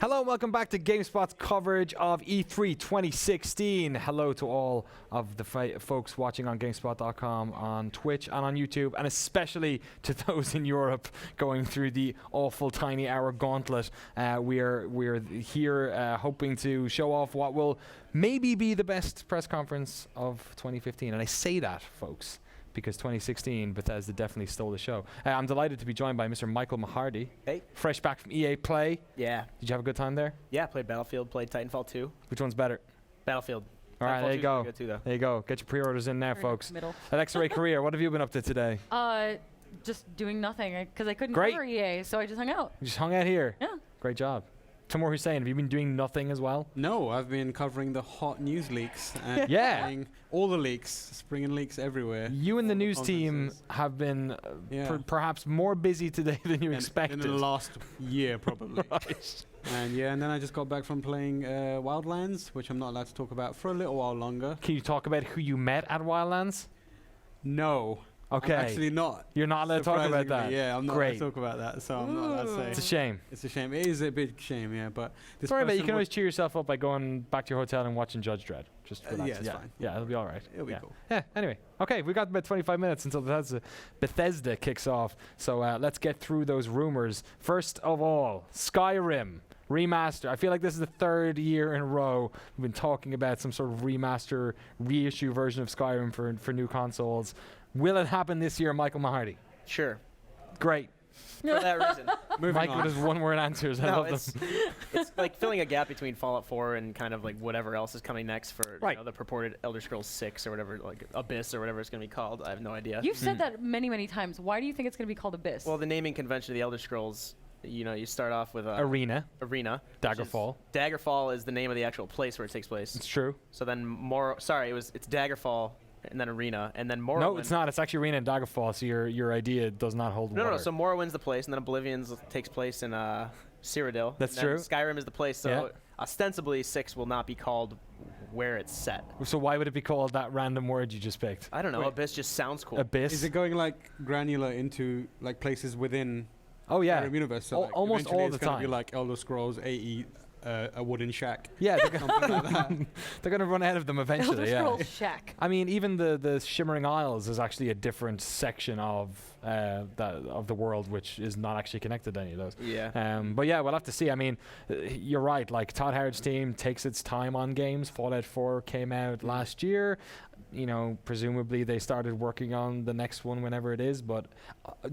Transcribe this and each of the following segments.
Hello and welcome back to GameSpot's coverage of E3 2016. Hello to all of the folks watching on GameSpot.com, on Twitch and on YouTube, and especially to those in Europe going through the awful tiny hour gauntlet. We're here hoping to show off what will maybe be the best press conference of 2015. And I say that, folks, because 2016, Bethesda definitely stole the show. I'm delighted to be joined by Mr. Michael Mahardy. Hey. Fresh back from EA Play. Yeah. Did you have a good time there? Yeah, played Battlefield, played Titanfall 2. Which one's better? Battlefield. All right, Titanfall there 2 you is go. really good too, though. There you go. Get your pre-orders in now, folks. Middle. Alexa Ray Career, what have you been up to today? Just doing nothing because I couldn't Great. cover EA, so I just hung out. You just hung out here. Yeah. Great job. Timur Hussein, have you been doing nothing as well? No, I've been covering the hot news leaks and Yeah. playing all the leaks, springing leaks everywhere. You and the All news team conferences. have been Yeah. perhaps more busy today than you In expected. the last year, probably. Right. And then I just got back from playing Wildlands, which I'm not allowed to talk about for a little while longer. Can you talk about who you met at Wildlands? No. Okay. I'm actually not. You're not allowed to talk about that. Surprisingly, Yeah, I'm not Great. allowed to talk about that, so I'm not allowed to say. It's a shame. It's a shame. It is a big shame, yeah. But this Sorry, but you person can wa- always cheer yourself up by going back to your hotel and watching Judge Dredd. Just relax. yeah, it's fine. Yeah, it'll be all right. It'll be yeah. cool. Yeah, anyway. Okay, we've got about 25 minutes until Bethesda kicks off. So let's get through those rumors. First of all, Skyrim remaster. I feel like this is the third year in a row we've been talking about some sort of remaster, reissue version of Skyrim for new consoles. Will it happen this year, Michael Mahardy? Sure. Great. For that reason. Moving Mike on. with his one-word answers. I No, love them. it's like filling a gap between Fallout 4 and kind of like whatever else is coming next for Right. the purported Elder Scrolls 6 or whatever, like Abyss or whatever it's going to be called. I have no idea. You've said that many, many times. Why do you think it's going to be called Abyss? Well, the naming convention of the Elder Scrolls, you start off with Arena. Arena. which is- Daggerfall. Daggerfall is the name of the actual place where it takes place. It's true. So then it's Daggerfall and then Arena and then Morrowind. No, it's not. It's actually Arena and Daggerfall, so your idea does not hold No, water. so Morrowind's the place, and then Oblivion's takes place in Cyrodiil. That's and then true. Skyrim is the place, so Yeah. ostensibly 6 will not be called where it's set. So why would it be called that random word you just picked? I don't know. Wait. Abyss just sounds cool. Abyss? Is it going like granular into like places within Oh, yeah. Skyrim universe? So, Al- like, almost eventually all it's the gonna be time. like Elder Scrolls AE, a wooden shack. Yeah, Something like that. they're going to run out of them eventually, Elder yeah. Scrolls Shack. I mean, even the Shimmering Isles is actually a different section of the world, which is not actually connected to any of those. Yeah. But yeah, we'll have to see. I mean, you're right. Like Todd Howard's team takes its time on games. Fallout 4 came out last year. Presumably they started working on the next one whenever it is. But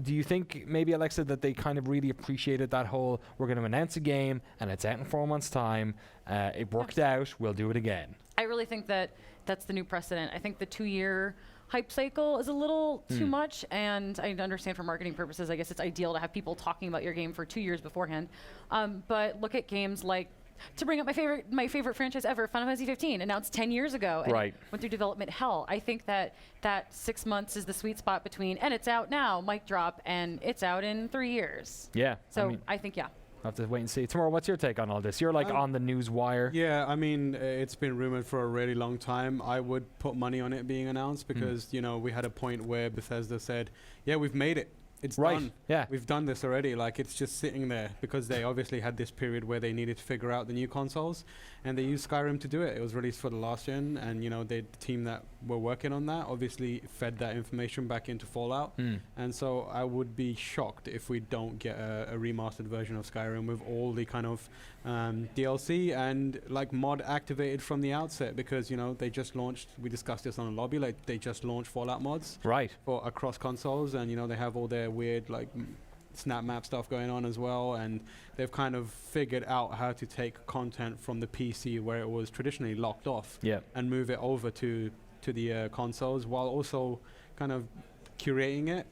do you think maybe, Alexa, that they kind of really appreciated that whole, we're going to announce a game and it's out in 4 months' time. It worked out. We'll do it again. I really think that that's the new precedent. I think the 2-year hype cycle is a little too much, and I understand for marketing purposes, I guess it's ideal to have people talking about your game for 2 years beforehand. But look at games like, to bring up my favorite franchise ever, Final Fantasy 15, announced 10 years ago, and Right. went through development hell. I think that 6 months is the sweet spot between, and it's out now, mic drop, and it's out in 3 years. Yeah. So mean, I think, yeah. I'll have to wait and see. Tomorrow, what's your take on all this? You're like on the news wire. Yeah, I mean, it's been rumored for a really long time. I would put money on it being announced because, we had a point where Bethesda said, yeah, we've made it. It's Right, done. yeah. We've done this already. Like, it's just sitting there because they obviously had this period where they needed to figure out the new consoles, and they used Skyrim to do it. It was released for the last gen, and, the team that were working on that obviously fed that information back into Fallout. And so I would be shocked if we don't get a remastered version of Skyrim with all the kind of DLC and like mod activated from the outset because, they just launched, we discussed this on the lobby, like they just launched Fallout mods Right. for across consoles, and they have all their weird like snap map stuff going on as well, and they've kind of figured out how to take content from the PC where it was traditionally locked off Yeah. and move it over to the consoles while also kind of curating it.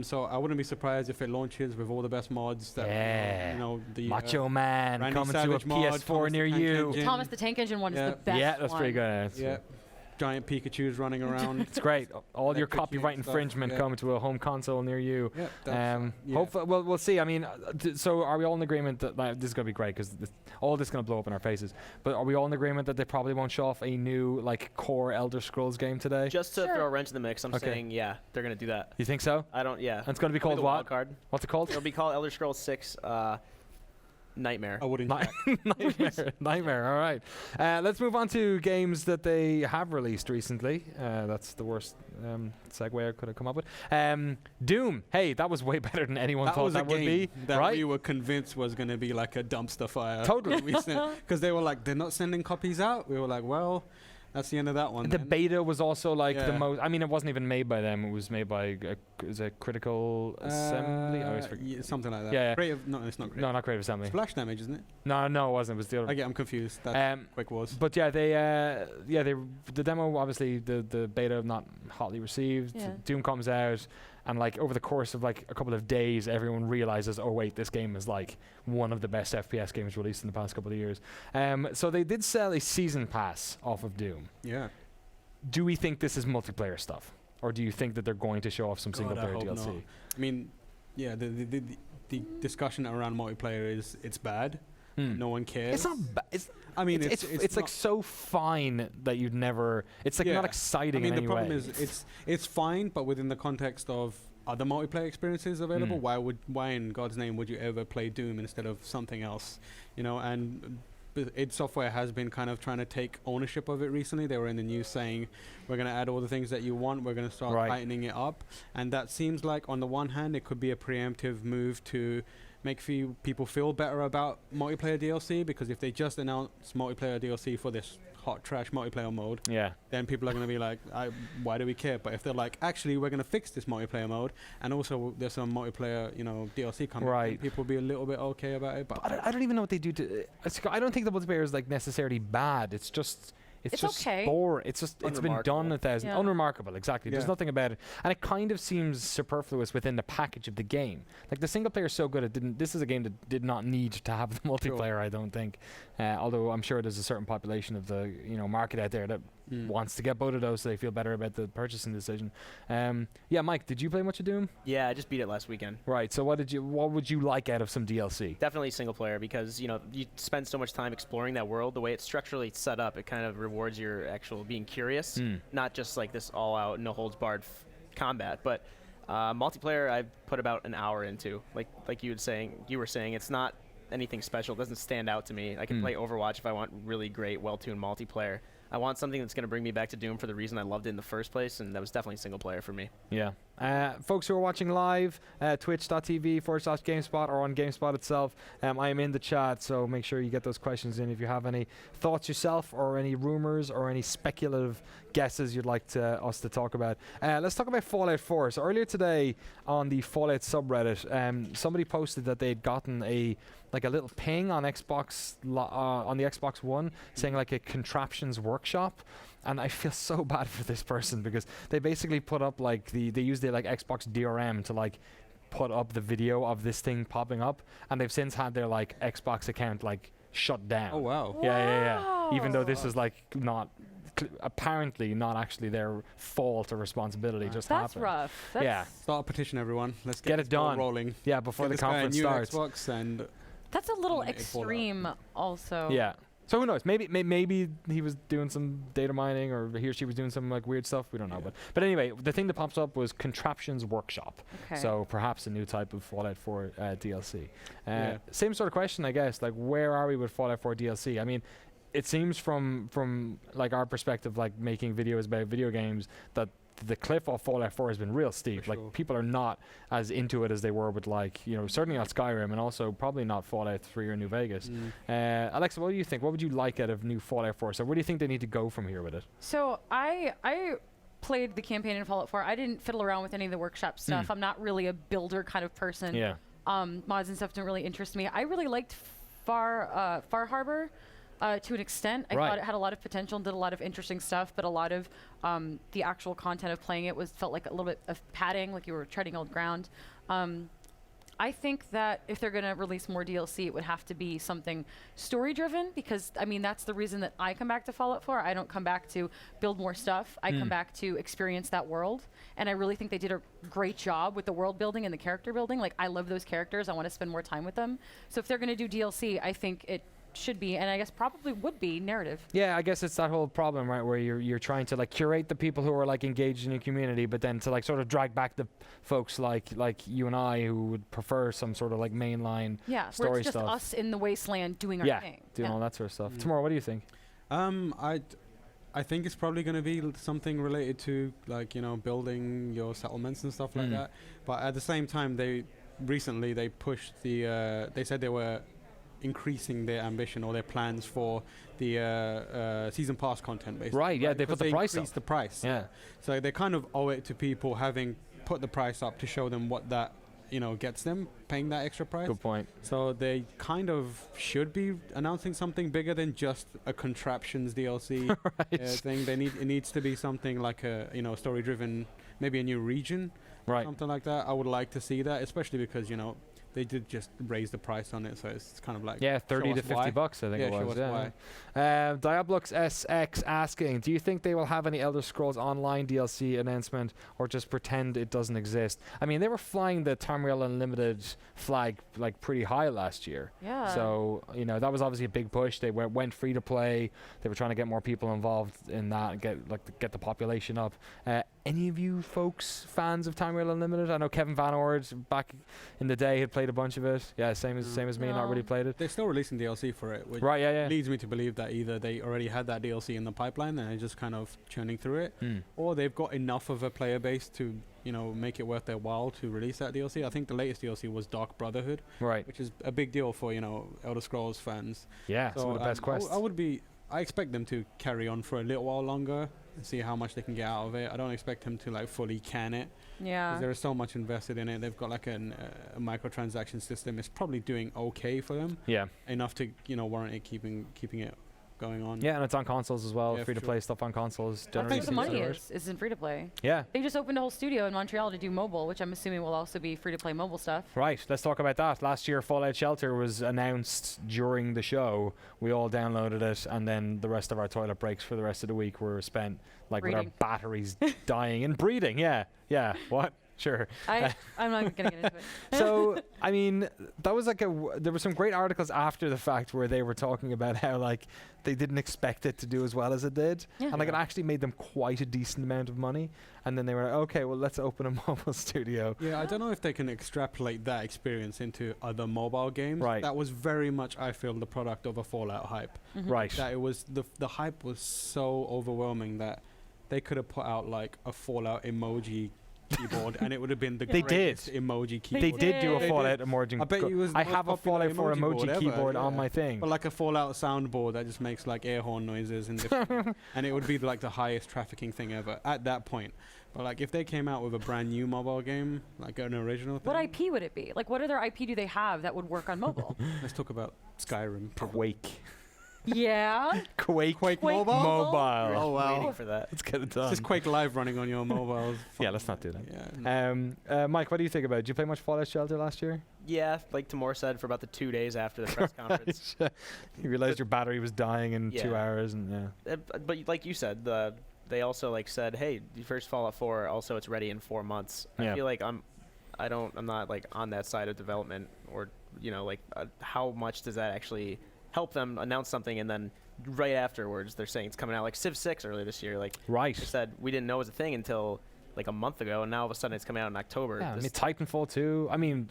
So I wouldn't be surprised if it launches with all the best mods that Yeah. the Macho Man Randy coming Savage to a mod, PS4 Thomas near the Tank you. Engine. Thomas the Tank Engine one Yeah. is the best Yeah, that's one. pretty good. Yeah, giant Pikachus running around. It's great. All your Electric copyright and stuff, infringement yeah. coming to a home console near you. Yeah, that's, yeah. Hopefully, well, we'll see. I mean, so are we all in agreement that this is going to be great because all this is going to blow up in our faces? But are we all in agreement that they probably won't show off a new core Elder Scrolls game today? Just to Sure. throw a wrench in the mix, I'm Okay. saying, yeah, they're going to do that. You think so? I don't, yeah. And it's going to be It'll called the what? wild card. What's it called? It'll be called Elder Scrolls 6. Nightmare. I wouldn't. Nightmare. All right. Let's move on to games that they have released recently. That's the worst segue I could have come up with. Doom. Hey, that was way better than anyone That thought was a that would be. game that right? we were convinced was going to be like a dumpster fire. Totally. Because they were like, they're not sending copies out. We were like, well, that's the end of that one. The then. beta was also like the Yeah. most. I mean, it wasn't even made by them. It was made by is it Critical Assembly? I always forget. Yeah, something like that. Yeah, yeah. Creative. No, it's not creative. No, not Creative Assembly. Splash Damage, isn't it? No, it wasn't. It was the other. I'm confused. That Quake was. But yeah, the demo, obviously the beta not hotly received. Yeah. Doom comes out, and like over the course of like a couple of days, everyone realizes, oh wait, this game is like one of the best FPS games released in the past couple of years. So they did sell a season pass off of Doom. Yeah. Do we think this is multiplayer stuff, or do you think that they're going to show off some single player I hope DLC? not. I mean, yeah, the discussion around multiplayer is it's bad. No one cares. It's not. I mean, it's like not- so fine that you'd never. It's like not exciting I mean, in the any problem way. is it's fine, but within the context of other multiplayer experiences available, why in God's name would you ever play Doom instead of something else? You know, and id Software has been kind of trying to take ownership of it recently. They were in the news saying, we're going to add all the things that you want, we're going to start tightening it up. And that seems like, on the one hand, it could be a preemptive move to make people feel better about multiplayer DLC, because if they just announce multiplayer DLC for this hot trash multiplayer mode, then people are going to be like, why do we care? But if they're like, actually, we're going to fix this multiplayer mode, and also there's some multiplayer, DLC coming, then people will be a little bit okay about it. But I don't even know what they do to. I don't think the multiplayer is like necessarily bad. It's just okay. boring. It's been done 1,000. Unremarkable, exactly. There's nothing about it, and it kind of seems superfluous within the package of the game. Like the single player is so good, it didn't. This is a game that did not need to have the multiplayer. I don't think. Although I'm sure there's a certain population of the market out there that wants to get both of those, so they feel better about the purchasing decision. Mike, did you play much of Doom? Yeah, I just beat it last weekend. Right. So what would you like out of some DLC? Definitely single player, because you spend so much time exploring that world. The way it's structurally set up, it kind of rewards your actual being curious, not just like this all-out, no holds barred combat. But multiplayer, I've put about an hour into. Like you were saying, it's not anything special. It doesn't stand out to me. I can play Overwatch if I want really great, well-tuned multiplayer. I want something that's going to bring me back to Doom for the reason I loved it in the first place, and that was definitely single player for me. Yeah. Folks who are watching live, twitch.tv/GameSpot or on GameSpot itself, I am in the chat, so make sure you get those questions in if you have any thoughts yourself or any rumors or any speculative guesses you'd like us to talk about. Let's talk about Fallout 4. So earlier today on the Fallout subreddit, somebody posted that they'd gotten a little ping on Xbox on the Xbox One saying like a contraptions workshop, and I feel so bad for this person because they basically put up like they used the like Xbox DRM to like put up the video of this thing popping up, and they've since had their like Xbox account like shut down. Oh wow. Yeah. Even though this is like apparently not actually their fault or responsibility, just That's happened. rough. Start a petition, everyone. Let's get it done. Rolling. Yeah, before Get the conference this guy a new starts. Xbox and That's a little extreme, also. Yeah. So who knows? Maybe he was doing some data mining, or he or she was doing some like weird stuff. We don't know. But anyway, the thing that pops up was Contraptions Workshop. Okay. So perhaps a new type of Fallout 4 DLC. Same sort of question, I guess. Like, where are we with Fallout 4 DLC? I mean, it seems from like our perspective, like making videos about video games, that the cliff of Fallout 4 has been real steep. Like people are not as into it as they were with certainly not Skyrim, and also probably not Fallout 3 or New Vegas. Alexa, what do you think? What would you like out of new Fallout 4? So where do you think they need to go from here with it? So I played the campaign in Fallout 4. I didn't fiddle around with any of the workshop stuff. I'm not really a builder kind of person. Yeah. Mods and stuff don't really interest me. I really liked Far Harbor. To an extent. I thought it had a lot of potential and did a lot of interesting stuff, but a lot of the actual content of playing it felt like a little bit of padding, like you were treading old ground. I think that if they're going to release more DLC, it would have to be something story-driven, because, I mean, that's the reason that I come back to Fallout 4. I don't come back to build more stuff. I come back to experience that world, and I really think they did a great job with the world building and the character building. Like, I love those characters. I want to spend more time with them. So if they're going to do DLC, I think it should be, and I guess probably would be, narrative. Yeah, I guess it's that whole problem, right, where you're trying to like curate the people who are like engaged in your community, but then to like sort of drag back the folks like you and I who would prefer some sort of like mainline Yeah, where story it's just stuff. us in the wasteland doing our Yeah, thing. doing all that sort of stuff. Tomorrow, what do you think? I think it's probably going to be something related to like building your settlements and stuff like that. But at the same time, they pushed the they said they were increasing their ambition or their plans for the season pass content, basically. Right, yeah, they put the price up. Increased the price. Yeah. So they kind of owe it to people having put the price up to show them what that gets them paying that extra price. Good point. So they kind of should be announcing something bigger than just a contraptions DLC thing. It needs to be something like a story driven, maybe a new region, Right. something like that. I would like to see that, especially because they did just raise the price on it, so it's kind of like 30 show to us 50 why. bucks, I think it show was. us Yeah. Diablux SX asking, do you think they will have any Elder Scrolls Online DLC announcement or just pretend it doesn't exist? I mean, they were flying the Tamriel Unlimited flag like pretty high last year. Yeah. So, that was obviously a big push. They went free to play. They were trying to get more people involved in that and get the population up. Any of you folks fans of Tamriel Unlimited? I know Kevin Van Ord back in the day had played a bunch of it. Yeah, same as me, not really No. played it. They're still releasing DLC for it, which Right, yeah. leads me to believe that either they already had that DLC in the pipeline and they're just kind of churning through it, or they've got enough of a player base to make it worth their while to release that DLC. I think the latest DLC was Dark Brotherhood, Right. which is a big deal for Elder Scrolls fans. Yeah, some of the best quests. I expect them to carry on for a little while longer and see how much they can get out of it. I don't expect them to like fully can it. Yeah. There is so much invested in it. They've got like a microtransaction system. It's probably doing okay for them. Yeah. Enough to warrant it keeping it going on. Yeah, and it's on consoles as well. Yeah, Free to for play stuff on consoles. That's Generally where the seems money to work. is in free to play. Yeah. They just opened a whole studio in Montreal to do mobile, which I'm assuming will also be free to play mobile stuff. Right, let's talk about that. Last year, Fallout Shelter was announced during the show. We all downloaded it, and then the rest of our toilet breaks for the rest of the week were spent with our Breeding. batteries dying and breeding. Yeah. What? Sure. I'm not gonna get into it. So, I mean, that was like there were some great articles after the fact where they were talking about how like they didn't expect it to do as well as it did, Yeah. and like it actually made them quite a decent amount of money. And then they were like, okay, well, let's open a mobile studio. Yeah, I don't know if they can extrapolate that experience into other mobile games. Right. That was very much, I feel, the product of a Fallout hype. Right. That it was the hype was so overwhelming that they could have put out like a Fallout emoji keyboard and it would have been the They greatest emoji keyboard. They did do a They Fallout emoji. I bet you it was the I most have a popular Fallout 4 emoji emoji board ever, keyboard on yeah. my thing. But like a Fallout soundboard that just makes like air horn noises and different and it would be like the highest trafficking thing ever at that point. But like if they came out with a brand new mobile game, like an original thing. What IP would it be? Like, what other IP do they have that would work on mobile? Let's talk about Skyrim. Quake. Yeah. Quake Mobile? Mobile. Oh wow. Waiting for that. Let's get it done. Just Quake Live running on your mobiles. Yeah, let's not do that. Yeah. Mike, what do you think about it? Did you play much Fallout Shelter last year? Yeah, like Tamor said, for about the 2 days after the press conference. You realized your battery was dying in 2 Yeah. hours, and yeah. But like you said, they also like said, hey, the first Fallout 4, also it's ready in 4 months. Yeah. I feel like I'm not like on that side of development, or how much does that actually help them announce something and then right afterwards they're saying it's coming out, like Civ 6 earlier this year. Like Right. they said, we didn't know it was a thing until like a month ago, and now all of a sudden it's coming out in October. Yeah, I This- mean, Titanfall 2, I mean,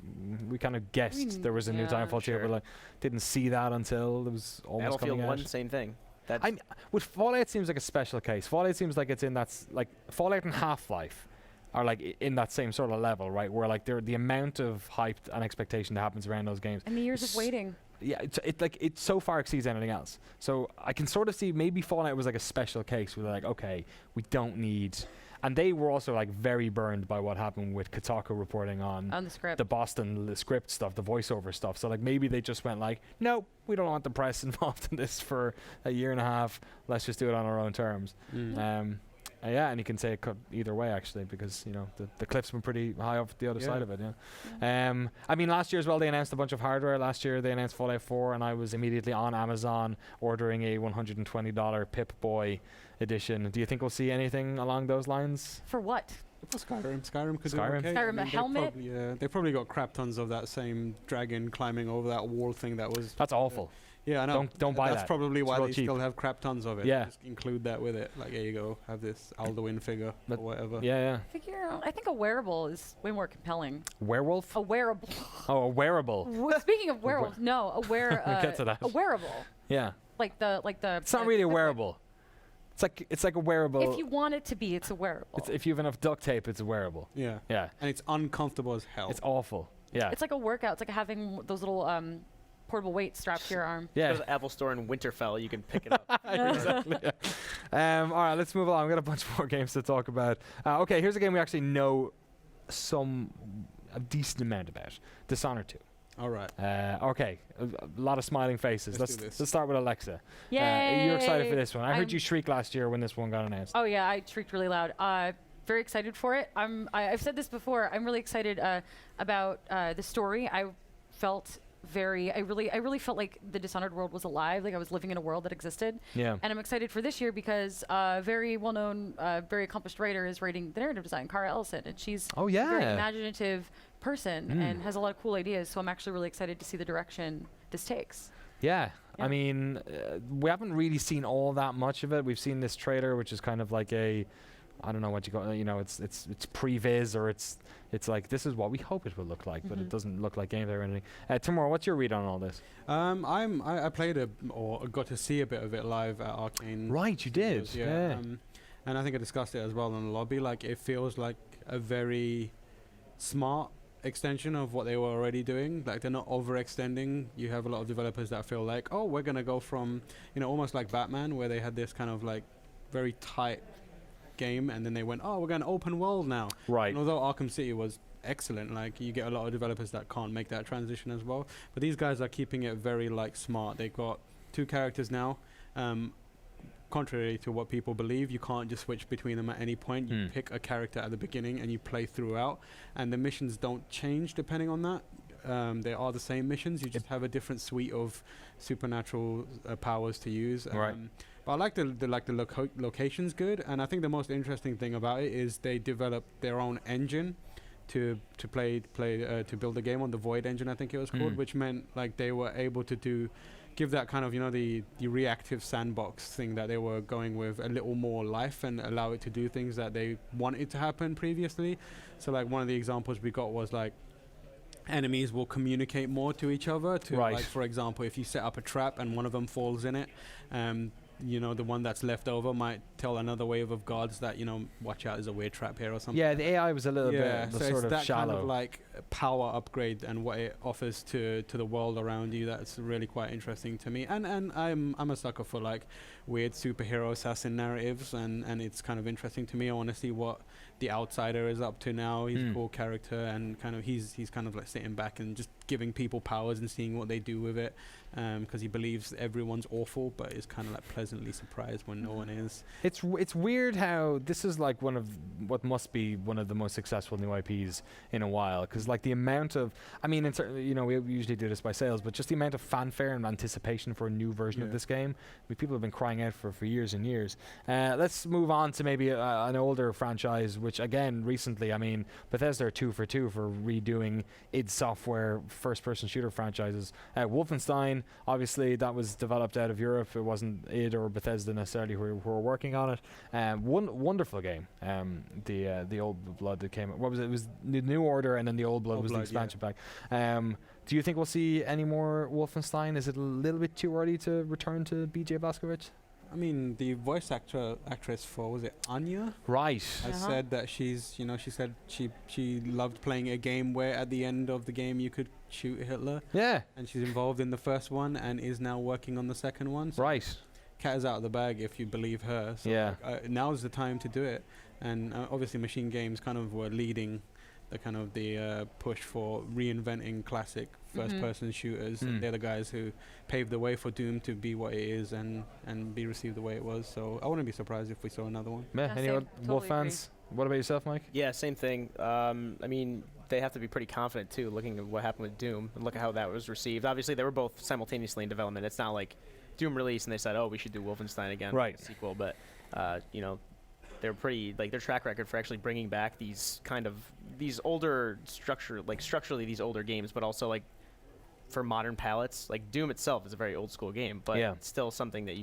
we kind of guessed mean, there was a new yeah. Titanfall 2, Sure. but like, didn't see that until it was almost Battlefield coming 1, out. same thing. That's With Fallout seems like a special case. Fallout seems like it's in like Fallout and Half-Life are like in that same sort of level, right? Where like the amount of hype and expectation that happens around those games. And the years of waiting. Yeah, it so far exceeds anything else. So I can sort of see maybe Fallout was like a special case where they're like, okay, we don't need. And they were also like very burned by what happened with Kotaku reporting on On the script. the Boston script stuff, the voiceover stuff. So like maybe they just went like, no, we don't want the press involved in this for a year and a half. Let's just do it on our own terms. Yeah, and you can say it could either way actually, because the cliff's been pretty high up the other side of it. Yeah. I mean, last year as well they announced a bunch of hardware. Last year they announced Fallout 4, and I was immediately on Amazon ordering a $120 Pip-Boy edition. Do you think we'll see anything along those lines? For what? Skyrim could Skyrim. do okay. Skyrim, a helmet? They probably got crap tons of that same dragon climbing over that wall thing that was. That's awful. Yeah, I know. Don't buy That's that. probably It's why real they cheap. still have crap tons of it. Yeah. Just include that with it. Like, here you go. Have this Alduin figure But- or whatever. Yeah. I think a wearable is way more compelling. Werewolf? A wearable. Oh, a wearable. Speaking of werewolves, no, a wear. We'll get to that. A wearable, Yeah. like the. It's not really a wearable. It's like a wearable. If you want it to be, it's a wearable. If you have enough duct tape, it's a wearable. Yeah. Yeah. And it's uncomfortable as hell. It's awful. Yeah. It's like a workout. It's like having those little portable weights strapped to your arm. Go yeah. to the Apple Store in Winterfell, you can pick it up. Exactly. Yeah. All right, let's move on. We've got a bunch more games to talk about. Okay, here's a game we actually know a decent amount about. Dishonored 2. All right. Okay, a lot of smiling faces. Let's do this. Let's start with Alexa. Yay! You're excited for this one. I heard I'm- you shriek last year when this one got announced. Oh yeah, I shrieked really loud. Very excited for it. I've said this before. I'm really excited about the story. I really felt like the Dishonored world was alive. Like I was living in a world that existed. Yeah. And I'm excited for this year because a very well-known, very accomplished writer is writing the narrative design, Cara Ellison, and she's Oh a very yeah. imaginative person and has a lot of cool ideas. So I'm actually really excited to see the direction this takes. Yeah. I Yeah. mean, we haven't really seen all that much of it. We've seen this trailer, which is kind of like I don't know what you call it. You know, it's previs or it's like this is what we hope it will look like, but it doesn't look like gameplay or anything. Tomorrow, what's your read on all this? I played or got to see a bit of it live at Arcane. Right, you did. Studios, Yeah. And I think I discussed it as well in the lobby. Like, it feels like a very smart extension of what they were already doing. Like, they're not overextending. You have a lot of developers that feel like, oh, we're gonna go from, almost like Batman, where they had this kind of like very tight game, and then they went, oh, we're going open world now. Right. And although Arkham City was excellent, like, you get a lot of developers that can't make that transition as well. But these guys are keeping it very like smart. They've got 2 characters now. Contrary to what people believe, you can't just switch between them at any point. You pick a character at the beginning and you play throughout, and the missions don't change depending on that. They are the same missions. You just have a different suite of supernatural powers to use. Right. But I like the location's good, and I think the most interesting thing about it is they developed their own engine to build the game on, the Void engine, I think it was called, which meant like they were able to give that kind of the reactive sandbox thing that they were going with a little more life and allow it to do things that they wanted to happen previously. So like one of the examples we got was like enemies will communicate more to each other. Like, for example, if you set up a trap and one of them falls in it, the one that's left over might tell another wave of guards that, watch out, there's a weird trap here or something. Yeah, the AI was a little bit so sort it's of that shallow. kind of like power upgrade and what it offers to the world around you. That's really quite interesting to me. And I'm a sucker for like weird superhero assassin narratives, and it's kind of interesting to me. I want to see what the Outsider is up to now. He's a cool character, and kind of he's kind of like sitting back and just giving people powers and seeing what they do with it, because he believes everyone's awful, but is kind of like pleasantly surprised when no one is. It's weird how this is like one of what must be one of the most successful new IPs in a while, because like the amount of, I mean, we usually do this by sales, but just the amount of fanfare and anticipation for a new version of this game, people have been crying out for years and years. Let's move on to maybe an older franchise, which again recently, I mean, Bethesda are 2 for 2 for redoing id Software first-person shooter franchises. Wolfenstein, obviously, that was developed out of Europe. It wasn't id or Bethesda necessarily who were working on it. Wonderful game. The Old Blood that came. What was it? It was the New Order, and then the Old Blood was the expansion pack. Do you think we'll see any more Wolfenstein? Is it a little bit too early to return to BJ Blazkowicz? I mean, the voice actress for, was it Anya? Right. Has said that she said she loved playing a game where at the end of the game you could shoot Hitler. Yeah. And she's involved in the first one and is now working on the second one. So Right. cat is out of the bag if you believe her. So Yeah. now's the time to do it. And obviously Machine Games kind of were leading the push for reinventing classic first-person shooters. And they're the guys who paved the way for Doom to be what it is and be received the way it was. So I wouldn't be surprised if we saw another one. Yeah, any same. other Wolf Totally fans? What about yourself, Mike? Yeah, same thing. I mean, they have to be pretty confident, too, looking at what happened with Doom and look at how that was received. Obviously, they were both simultaneously in development. It's not like Doom released and they said, oh, we should do Wolfenstein again, Right. sequel. But, they're pretty, like, their track record for actually bringing back these older structurally these older games, but also, like, for modern palettes. Like Doom itself is a very old school game, but Yeah. it's still something that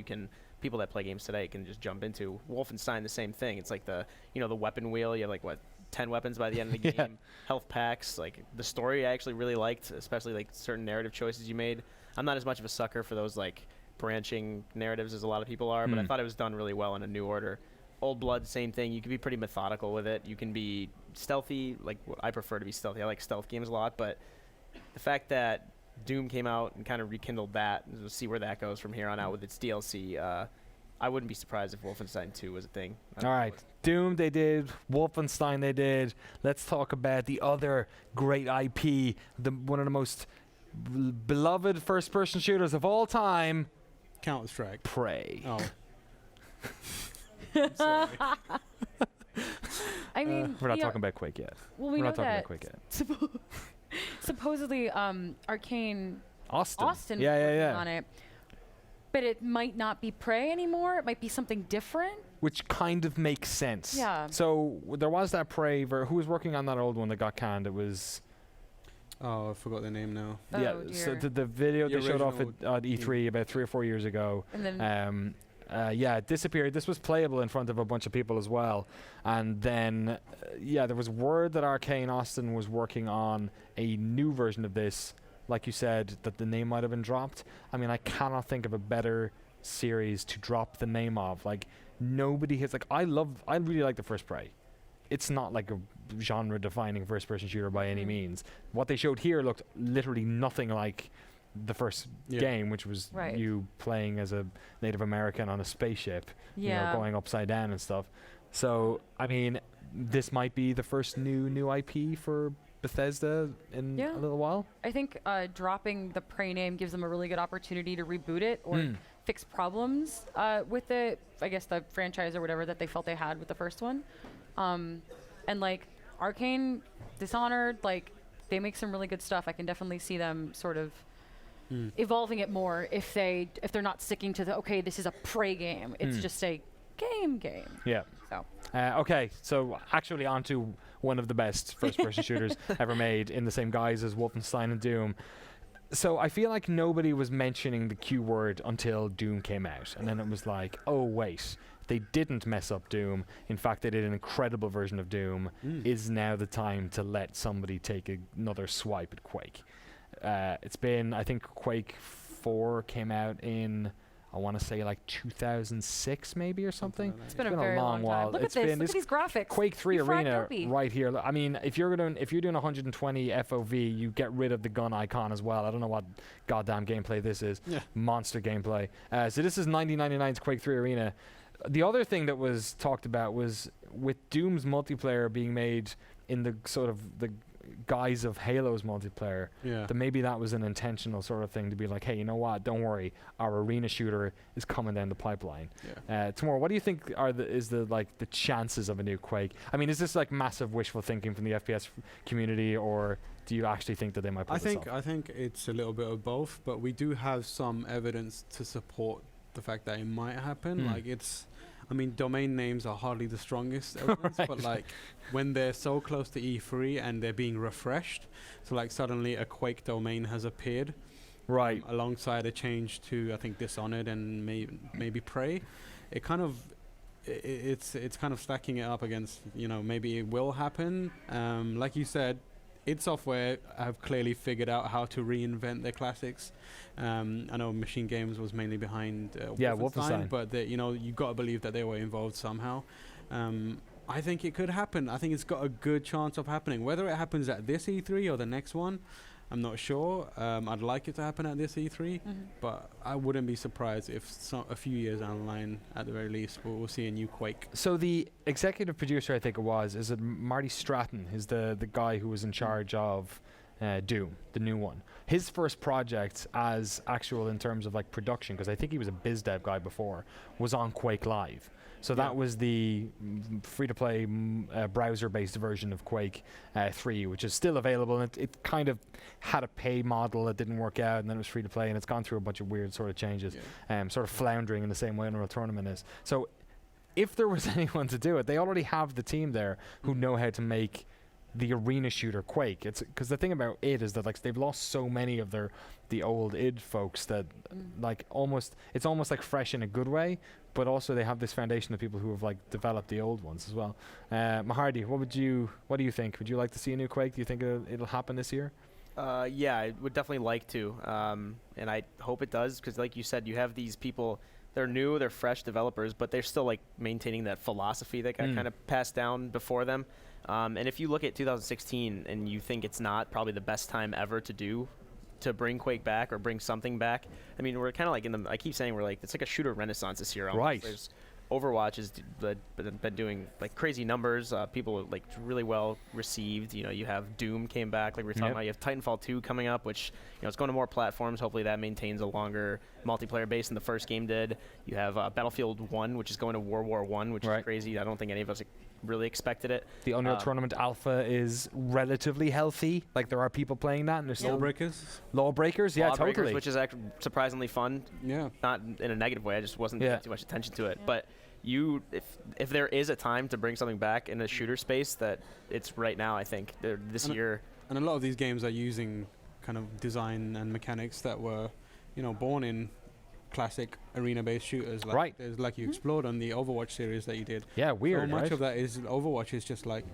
people that play games today can just jump into. Wolfenstein, the same thing. It's like the weapon wheel. You have like 10 weapons by the end of the game. Health packs. Like the story I actually really liked, especially like certain narrative choices you made. I'm not as much of a sucker for those like branching narratives as a lot of people are, but I thought it was done really well in A New Order. Old Blood, same thing. You can be pretty methodical with it. You can be stealthy. Like I prefer to be stealthy. I like stealth games a lot, but the fact that Doom came out and kind of rekindled that, and we'll see where that goes from here on out with its DLC. I wouldn't be surprised if Wolfenstein 2 was a thing. All right. Doom they did. Wolfenstein they did. Let's talk about the other great IP, one of the most beloved first-person shooters of all time, Counter-Strike. Prey. Oh. I'm sorry. I mean, We're not talking about Quake yet. Well, We're we know not talking that about Quake yet. supposedly Arcane Austin was working yeah. on it, but it might not be Prey anymore. It might be something different. Which kind of makes sense. Yeah. So there was that Prey. Who was working on that old one that got canned? It was. Oh, I forgot the name now. Oh, yeah. dear. So the video The they showed off original at E3 about 3 or 4 years ago. And then It disappeared. This was playable in front of a bunch of people as well. And then, there was word that Arcane Austin was working on a new version of this. Like you said, that the name might have been dropped. I mean, I cannot think of a better series to drop the name of. Like, nobody has, like, I really like the first Prey. It's not like a genre-defining first-person shooter by any means. What they showed here looked literally nothing like the first game, which was you playing as a Native American on a spaceship, going upside down and stuff. So, I mean, this might be the first new IP for Bethesda in a little while. I think dropping the Prey name gives them a really good opportunity to reboot it or fix problems with the franchise or whatever that they felt they had with the first one. And like Arcane, Dishonored, like they make some really good stuff. I can definitely see them sort of evolving it more if they're not sticking to this is a Prey game. It's just a game. Yeah. So. Okay, so actually onto one of the best first-person shooters ever made in the same guise as Wolfenstein and Doom. So I feel like nobody was mentioning the Q word until Doom came out, and then it was like, oh wait, they didn't mess up Doom. In fact, they did an incredible version of Doom. Is now the time to let somebody take another swipe at Quake. It's been, I think Quake 4 came out in, I want to say like 2006 maybe or something. It's been a very long while. time. Look at this. Look at these graphics. Quake 3 Arena right here. I mean, if you're doing 120 FOV, you get rid of the gun icon as well. I don't know what goddamn gameplay this is. Yeah. Monster gameplay. So this is 1999's Quake 3 Arena. The other thing that was talked about was with Doom's multiplayer being made in the sort of the guise of Halo's multiplayer, that maybe that was an intentional sort of thing to be like, hey, you know what, don't worry, our arena shooter is coming down the pipeline. Tomorrow, what do you think are the chances of a new Quake? I mean, is this like massive wishful thinking from the FPS community, or do you actually think that they might pull this off? I think it's a little bit of both, but we do have some evidence to support the fact that it might happen. Like domain names are hardly the strongest evidence, but like when they're so close to E3 and they're being refreshed, so like suddenly a Quake domain has appeared, alongside a change to I think Dishonored and maybe Prey, it kind of it's kind of stacking it up against maybe it will happen. Like you said, id Software have clearly figured out how to reinvent their classics. I know Machine Games was mainly behind Wolfenstein, but you got to believe that they were involved somehow. I think it could happen. I think it's got a good chance of happening. Whether it happens at this E3 or the next one, I'm not sure. I'd like it to happen at this E3, but I wouldn't be surprised if a few years down the line, at the very least, we'll see a new Quake. So the executive producer, I think is it Marty Stratton, is the guy who was in charge of Doom, the new one. His first project as actual in terms of like production, because I think he was a biz dev guy before, was on Quake Live. So that was the free-to-play browser-based version of Quake 3, which is still available. And it kind of had a pay model that didn't work out, and then it was free-to-play, and it's gone through a bunch of weird sort of changes, sort of floundering in the same way Unreal Tournament is. So if there was anyone to do it, they already have the team there who know how to make the arena shooter Quake. It's because the thing about it is that like they've lost so many of the old id folks that like it's almost like fresh in a good way, but also they have this foundation of people who have like developed the old ones as well. Mahardy, what do you think? Would you like to see a new Quake? Do you think it'll happen this year? Yeah, I would definitely like to, and I hope it does, because like you said, you have these people. They're new, they're fresh developers, but they're still like maintaining that philosophy that got kind of passed down before them. And if you look at 2016 and you think it's not probably the best time ever to bring Quake back or bring something back, I mean, we're kind of like I keep saying we're like, it's like a shooter renaissance this year. Almost. Right. There's Overwatch has been doing like crazy numbers. People are like really well received. You know, you have Doom came back, like we were talking about. You have Titanfall 2 coming up, which it's going to more platforms. Hopefully that maintains a longer multiplayer base than the first game did. You have Battlefield 1, which is going to World War 1, which is crazy. I don't think any of us really expected it. The Unreal Tournament Alpha is relatively healthy. Like there are people playing that, and there's Lawbreakers, yeah, totally. Which is actually surprisingly fun. Yeah. Not in a negative way. I just wasn't paying too much attention to it, but. If there is a time to bring something back in the shooter space, that it's right now. I think this year. And a lot of these games are using kind of design and mechanics that were, born in classic arena-based shooters. Like like you explored on the Overwatch series that you did. Yeah, weird. So much of that is Overwatch is just like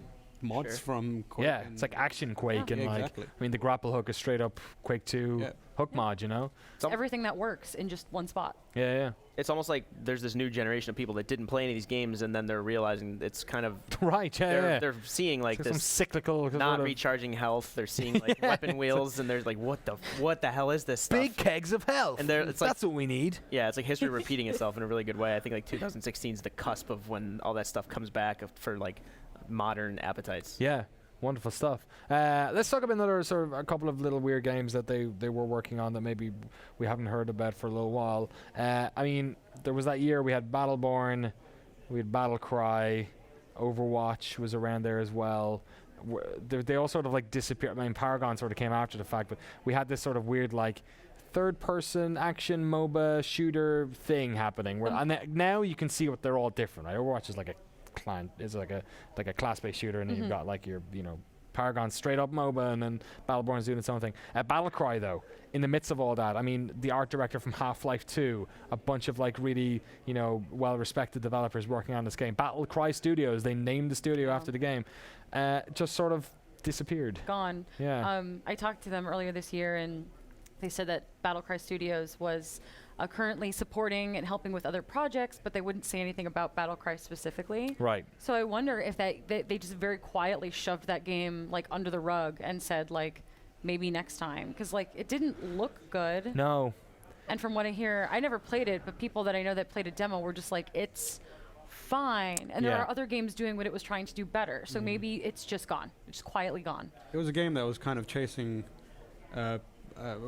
mods from Quake. Yeah, it's like action Quake and like exactly. I mean the grapple hook is straight up Quake 2 hook mod, It's everything that works in just one spot. Yeah. It's almost like there's this new generation of people that didn't play any of these games, and then they're realizing it's kind of they're seeing like this some cyclical not recharging health. They're seeing like weapon wheels, and they're like, what the hell is this stuff? Big kegs of health. And that's what we need. Yeah, it's like history repeating itself in a really good way. I think like 2016 is the cusp of when all that stuff comes back for like modern appetites. Yeah. Wonderful stuff. Let's talk about another sort of a couple of little weird games that they were working on that maybe we haven't heard about for a little while. I mean, there was that year we had Battleborn, we had Battlecry, Overwatch was around there as well. They all sort of like disappeared. I mean, Paragon sort of came after the fact, but we had this sort of weird like third-person action MOBA shooter thing happening. And now you can see what they're all different. Right? Overwatch is like a client is like a class-based shooter, and then you've got like your Paragon straight up MOBA, and then Battleborn's doing its own thing. Battlecry though, in the midst of all that, I mean, the art director from Half-Life 2, a bunch of like really well-respected developers working on this game. Battlecry Studios, they named the studio after the game, just sort of disappeared. Gone. Yeah. I talked to them earlier this year, and they said that Battlecry Studios was currently supporting and helping with other projects, but they wouldn't say anything about Battlecry specifically. Right. So I wonder if they just very quietly shoved that game like under the rug and said like maybe next time, because like it didn't look good. No. And from what I hear, I never played it, but people that I know that played a demo were just like, it's fine. And there are other games doing what it was trying to do better. So maybe it's just gone. It's just quietly gone. It was a game that was kind of chasing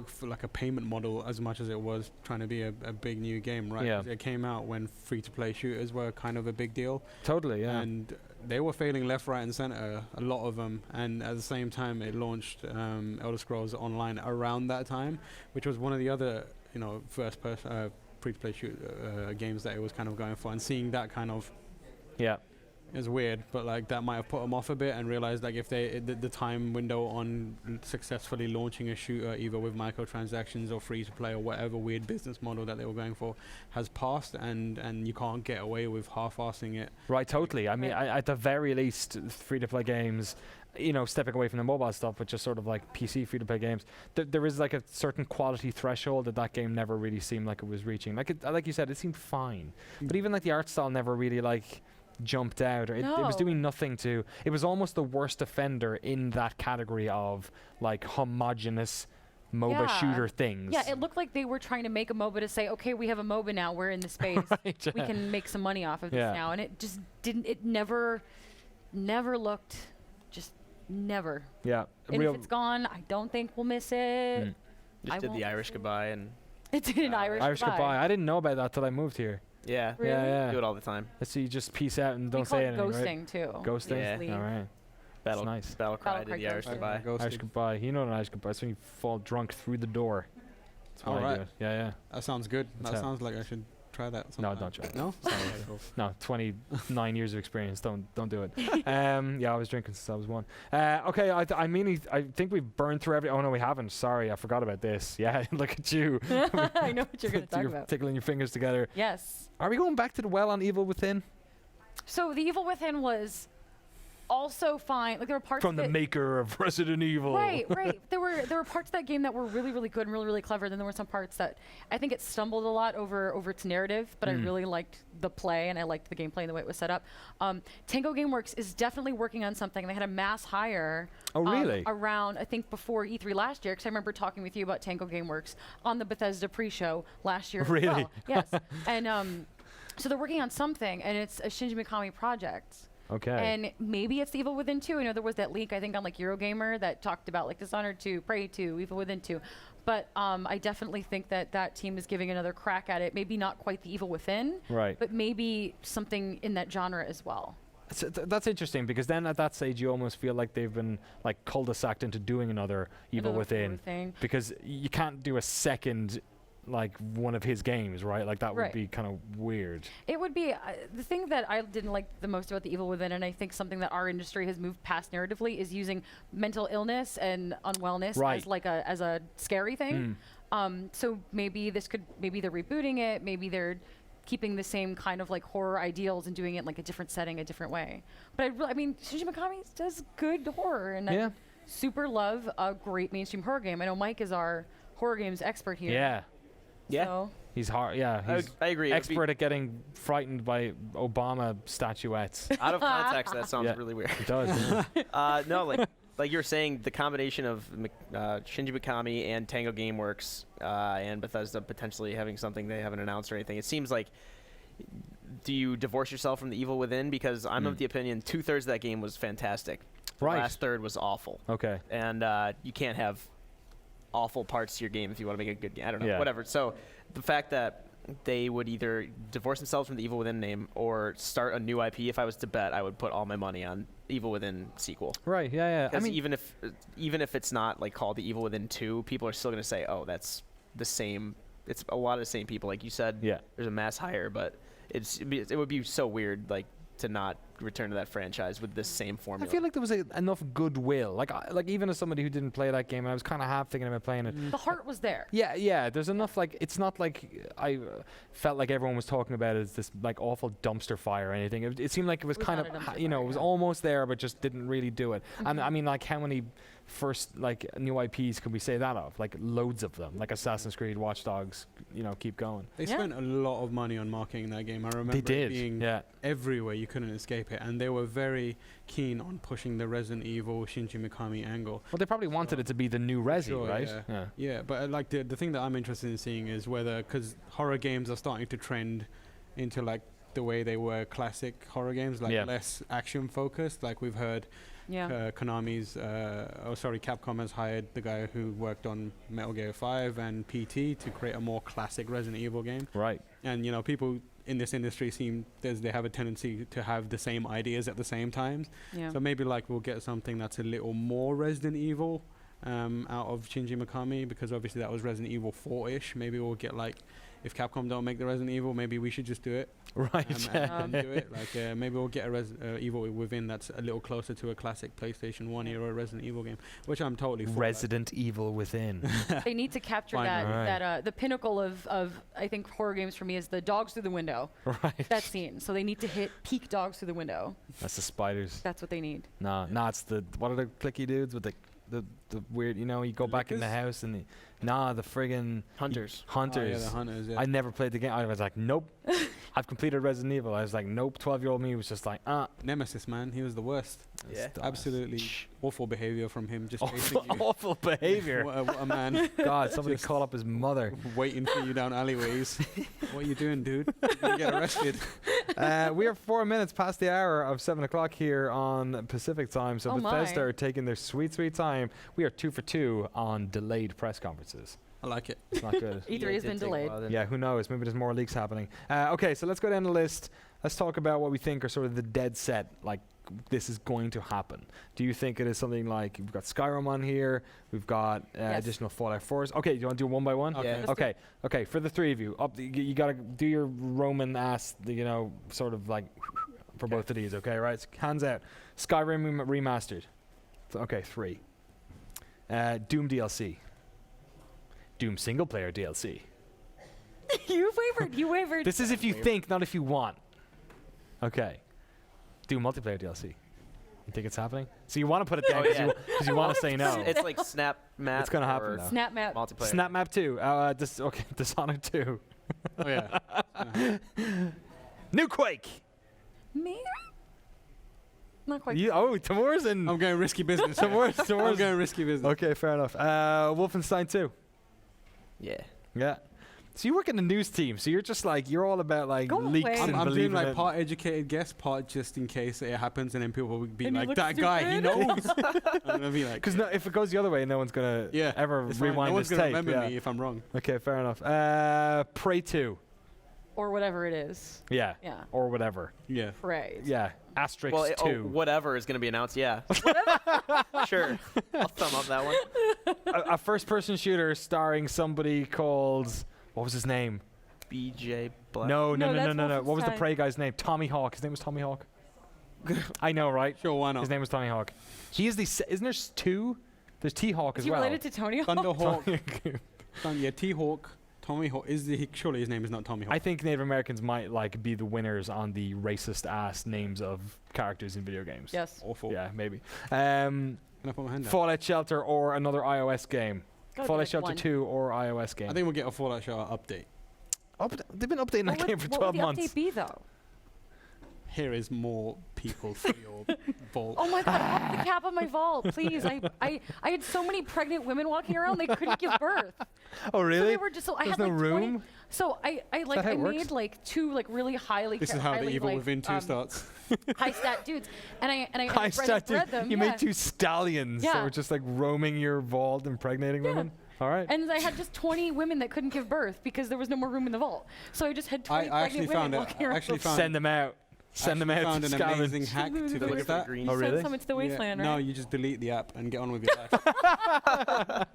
for like a payment model as much as it was trying to be a big new game, right? Yeah. It came out when free-to-play shooters were kind of a big deal. Totally, yeah. And they were failing left, right, and center, a lot of them. And at the same time, it launched Elder Scrolls Online around that time, which was one of the other, first-person free-to-play games that it was kind of going for. And seeing that kind of is weird, but like that might have put them off a bit, and realized like if the time window on successfully launching a shooter either with microtransactions or free to play or whatever weird business model that they were going for has passed, and you can't get away with half-assing it. Right, totally. I mean, at the very least, free to play games, stepping away from the mobile stuff, but just sort of like PC free to play games, there is like a certain quality threshold that game never really seemed like it was reaching. Like you said, it seemed fine, but even like the art style never really like jumped out, or it was doing nothing to. It was almost the worst offender in that category of like homogenous MOBA shooter things. Yeah, it looked like they were trying to make a MOBA to say, okay, we have a MOBA now, we're in the space, we can make some money off of this now, and it just didn't. It never looked, just never. Yeah, and if it's gone, I don't think we'll miss it. Just did the Irish goodbye, and it did an Irish goodbye. I didn't know about that till I moved here. Yeah, really? Yeah. Do it all the time. So you just peace out and don't say anything, ghosting right? too. Ghosting? Yeah. All right. That's nice. Battlecry did the Irish goodbye. Irish goodbye. You know an Irish goodbye. It's when you fall drunk through the door. That's all right. Yeah. That sounds good. That sounds like I should try that? No, sometime? don't try it. No. Sorry. No, 29 years of experience. Don't do it. Yeah, I was drinking since I was 1. Okay, I mean, I think we've burned through every. Oh no, we haven't. Sorry, I forgot about this. Yeah, look at you. I know what you're going to talk You're about. tickling your fingers together. Yes. Are we going back to the well on Evil Within? So the Evil Within was also fine. Like there were parts From the that maker of Resident Evil. Right. There were parts of that game that were really, really good and really, really clever. Then there were some parts that I think it stumbled a lot over its narrative, but I really liked the play and I liked the gameplay and the way it was set up. Tango Gameworks is definitely working on something. They had a mass hire. Oh, really? Around, I think, before E3 last year, because I remember talking with you about Tango Gameworks on the Bethesda pre-show last year. Really? As well. Yes. And so they're working on something, and it's a Shinji Mikami project. Okay. And maybe it's the Evil Within 2. I know there was that leak, I think, on like Eurogamer that talked about like Dishonored 2, Prey 2, Evil Within 2. But I definitely think that team is giving another crack at it. Maybe not quite the Evil Within, Right. but maybe something in that genre as well. So that's interesting, because then at that stage you almost feel like they've been like cul-de-saced into doing another Evil Another Within, thing. because you can't do a second like one of his games, right? Like that would Right. be kind of weird. It would be the thing that I didn't like the most about the Evil Within, and I think something that our industry has moved past narratively, is using mental illness and unwellness Right. as like a scary thing. So maybe they're rebooting it. Maybe they're keeping the same kind of like horror ideals and doing it in like a different setting, a different way. But I mean, Shinji Mikami does good horror, and Yeah. I super love a great mainstream horror game. I know Mike is our horror games expert here. Yeah. Yeah. So He's hard. Yeah. He's I agree. It would be- expert at getting frightened by Obama statuettes. Out of context, that sounds Yeah. really weird. It does. Yeah. No, like you're saying, the combination of Shinji Mikami and Tango Gameworks and Bethesda potentially having something they haven't announced or anything. It seems like, do you divorce yourself from the Evil Within? Because I'm of the opinion 2/3 of that game was fantastic. The Right. last third was awful. Okay. And you can't have awful parts to your game if you want to make a good game. I don't know, Yeah. whatever. So the fact that they would either divorce themselves from the Evil Within name or start a new IP, if I was to bet, I would put all my money on Evil Within sequel. Right. Yeah. Yeah. I Because mean, even if it's not like called the Evil Within 2, people are still going to say, oh, that's the same. It's a lot of the same people. Like you said, Yeah. there's a mass hire, but it would be so weird like to not return to that franchise with this same I formula. feel like there was enough goodwill. Like even as somebody who didn't play that game, I was kind of half thinking about playing it. the heart was there. Yeah, yeah. There's enough. Like, it's not like I felt like everyone was talking about it as this like awful dumpster fire or anything. It seemed like it was It was kind not of, a dumpster you know, fire, it was yeah. almost there, but just didn't really do it. And I mean, like, how many first like new IPs could we say that of? Like loads of them. Like Assassin's Creed, Watch Dogs. You know, keep going. They Yeah. spent a lot of money on marketing that game. I remember They it did. being Yeah. everywhere. You couldn't escape it, and they were very keen on pushing the Resident Evil Shinji Mikami angle. Well, they probably wanted it to be the new Resi, Sure, right? yeah. Yeah, but like the thing that I'm interested in seeing is whether, because horror games are starting to trend into like the way they were classic horror games, like Yeah. less action focused. Like we've heard Yeah. Capcom has hired the guy who worked on Metal Gear 5 and PT to create a more classic Resident Evil game. Right. And you know, people in this industry they have a tendency to have the same ideas at the same time. Yeah. So maybe like we'll get something that's a little more Resident Evil out of Shinji Mikami, because obviously that was Resident Evil 4-ish. Maybe we'll get like, if Capcom don't make the Resident Evil, maybe we should just do it. Right. And do it. Like maybe we'll get a Evil Within that's a little closer to a classic PlayStation 1 era Resident Evil game, which I'm totally for. Resident Evil Within. They need to capture Fine, that. right. That the pinnacle of I think horror games for me is the dogs through the window. Right. That scene. So they need to hit peak dogs through the window. That's the spiders. That's what they need. No, it's the, what are the clicky dudes with the weird, you know, you go back in the Lickers? house and the friggin' Hunters. hunters. Oh, yeah, the hunters. Yeah. I never played the game. I was like, nope. I've completed Resident Evil. I was like, nope. 12-year-old me was just like, Nemesis, man, he was the worst. Yeah. Absolutely awful behavior from him, just chasing you. awful behavior. What a man. God, somebody Just- call up his mother. Waiting for you down alleyways. What are you doing, dude? You're gonna get arrested. We are 4 minutes past the hour of 7 o'clock here on Pacific time. So Oh Bethesda my. are taking their sweet, sweet time. We are 2 for 2 on delayed press conferences. I like it. It's not good. E3 has been delayed. Yeah, who knows? Maybe there's more leaks happening. Okay, so let's go down the list. Let's talk about what we think are sort of the dead set, like this is going to happen? Do you think it is something like we've got Skyrim on here, we've got additional Fallout 4s? Okay, do you want to do one by one? Okay. Let's do Okay. Okay. For the three of you, you got to do your Roman ass, sort of like for both of these. Okay, right? So hands out. Skyrim remastered. Okay, 3. Doom DLC. Doom single player DLC. You wavered. This is if you think, not if you want. Okay. Doom multiplayer DLC. You think it's happening? So you want to put it down because you want to say no. It's like Snap Map. It's gonna happen or though. Snap map. Multiplayer. Snap Map 2. Dishonored 2. Oh yeah. New Quake. Me? Not quite. Tamor's in. I'm going risky business. Tamor's. I'm going risky business. Okay, fair enough. Wolfenstein 2. Yeah. Yeah. So you work in the news team, so you're all about like Go leaks away. and I'm doing believing like it. part educated guess, part just in case it happens, and then people will be And you like, look "That guy, he stupid." knows." And I'll be like, Because if it goes the other way, no one's gonna ever it's fine. rewind No one's this gonna tape. remember Yeah. me if I'm wrong. Okay, fair enough. Prey 2. Or whatever it is. Yeah. Yeah. Or whatever. Yeah. Right. Yeah. Asterisk Well, 2. whatever is going to be announced. Yeah. Sure. I'll thumb up that one. a first-person shooter starring somebody called, what was his name? BJ Black. No. No, that's What was the Wolfenstein. Prey guy's name? Tommy Hawk. His name was Tommy Hawk. I know, right? Sure, why not? His name was Tommy Hawk. He is isn't there 2? There's T-Hawk as Is he well. related to Tony Hawk? Thunderhawk. Yeah, T-Hawk. Tommy Hawk. Surely his name is not Tommy Hawk. I think Native Americans might like be the winners on the racist ass names of characters in video games. Yes. Awful. Yeah, maybe. Can I put my hand down? Fallout Shelter or another iOS game. Gotta be Fallout like Shelter one. 2 or iOS game. I think we'll get a Fallout Shelter update. They've been updating that game for 12 What would the months. update be though? Here is more people for your vault. Oh my god, up the cap of my vault, please. I had so many pregnant women walking around they couldn't give birth. Oh, So really? they were just I There's had no like 20 room? So I that how it works? made like 2 like really highly This is how the highly, evil like, within 2 starts. high stat dudes. And I High stat, dude. bred them. You yeah. made 2 stallions that Yeah. were just like roaming your vault, impregnating women? All right. And I had just 20 women that couldn't give birth because there was no more room in the vault. So I just had 20 I actually pregnant women found it. walking around. Actually found Send them out. Send them out found to an scamming. amazing hack to They're looking fix for that. green. Oh, really? Send someone to the wasteland, No, right? you just delete the app and get on with your life.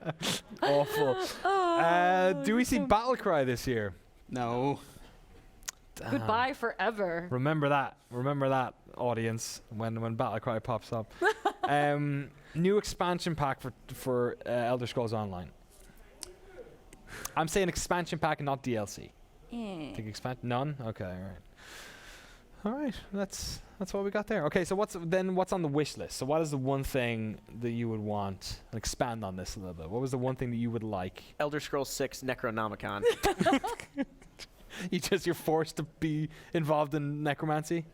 Awful. Oh, Do we see so- Battlecry this year? No. Goodbye forever. Remember that, audience, when Battlecry pops up. New expansion pack for Elder Scrolls Online. I'm saying expansion pack and not DLC. Think none? Okay, all right. That's what we got there. Okay, so what's on the wish list? So what is the one thing that you would want? And expand on this a little bit. What was the one thing that you would like? Elder Scrolls 6 Necronomicon. You're forced to be involved in necromancy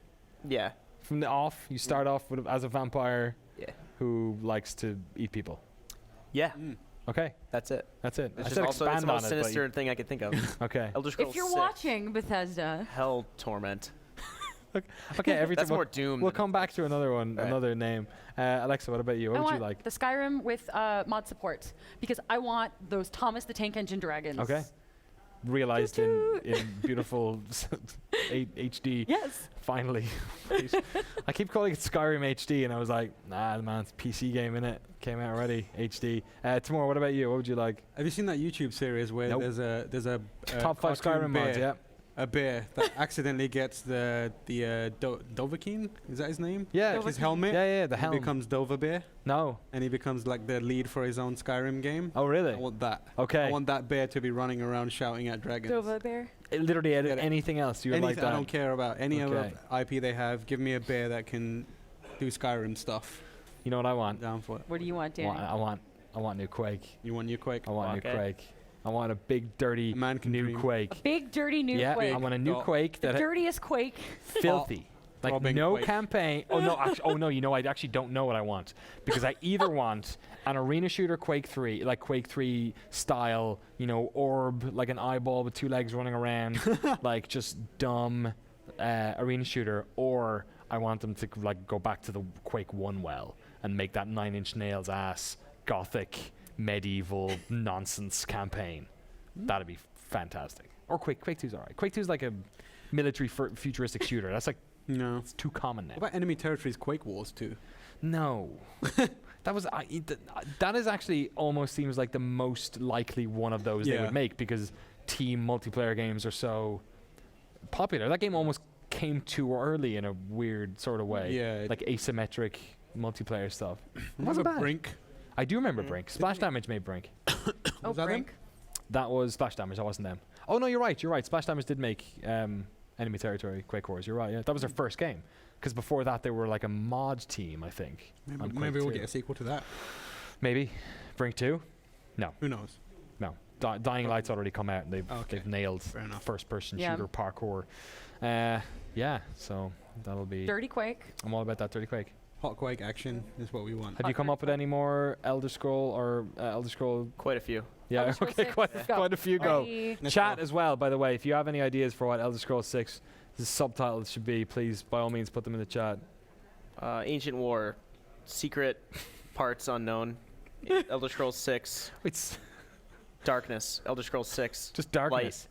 Yeah. from the off. You start off as a vampire Yeah. who likes to eat people. Yeah. Okay, That's it. that's it. It's I just said also it's expand the on most it, but sinister thing I could think of. okay. Elder Scrolls If you're 6. watching Bethesda, Hell Torment. Okay, every That's time more Doom. we'll than- come back to another one, Right. another name. Alexa, what about you? What I would want you like? the Skyrim with mod support because I want those Thomas the Tank Engine dragons. Okay. Realized in beautiful HD. Yes. Finally. I keep calling it Skyrim HD, and I was like, nah, man, it's a PC game, innit? Came out already, HD. Tamora, what about you? What would you like? Have you seen that YouTube series where Nope. there's a Top 5 cartoon Skyrim mods, bear, yeah. a bear that accidentally gets the Dovahkiin? Is that his name? Yeah, Dovahkiin. His helmet. yeah, the He helm. becomes Dover Bear, No. and he becomes like the lead for his own Skyrim game. Oh, really? I want that. Okay. I want that bear to be running around shouting at dragons. Dova Bear. Literally Get it. anything else you would like Anything, that. I don't care about any Okay. other IP they have. Give me a bear that can do Skyrim stuff. You know what I want? Down for it. What do you want, Danny? I want new Quake. You want your Quake? I want Okay. new Quake. I want a big, dirty, A man can new dream. Quake. Big dirty new Yeah, Quake. I want a new Oh. Quake The that dirtiest Quake. filthy. Like Throbbing no Quake. campaign. Oh no, you know I actually don't know what I want because I either want an arena shooter Quake 3, like Quake 3 style, orb, like an eyeball with 2 legs running around, like just dumb arena shooter, or I want them to like go back to the Quake 1 well and make that 9 Inch Nails ass gothic medieval nonsense campaign. That'd be fantastic. Or Quake 2's alright. Quake 2's like a military futuristic shooter. That's like No. It's too common now. What about enemy territories Quake Wars 2? No. That was that is actually almost seems like the most likely one of those they Yeah. would make, because team multiplayer games are so popular. That game almost came too early in a weird sort of way. Yeah. Like asymmetric multiplayer stuff. Remember bad. Brink? I do remember Brink. Splash Damage made Brink. Oh, Was that them? Brink. That was Splash Damage. That wasn't them. Oh no, you're right. You're right. Splash Damage did make Enemy Territory Quake Wars. You're right. Yeah, that was their first game. Because before that, they were like a mod team, I think. on Quake Maybe we'll 2. get a sequel to that. Maybe Brink 2. Who knows? No. Dying Light's already come out, and they've nailed Fair enough. first-person Yeah. shooter parkour. Yeah. So that'll be. Dirty Quake. I'm all about that Dirty Quake. Hot Quake action is what we want. Have you come up with any more Elder Scroll? Quite a few. Yeah. Elder Scrolls Okay. 6, Quite let's go. a few go. Ready. Let's Chat go. as well, by the way. If you have any ideas for what Elder Scrolls 6 the subtitles should be, please by all means put them in the chat. Ancient War, secret parts unknown. Elder Scrolls 6, It's Darkness. Elder Scrolls 6, just darkness.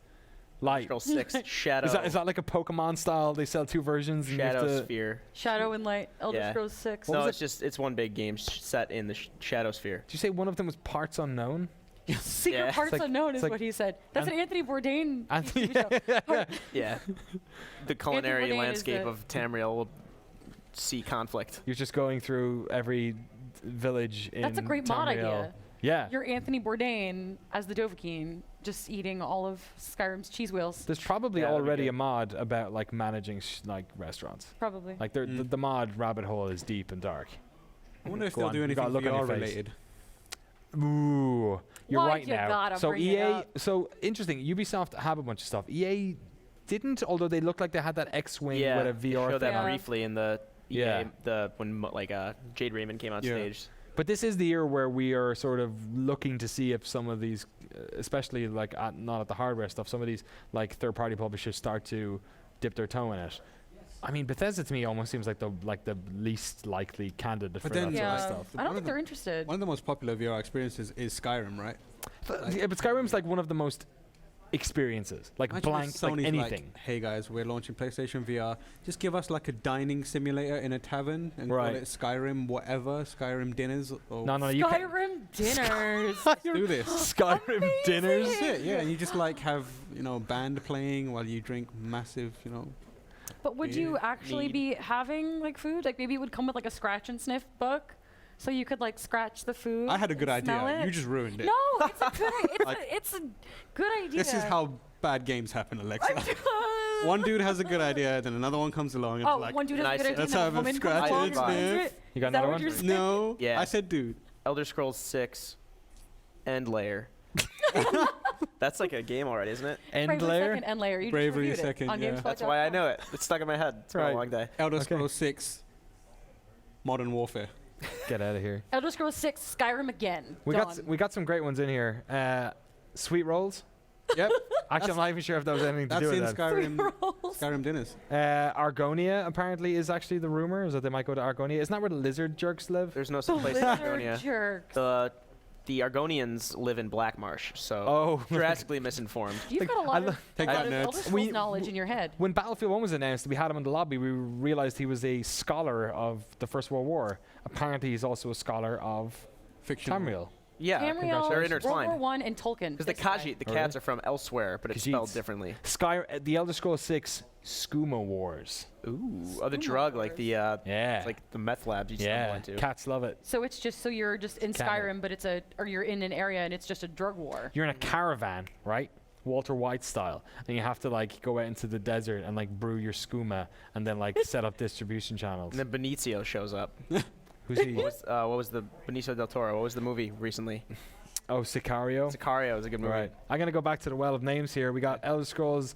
Light. Elder Scrolls 6, Shadow. Is that like a Pokemon style? They sell 2 versions. And you have Shadow to Sphere? Shadow and Light. Elder Yeah. Scrolls 6. What No, was it's one big game set in the Shadow Sphere. Did you say one of them was parts unknown? Secret Yeah. Parts It's like- Unknown it's is like what he said. That's an Anthony Bourdain Anthony- TV show. Yeah. The culinary Bourdain is landscape the- of Tamriel sea conflict. You're just going through every village in That's a great mod Tamriel. idea. Yeah. You're Anthony Bourdain as the Dovahkiin, just eating all of Skyrim's cheese wheels. There's probably Yeah, that'd be already good. a mod about like managing like restaurants. Probably. Like the mod rabbit hole is deep and dark. I wonder if Go they'll on, do you got a anything look on your VR face. related. Ooh, you're Why'd right you now. gotta So bring it EA, up? so interesting. Ubisoft have a bunch of stuff. EA didn't, although they looked like they had that X-wing Yeah, with a they VR showed thing. that Yeah. briefly in the Yeah. when Jade Raymond came on Yeah. stage. But this is the year where we are sort of looking to see if some of these, especially like not at the hardware stuff, some of these like third-party publishers start to dip their toe in it. I mean, Bethesda to me almost seems like the least likely candidate for But then- that Yeah. sort of stuff. I don't One think of they're interested. One of the most popular VR experiences is Skyrim, right? Yeah, but Skyrim's like one of the most experiences, like Imagine if blank, like Sony's anything. hey guys, we're launching PlayStation VR. Just give us like a dining simulator in a tavern and call Right. it Skyrim whatever, Skyrim dinners. Or No, you can't. Skyrim dinners. do this. Skyrim dinners. That's it, yeah. And you just like have band playing while you drink massive, But would you actually Need. be having like food? Like maybe it would come with like a scratch and sniff book, so you could like scratch the food. I had a good and smell idea. it. You just ruined it. No, it's a good. Like- It's a good idea. This is how bad games happen, Alexa. One dude has a good idea, then another one comes along and Oh, it's like, one dude has a Nice. good idea. Let's and then have a a woman scratch comes along and and sniff. finds it. You got Is that another what one? you're saying? no. Yeah. I said dude. Elder Scrolls 6, End Layer. That's like a game already, isn't it? End Bravery layer. second, end layer. You just Bravery reviewed it second, on yeah. GameSpot.com. That's why I know it. It's stuck in my head. It's been Right. a long day. Elder Okay. Scrolls 6, Modern Warfare. Get out of here. Elder Scrolls 6, Skyrim again. We Done. got we got some great ones in here. Sweet rolls. Yep. Actually, I'm not even sure if that was anything to That's do in with that. Skyrim. Rolls. Skyrim dinners. Argonia apparently is actually the rumor, is that they might go to Argonia. Isn't that where the lizard jerks live? There's no The such place in lizard Argonia. jerks. The Argonians live in Black Marsh, so Oh, drastically misinformed. You've got a lot of Take lot that, of nerds. Elder Scrolls We- knowledge in your head. when Battlefield 1 was announced, we had him in the lobby. We realized he was a scholar of the First World War. Apparently, he's also a scholar of Fiction. Tamriel. Yeah, Tamriel, they're World intertwined. War One, and Tolkien. Because the this guy. Khajiit, the Oh, cats really? are from elsewhere, but it's Khajiits. spelled differently. The Elder Scrolls 6 Skooma Wars. Ooh, oh, the Skooma drug, like the Yeah. it's like the meth labs you stumble yeah. into. Cats love it. So it's just you're just in Camel. Skyrim, but or you're in an area and it's just a drug war. You're in a caravan, right? Walter White style, and you have to like go out into the desert and like brew your skooma and then like set up distribution channels. And then Benicio shows up. Who's he? What was the Benicio del Toro? What was the movie recently? Oh, Sicario. Sicario is a good movie. Right. I'm gonna go back to the well of names here. We got Elder Scrolls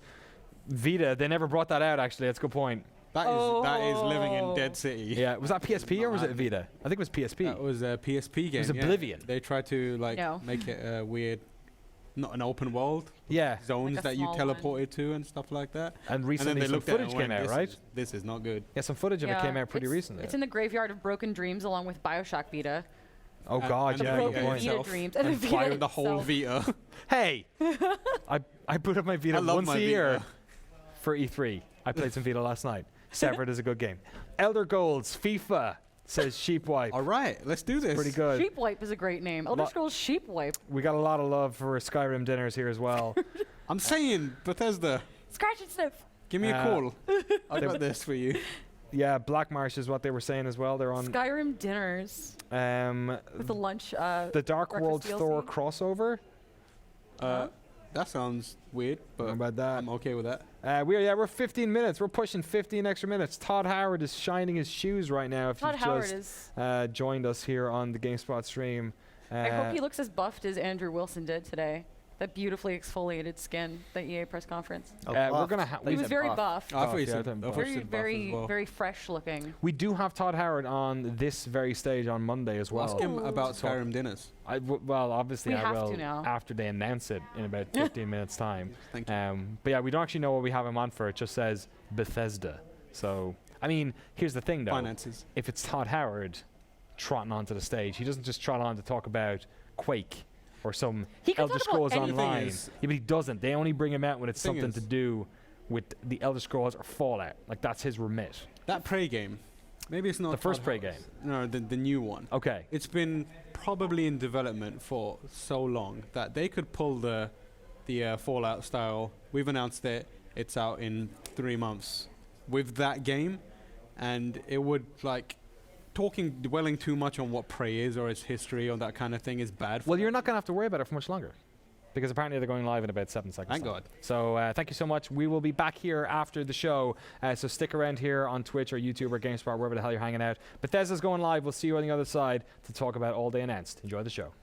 Vita. They never brought that out actually. That's a good point. That is living in Dead City. Yeah. Was that PSP or was it Vita? I think it was PSP. That was a PSP game. was yeah. Oblivion. They tried to No. make it a weird, not an open world, Yeah. zones Like a that you small one. teleported to and stuff like that. And And then recently they some looked at it footage and came went, out, this right? This is not good. Yeah, some footage of it came out pretty it's, recently. It's in the graveyard of broken dreams along with Bioshock Vita. Oh God, and The yeah. Vita Good broken point. Vita itself. dreams. And And the fire Vita the whole itself. Vita. Hey, I put up my Vita I love once my a year Vita. for E3. I played some Vita last night. Severed is a good game. Elder Goals, FIFA, says Sheepwipe. All right, let's do this. Pretty good. Sheepwipe is a great name. Elder Scrolls Sheepwipe. We got a lot of love for Skyrim dinners here as well. I'm saying, Bethesda, Scratch and sniff. give me a call. I got this for you. Yeah, Black Marsh is what they were saying as well. They're on Skyrim dinners with the lunch. the Dark World breakfast Thor DLC. crossover. That sounds weird, but How about that? I'm okay with that. We're 15 minutes. We're pushing 15 extra minutes. Todd Howard is shining his shoes right now. If Todd you've Howard just is. joined us here on the GameSpot stream. I hope he looks as buffed as Andrew Wilson did today. That beautifully exfoliated skin, the EA press conference. we're gonna ha- He we was very buff. I thought you yeah, said, I thought I thought you Very, said buff very, as well. very fresh looking. We do have Todd Howard on this very stage on Monday as well. Ask him about So- Skyrim dinners. Well, obviously We I have will to now. after they announce it in about 15 minutes time. Thank you. But yeah, we don't actually know what we have him on for. It just says Bethesda. So I mean, here's the thing though. Finances. If it's Todd Howard trotting onto the stage, he doesn't just trot on to talk about Quake or some He could Elder talk about Scrolls anything. Online. Is- Yeah, but he doesn't. They only bring him out when it's Thing something is- to do with the Elder Scrolls or Fallout. Like that's his remit. That Prey game. Maybe it's not The first Todd Prey Howard's. No, the new one. Okay. It's been probably in development for so long that they could pull the Fallout style. We've announced it. It's out in 3 months with that game, and it would dwelling too much on what Prey is or its history or that kind of thing is bad. For Well, you're not going to have to worry about it for much longer. Because apparently they're going live in about 7 seconds. Thank time. God. So thank you so much. We will be back here after the show. So stick around here on Twitch or YouTube or GameSpot, wherever the hell you're hanging out. Bethesda's going live. We'll see you on the other side to talk about all they announced. Enjoy the show.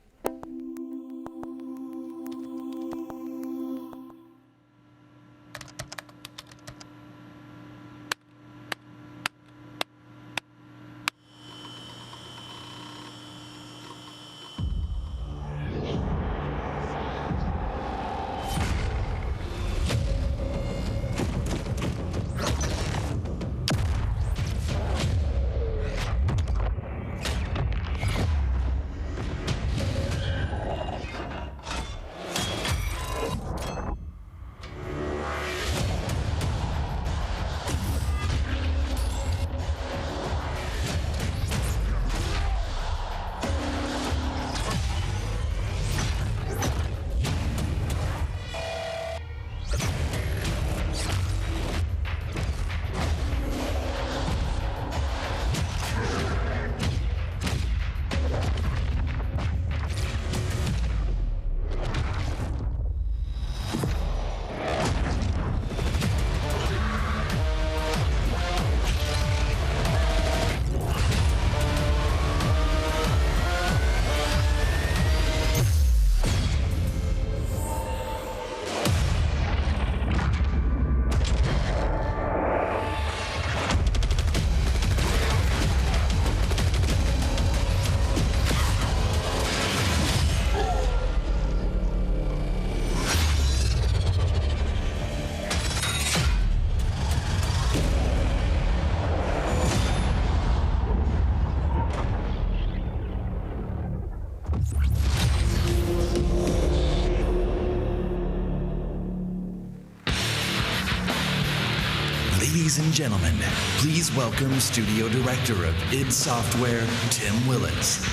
Ladies and gentlemen, please welcome Studio Director of id Software, Tim Willits.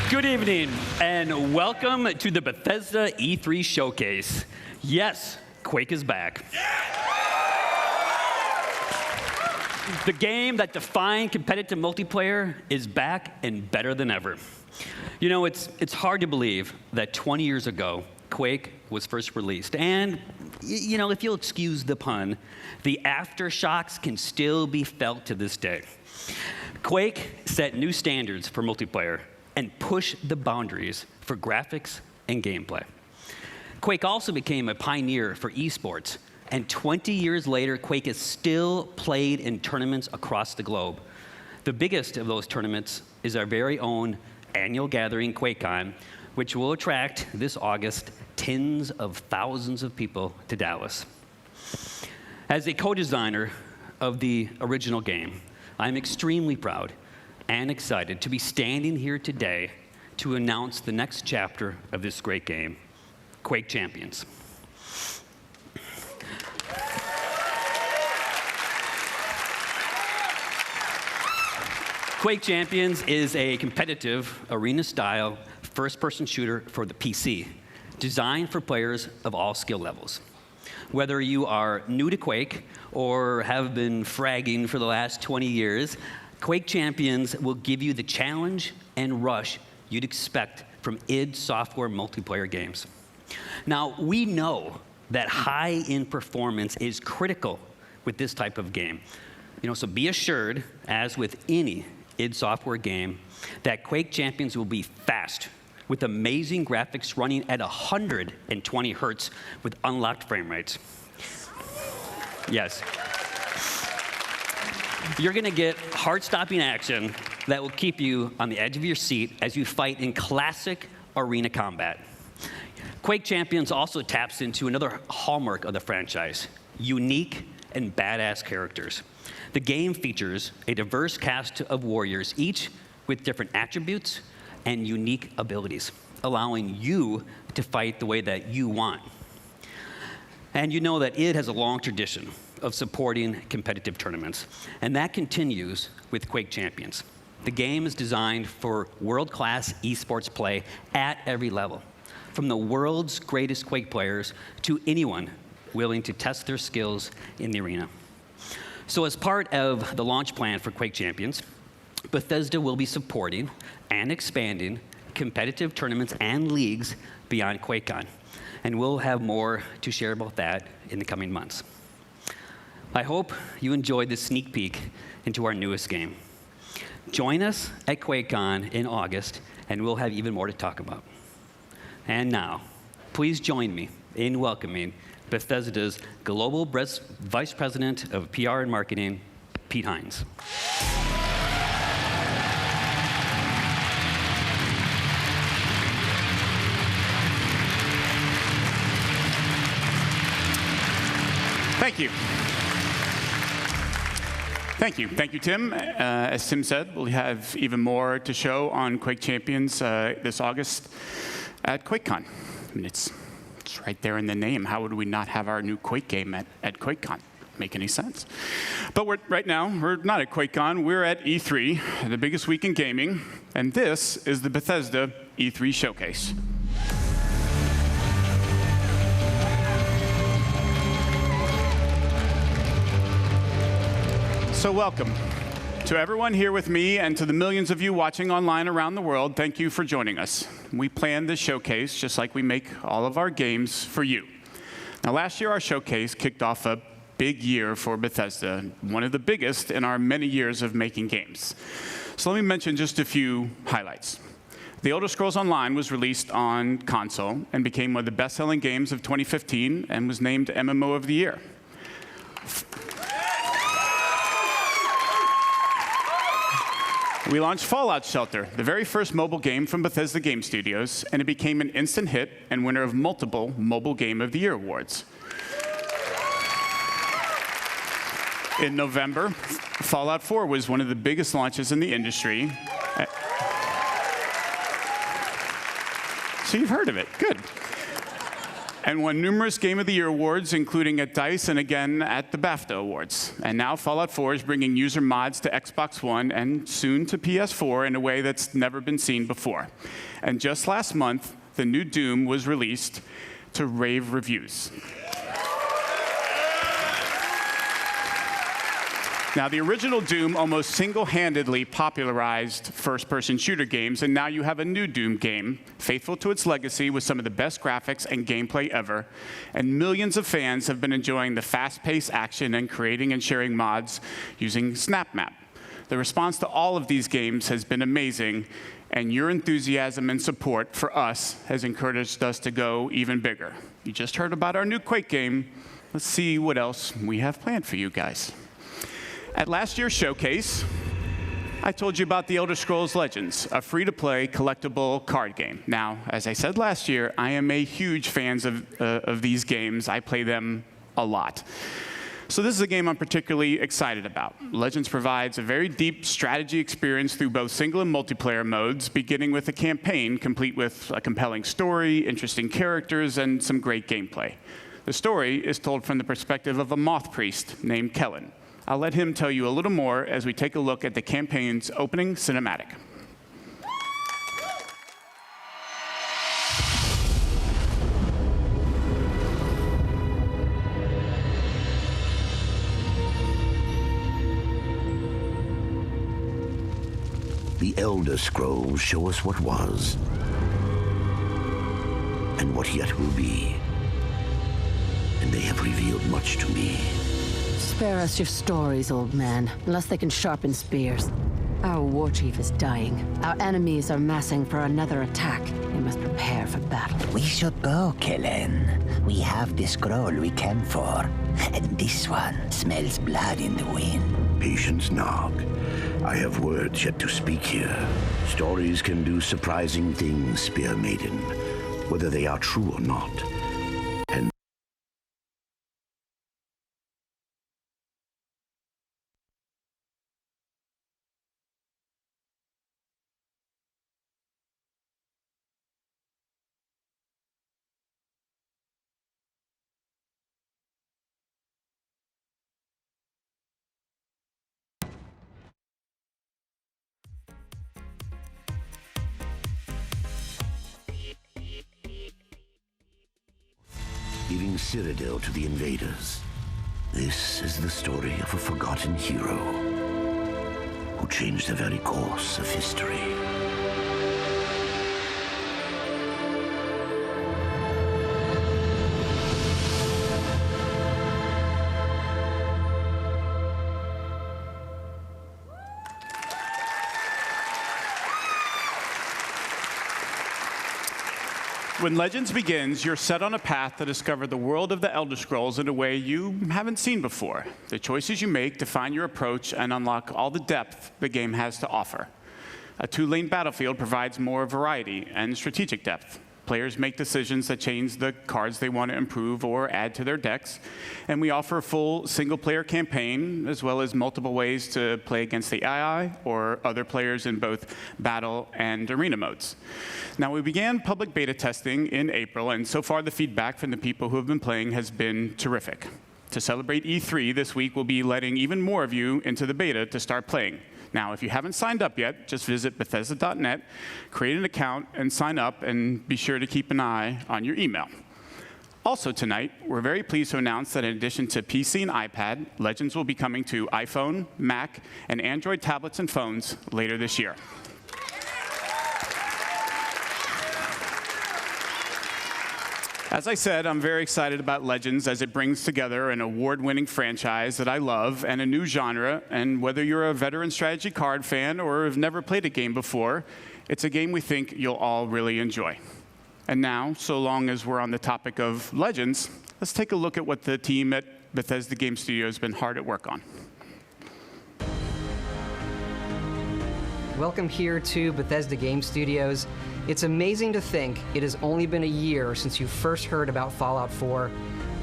Good evening, and welcome to the Bethesda E3 Showcase. Yes, Quake is back. The game that defined competitive multiplayer is back and better than ever. You know, it's hard to believe that 20 years ago, Quake was first released. And, you know, if you'll excuse the pun, the aftershocks can still be felt to this day. Quake set new standards for multiplayer and pushed the boundaries for graphics and gameplay. Quake also became a pioneer for esports. And 20 years later, Quake is still played in tournaments across the globe. The biggest of those tournaments is our very own annual gathering, QuakeCon, which will attract this August tens of thousands of people to Dallas. As a co-designer of the original game, I'm extremely proud and excited to be standing here today to announce the next chapter of this great game, Quake Champions. Quake Champions is a competitive, arena-style, first-person shooter for the PC, designed for players of all skill levels. Whether you are new to Quake or have been fragging for the last 20 years, Quake Champions will give you the challenge and rush you'd expect from id Software multiplayer games. Now, we know that high-end performance is critical with this type of game. So be assured, as with any id Software game, that Quake Champions will be fast, with amazing graphics running at 120 hertz with unlocked frame rates. Yes. You're going to get heart-stopping action that will keep you on the edge of your seat as you fight in classic arena combat. Quake Champions also taps into another hallmark of the franchise: unique and badass characters. The game features a diverse cast of warriors, each with different attributes and unique abilities, allowing you to fight the way that you want. And you know that id has a long tradition of supporting competitive tournaments, and that continues with Quake Champions. The game is designed for world-class esports play at every level, from the world's greatest Quake players to anyone willing to test their skills in the arena. So as part of the launch plan for Quake Champions, Bethesda will be supporting and expanding competitive tournaments and leagues beyond QuakeCon, and we'll have more to share about that in the coming months. I hope you enjoyed this sneak peek into our newest game. Join us at QuakeCon in August, and we'll have even more to talk about. And now, please join me in welcoming Bethesda's Global Vice President of PR and Marketing, Pete Hines. Thank you. Thank you, Tim. As Tim said, we'll have even more to show on Quake Champions this August at QuakeCon. I mean, it's right there in the name. How would we not have our new Quake game at QuakeCon? Make any sense? But right now, we're not at QuakeCon. We're at E3, the biggest week in gaming, and this is the Bethesda E3 Showcase. So welcome to everyone here with me and to the millions of you watching online around the world. Thank you for joining us. We planned this showcase just like we make all of our games for you. Now, last year our showcase kicked off a big year for Bethesda, one of the biggest in our many years of making games. So let me mention just a few highlights. The Elder Scrolls Online was released on console and became one of the best-selling games of 2015 and was named MMO of the Year. We launched Fallout Shelter, the very first mobile game from Bethesda Game Studios, and it became an instant hit and winner of multiple Mobile Game of the Year awards. In November, Fallout 4 was one of the biggest launches in the industry. So you've heard of it, good. And won numerous Game of the Year awards, including at DICE and again at the BAFTA Awards. And now Fallout 4 is bringing user mods to Xbox One and soon to PS4 in a way that's never been seen before. And just last month, the new Doom was released to rave reviews. Now, the original Doom almost single-handedly popularized first-person shooter games, and now you have a new Doom game, faithful to its legacy with some of the best graphics and gameplay ever, and millions of fans have been enjoying the fast-paced action and creating and sharing mods using SnapMap. The response to all of these games has been amazing, and your enthusiasm and support for us has encouraged us to go even bigger. You just heard about our new Quake game. Let's see what else we have planned for you guys. At last year's showcase, I told you about the Elder Scrolls Legends, a free-to-play collectible card game. Now, as I said last year, I am a huge fan of these games. I play them a lot. So this is a game I'm particularly excited about. Legends provides a very deep strategy experience through both single and multiplayer modes, beginning with a campaign complete with a compelling story, interesting characters, and some great gameplay. The story is told from the perspective of a moth priest named Kellen. I'll let him tell you a little more as we take a look at the campaign's opening cinematic. The Elder Scrolls show us what was, and what yet will be. And they have revealed much to me. Spare us your stories, old man, unless they can sharpen spears. Our war chief is dying. Our enemies are massing for another attack. We must prepare for battle. We should go, Kellen. We have the scroll we came for. And this one smells blood in the wind. Patience, Nog. I have words yet to speak here. Stories can do surprising things, Spear Maiden, whether they are true or not. And giving Cyrodiil to the invaders. This is the story of a forgotten hero who changed the very course of history. When Legends begins, you're set on a path to discover the world of the Elder Scrolls in a way you haven't seen before. The choices you make define your approach and unlock all the depth the game has to offer. A two-lane battlefield provides more variety and strategic depth. Players make decisions that change the cards they want to improve or add to their decks. And we offer a full single-player campaign, as well as multiple ways to play against the AI or other players in both battle and arena modes. Now, we began public beta testing in April, and so far the feedback from the people who have been playing has been terrific. To celebrate E3 this week, we'll be letting even more of you into the beta to start playing. Now, if you haven't signed up yet, just visit Bethesda.net, create an account, and sign up, and be sure to keep an eye on your email. Also tonight, we're very pleased to announce that in addition to PC and iPad, Legends will be coming to iPhone, Mac, and Android tablets and phones later this year. As I said, I'm very excited about Legends as it brings together an award-winning franchise that I love and a new genre. And whether you're a veteran strategy card fan or have never played a game before, it's a game we think you'll all really enjoy. And now, so long as we're on the topic of Legends, let's take a look at what the team at Bethesda Game Studios has been hard at work on. Welcome here to Bethesda Game Studios. It's amazing to think it has only been a year since you first heard about Fallout 4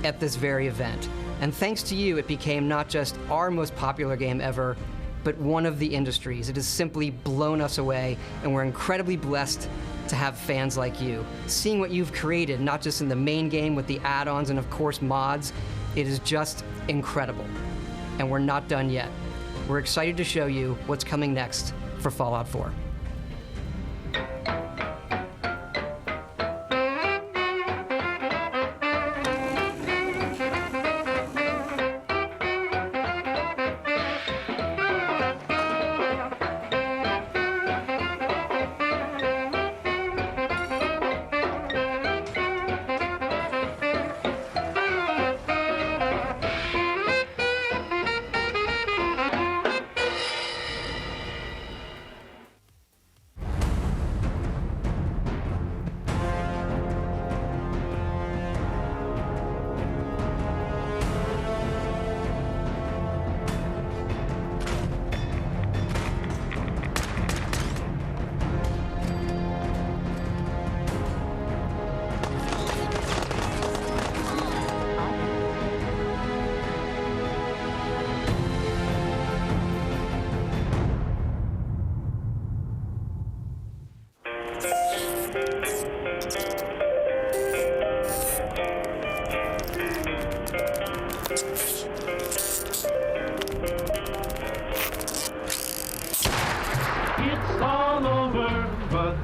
at this very event. And thanks to you, it became not just our most popular game ever, but one of the industry's. It has simply blown us away, and we're incredibly blessed to have fans like you. Seeing what you've created, not just in the main game with the add-ons and of course mods, it is just incredible. And we're not done yet. We're excited to show you what's coming next for Fallout 4.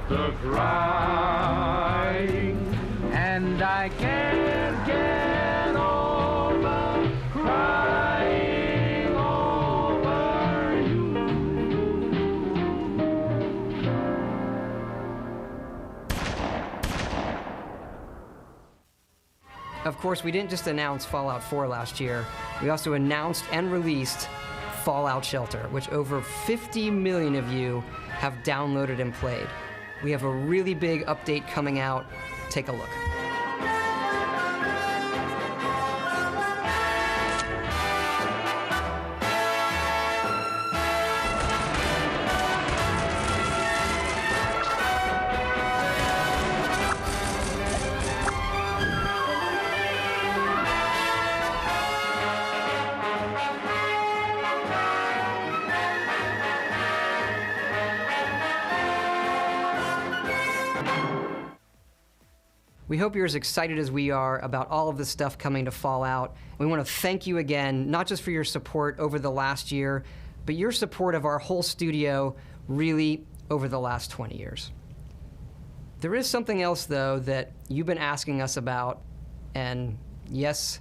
the crying, and I can't get over crying over you. Of course, we didn't just announce Fallout 4 last year. We also announced and released Fallout Shelter, which over 50 million of you have downloaded and played. We have a really big update coming out. Take a look. We hope you're as excited as we are about all of the stuff coming to Fallout. We want to thank you again, not just for your support over the last year, but your support of our whole studio really over the last 20 years. There is something else, though, that you've been asking us about, and yes,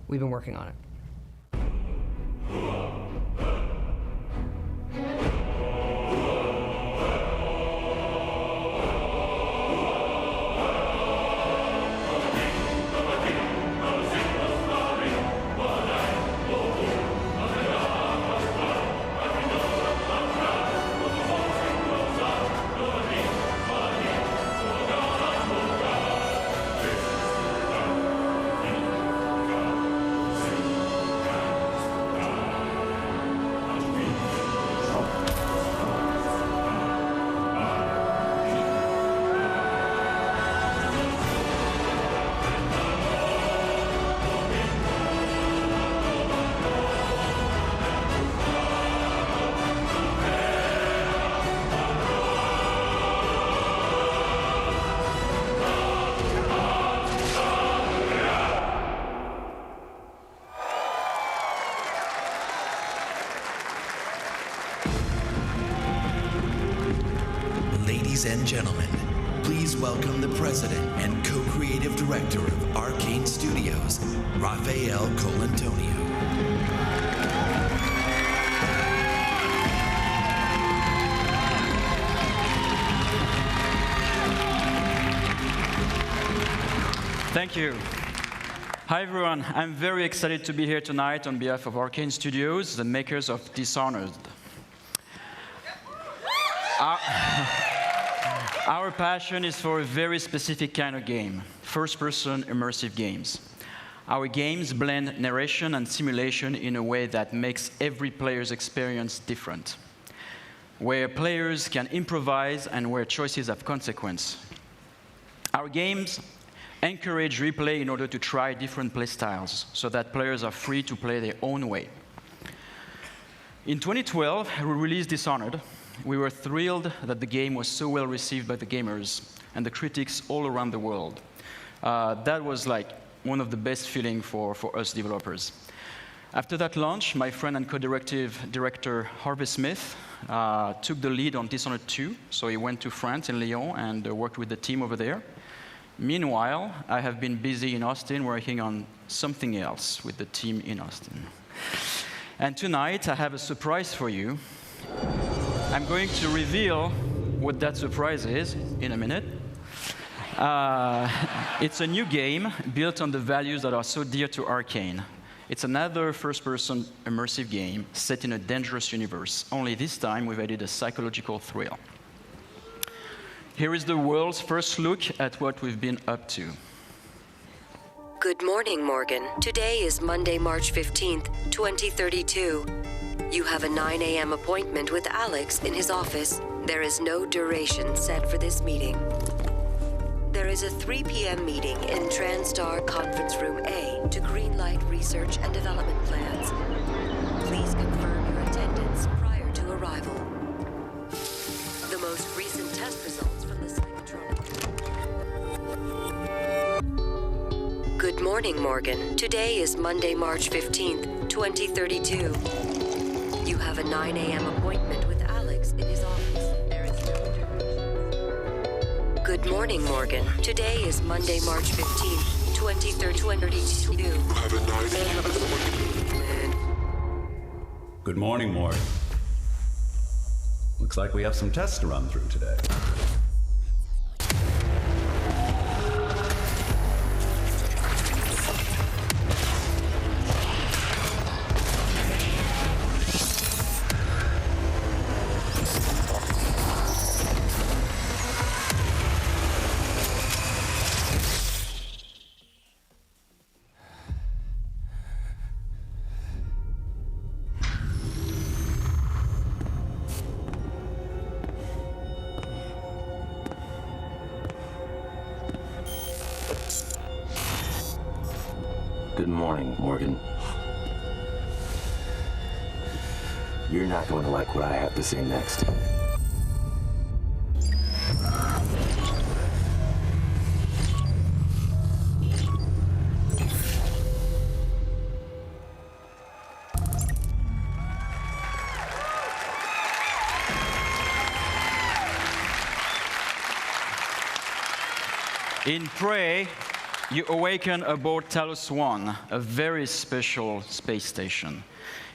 we've been working on it. Ladies and gentlemen, please welcome the president and co-creative director of Arcane Studios, Rafael Colantonio. Thank you. Hi everyone, I'm very excited to be here tonight on behalf of Arcane Studios, the makers of Dishonored. Our passion is for a very specific kind of game, first-person immersive games. Our games blend narration and simulation in a way that makes every player's experience different, where players can improvise and where choices have consequence. Our games encourage replay in order to try different playstyles so that players are free to play their own way. In 2012, we released Dishonored. We were thrilled that the game was so well received by the gamers and the critics all around the world. That was like one of the best feelings for us developers. After that launch, my friend and co-director Harvey Smith took the lead on Dishonored 2, so he went to France in Lyon and worked with the team over there. Meanwhile, I have been busy in Austin working on something else with the team in Austin. And tonight, I have a surprise for you. I'm going to reveal what that surprise is in a minute. It's a new game built on the values that are so dear to Arcane. It's another first-person immersive game set in a dangerous universe, only this time we've added a psychological thrill. Here is the world's first look at what we've been up to. Good morning, Morgan. Today is Monday, March 15th, 2032. You have a 9 a.m. appointment with Alex in his office. There is no duration set for this meeting. There is a 3 p.m. meeting in TranStar Conference Room A to greenlight research and development plans. Please confirm your attendance prior to arrival. The most recent test results from the Cybertronic. Good morning, Morgan. Today is Monday, March 15th, 2032. You have a 9 a.m. appointment with Alex in his office. There is no duration. Good morning, Morgan. Today is Monday, March 15th, 2032. Good morning, Morgan. Looks like we have some tests to run through today. Good morning, Morgan. You're not going to like what I have to say next. In Prey, you awaken aboard Talos 1, a very special space station.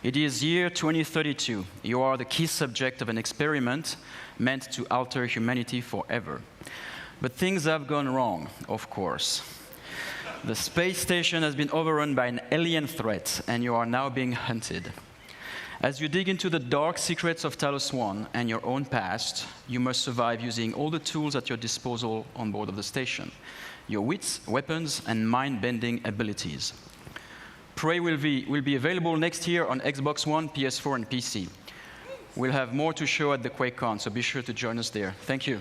It is year 2032. You are the key subject of an experiment meant to alter humanity forever. But things have gone wrong, of course. The space station has been overrun by an alien threat, and you are now being hunted. As you dig into the dark secrets of Talos 1 and your own past, you must survive using all the tools at your disposal on board of the station. Your wits, weapons, and mind-bending abilities. Prey will be available next year on Xbox One, PS4, and PC. We'll have more to show at the QuakeCon, so be sure to join us there. Thank you.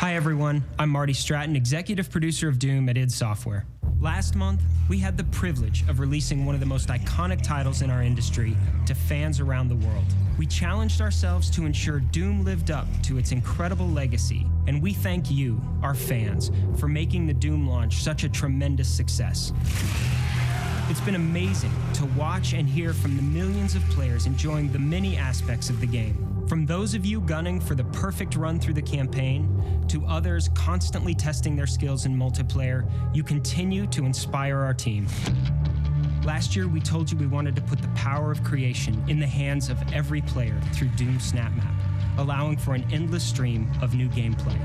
Hi everyone, I'm Marty Stratton, executive producer of Doom at id Software. Last month, we had the privilege of releasing one of the most iconic titles in our industry to fans around the world. We challenged ourselves to ensure Doom lived up to its incredible legacy, and we thank you, our fans, for making the Doom launch such a tremendous success. It's been amazing to watch and hear from the millions of players enjoying the many aspects of the game. From those of you gunning for the perfect run through the campaign, to others constantly testing their skills in multiplayer, you continue to inspire our team. Last year, we told you we wanted to put the power of creation in the hands of every player through Doom Snap Map, allowing for an endless stream of new gameplay.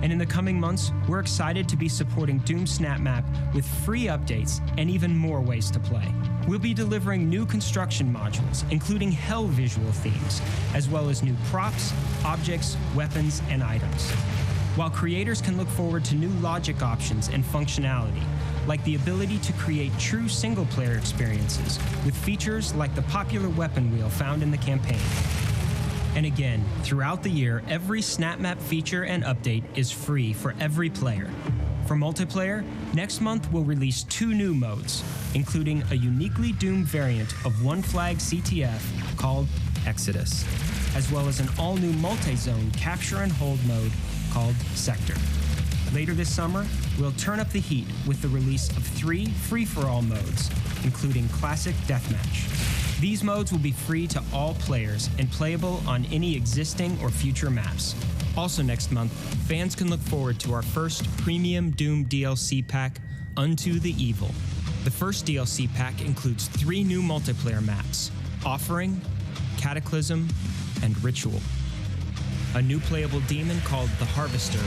And in the coming months, we're excited to be supporting Doom Snap Map with free updates and even more ways to play. We'll be delivering new construction modules, including hell visual themes, as well as new props, objects, weapons, and items. While creators can look forward to new logic options and functionality, like the ability to create true single-player experiences with features like the popular weapon wheel found in the campaign. And again, throughout the year, every Snap Map feature and update is free for every player. For multiplayer, next month we'll release 2 new modes, including a uniquely Doom variant of One Flag CTF called Exodus, as well as an all-new multi-zone capture and hold mode called Sector. Later this summer, we'll turn up the heat with the release of 3 free-for-all modes, including Classic Deathmatch. These modes will be free to all players and playable on any existing or future maps. Also next month, fans can look forward to our first premium Doom DLC pack, Unto the Evil. The first DLC pack includes 3 new multiplayer maps, Offering, Cataclysm, and Ritual. A new playable demon called the Harvester,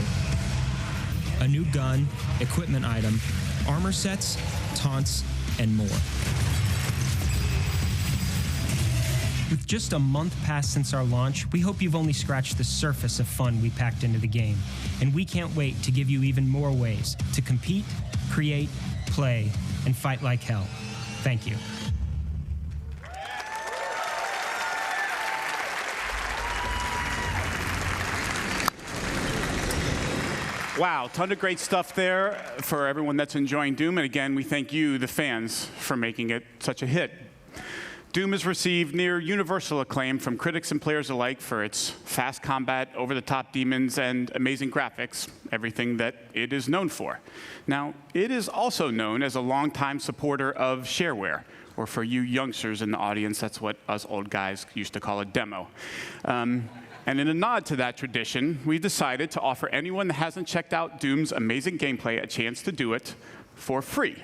a new gun, equipment item, armor sets, taunts, and more. With just a month past since our launch, we hope you've only scratched the surface of fun we packed into the game, and we can't wait to give you even more ways to compete, create, play, and fight like hell. Thank you. Wow, ton of great stuff there for everyone that's enjoying Doom. And again, we thank you, the fans, for making it such a hit. Doom has received near universal acclaim from critics and players alike for its fast combat, over-the-top demons, and amazing graphics, everything that it is known for. Now, it is also known as a longtime supporter of shareware, or for you youngsters in the audience, that's what us old guys used to call a demo. And in a nod to that tradition, we decided to offer anyone that hasn't checked out Doom's amazing gameplay a chance to do it for free.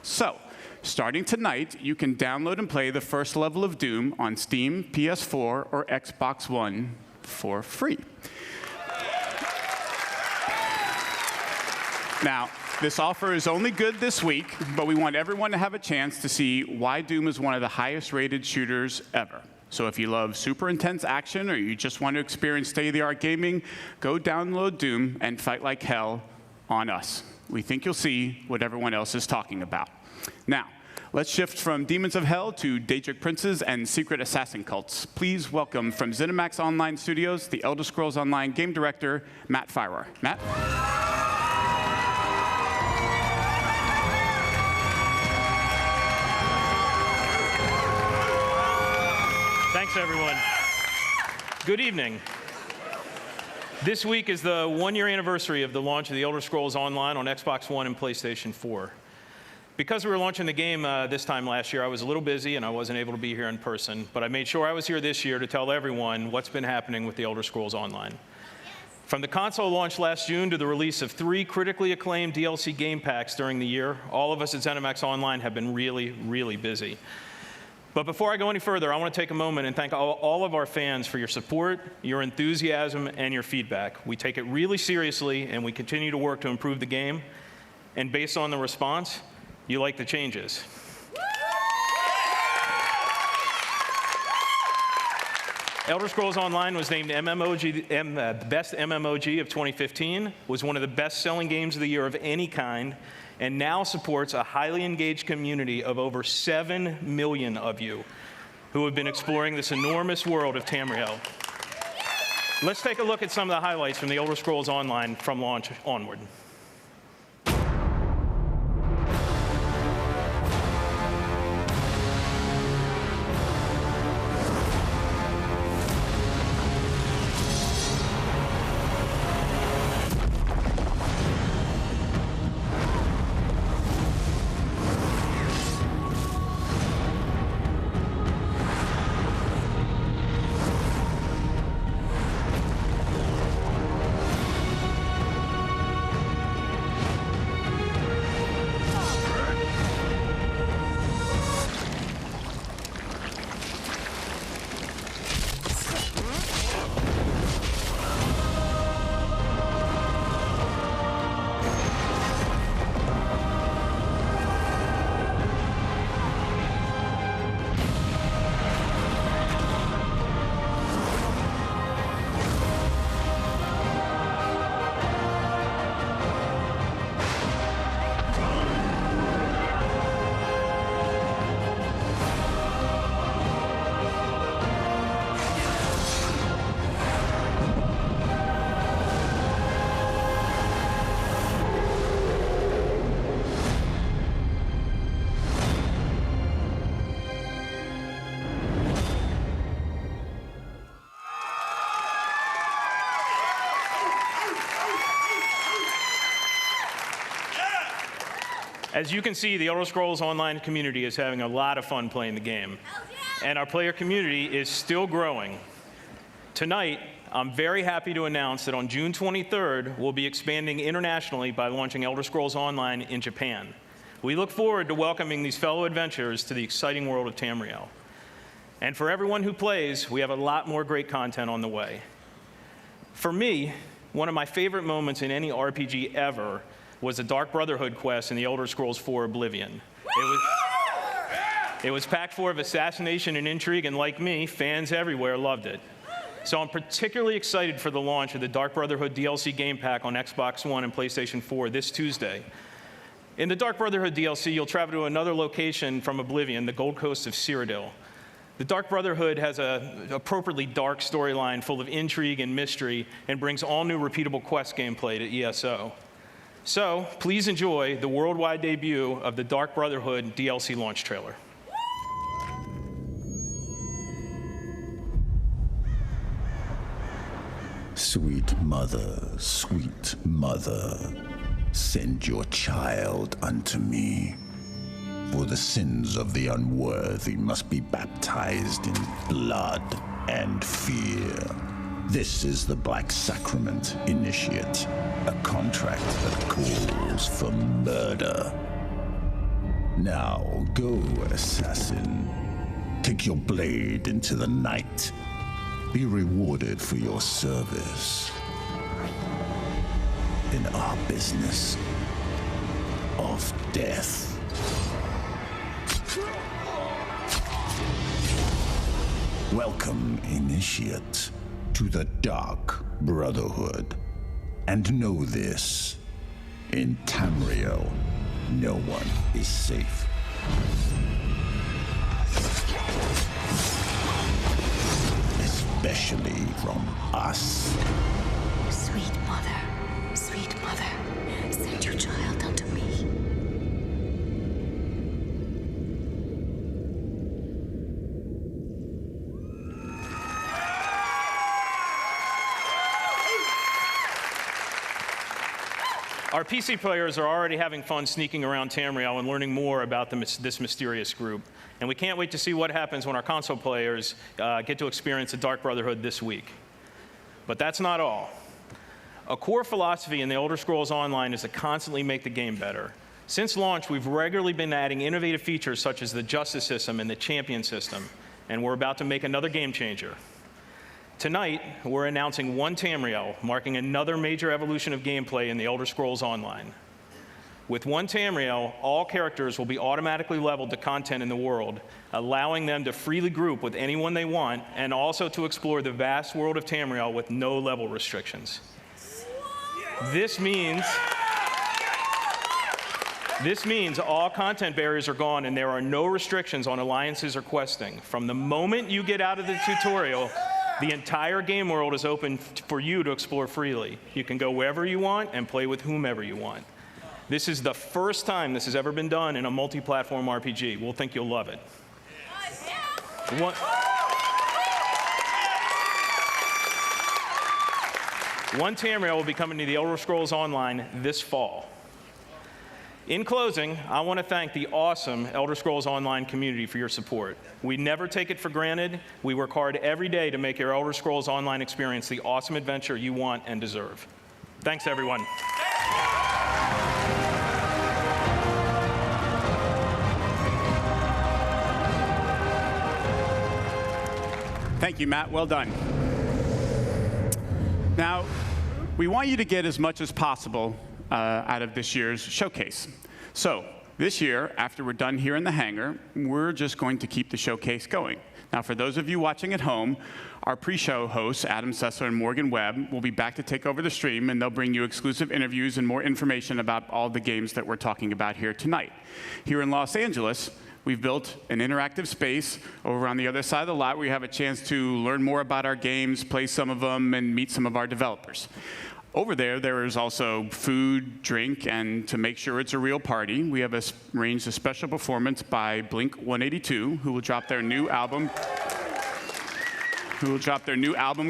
So, starting tonight, you can download and play the first level of Doom on Steam, PS4, or Xbox One for free. Now, this offer is only good this week, but we want everyone to have a chance to see why Doom is one of the highest rated shooters ever. So if you love super intense action or you just want to experience state-of-the-art gaming, go download Doom and fight like hell on us. We think you'll see what everyone else is talking about. Now, let's shift from Demons of Hell to Daedric Princes and Secret Assassin cults. Please welcome from ZeniMax Online Studios, the Elder Scrolls Online game director, Matt Firor. Matt? Thanks, everyone. Good evening. This week is the one-year anniversary of the launch of the Elder Scrolls Online on Xbox One and PlayStation 4. Because we were launching the game this time last year, I was a little busy and I wasn't able to be here in person, but I made sure I was here this year to tell everyone what's been happening with the Elder Scrolls Online. From the console launch last June to the release of 3 critically acclaimed DLC game packs during the year, all of us at ZeniMax Online have been really, really busy. But before I go any further, I want to take a moment and thank all of our fans for your support, your enthusiasm, and your feedback. We take it really seriously, and we continue to work to improve the game. And based on the response, you like the changes. Elder Scrolls Online was named Best MMOG of 2015, was one of the best-selling games of the year of any kind, and now supports a highly engaged community of over 7 million of you who have been exploring this enormous world of Tamriel. Let's take a look at some of the highlights from the Elder Scrolls Online from launch onward. As you can see, the Elder Scrolls Online community is having a lot of fun playing the game. And our player community is still growing. Tonight, I'm very happy to announce that on June 23rd, we'll be expanding internationally by launching Elder Scrolls Online in Japan. We look forward to welcoming these fellow adventurers to the exciting world of Tamriel. And for everyone who plays, we have a lot more great content on the way. For me, one of my favorite moments in any RPG ever was the Dark Brotherhood quest in the Elder Scrolls 4 Oblivion. It was packed full of assassination and intrigue, and like me, fans everywhere loved it. So I'm particularly excited for the launch of the Dark Brotherhood DLC game pack on Xbox One and PlayStation 4 this Tuesday. In the Dark Brotherhood DLC, you'll travel to another location from Oblivion, the Gold Coast of Cyrodiil. The Dark Brotherhood has an appropriately dark storyline full of intrigue and mystery and brings all new repeatable quest gameplay to ESO. So, please enjoy the worldwide debut of the Dark Brotherhood DLC launch trailer. Sweet mother, send your child unto me. For the sins of the unworthy must be baptized in blood and fear. This is the Black Sacrament, Initiate. A contract that calls for murder. Now, go, assassin. Take your blade into the night. Be rewarded for your service. In our business of death. Welcome, Initiate, to the Dark Brotherhood. And know this, in Tamriel, no one is safe. Especially from us. Sweet mother, send your child unto me. Our PC players are already having fun sneaking around Tamriel and learning more about this mysterious group. And we can't wait to see what happens when our console players get to experience the Dark Brotherhood this week. But that's not all. A core philosophy in the Elder Scrolls Online is to constantly make the game better. Since launch, we've regularly been adding innovative features such as the Justice system and the Champion system, and we're about to make another game changer. Tonight, we're announcing One Tamriel, marking another major evolution of gameplay in the Elder Scrolls Online. With One Tamriel, all characters will be automatically leveled to content in the world, allowing them to freely group with anyone they want, and also to explore the vast world of Tamriel with no level restrictions. This means all content barriers are gone and there are no restrictions on alliances or questing. From the moment you get out of the tutorial, the entire game world is open for you to explore freely. You can go wherever you want and play with whomever you want. This is the first time this has ever been done in a multi-platform RPG. We'll think you'll love it. One Tamriel will be coming to the Elder Scrolls Online this fall. In closing, I want to thank the awesome Elder Scrolls Online community for your support. We never take it for granted. We work hard every day to make your Elder Scrolls Online experience the awesome adventure you want and deserve. Thanks, everyone. Thank you, Matt. Well done. Now, we want you to get as much as possible out of this year's showcase. So, this year, after we're done here in the hangar, we're just going to keep the showcase going. Now, for those of you watching at home, our pre-show hosts, Adam Sessler and Morgan Webb, will be back to take over the stream, and they'll bring you exclusive interviews and more information about all the games that we're talking about here tonight. Here in Los Angeles, we've built an interactive space over on the other side of the lot where you have a chance to learn more about our games, play some of them, and meet some of our developers. Over there is also food, drink, and to make sure it's a real party, we have arranged a special performance by Blink-182, who will drop their new album,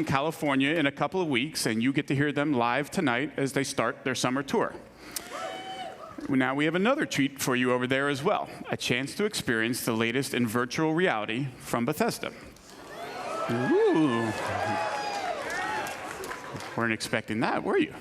California, in a couple of weeks, and you get to hear them live tonight as they start their summer tour. Now we have another treat for you over there as well, a chance to experience the latest in virtual reality from Bethesda. Ooh. Weren't expecting that, were you?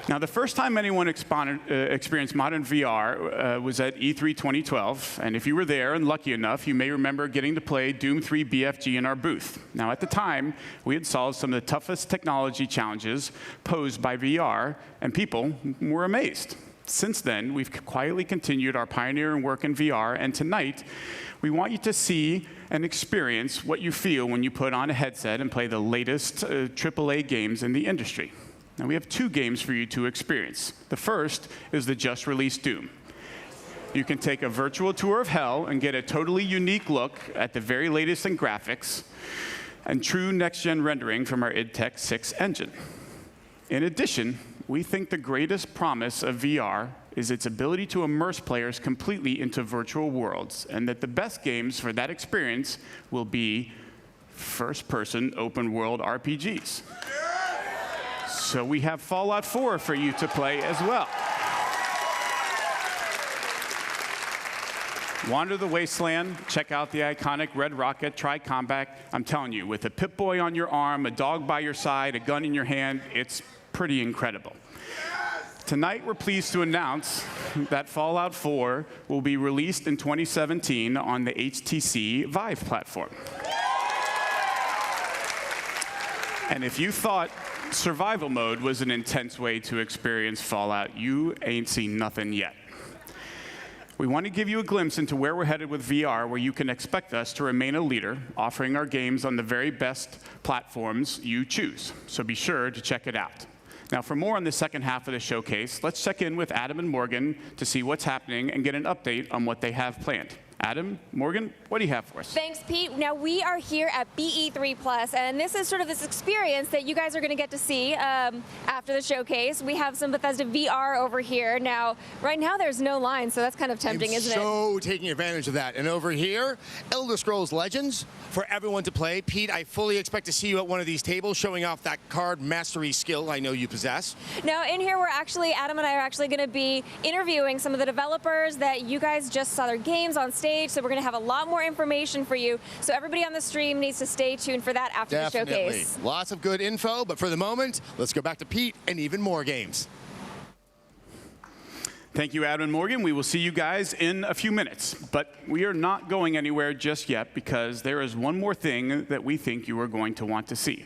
Now, the first time anyone experienced modern VR was at E3 2012, and if you were there and lucky enough, you may remember getting to play Doom 3 BFG in our booth. Now, at the time, we had solved some of the toughest technology challenges posed by VR, and people were amazed. Since then, we've quietly continued our pioneering work in VR, and tonight, we want you to see and experience what you feel when you put on a headset and play the latest AAA games in the industry. Now, we have two games for you to experience. The first is the just-released Doom. You can take a virtual tour of hell and get a totally unique look at the very latest in graphics and true next-gen rendering from our id Tech 6 engine. In addition, we think the greatest promise of VR is its ability to immerse players completely into virtual worlds, and that the best games for that experience will be first-person open-world RPGs. So we have Fallout 4 for you to play as well. Wander the wasteland, check out the iconic Red Rocket, try combat. I'm telling you, with a Pip-Boy on your arm, a dog by your side, a gun in your hand, it's pretty incredible. Tonight, we're pleased to announce that Fallout 4 will be released in 2017 on the HTC Vive platform. And if you thought survival mode was an intense way to experience Fallout, you ain't seen nothing yet. We want to give you a glimpse into where we're headed with VR, where you can expect us to remain a leader, offering our games on the very best platforms you choose. So be sure to check it out. Now, for more on the second half of the showcase, let's check in with Adam and Morgan to see what's happening and get an update on what they have planned. Adam, Morgan, what do you have for us? Thanks, Pete. Now, we are here at BE3+, and this is sort of this experience that you guys are going to get to see after the showcase. We have some Bethesda VR over here. Now, right now, there's no line, so that's kind of tempting, isn't it? So taking advantage of that. And over here, Elder Scrolls Legends for everyone to play. Pete, I fully expect to see you at one of these tables showing off that card mastery skill I know you possess. Now, in here, Adam and I are actually going to be interviewing some of the developers that you guys just saw their games on stage. So we're going to have a lot more information for you. So everybody on the stream needs to stay tuned for that after the showcase. Lots of good info, but for the moment, let's go back to Pete and even more games. Thank you, Adam and Morgan. We will see you guys in a few minutes. But we are not going anywhere just yet because there is one more thing that we think you are going to want to see.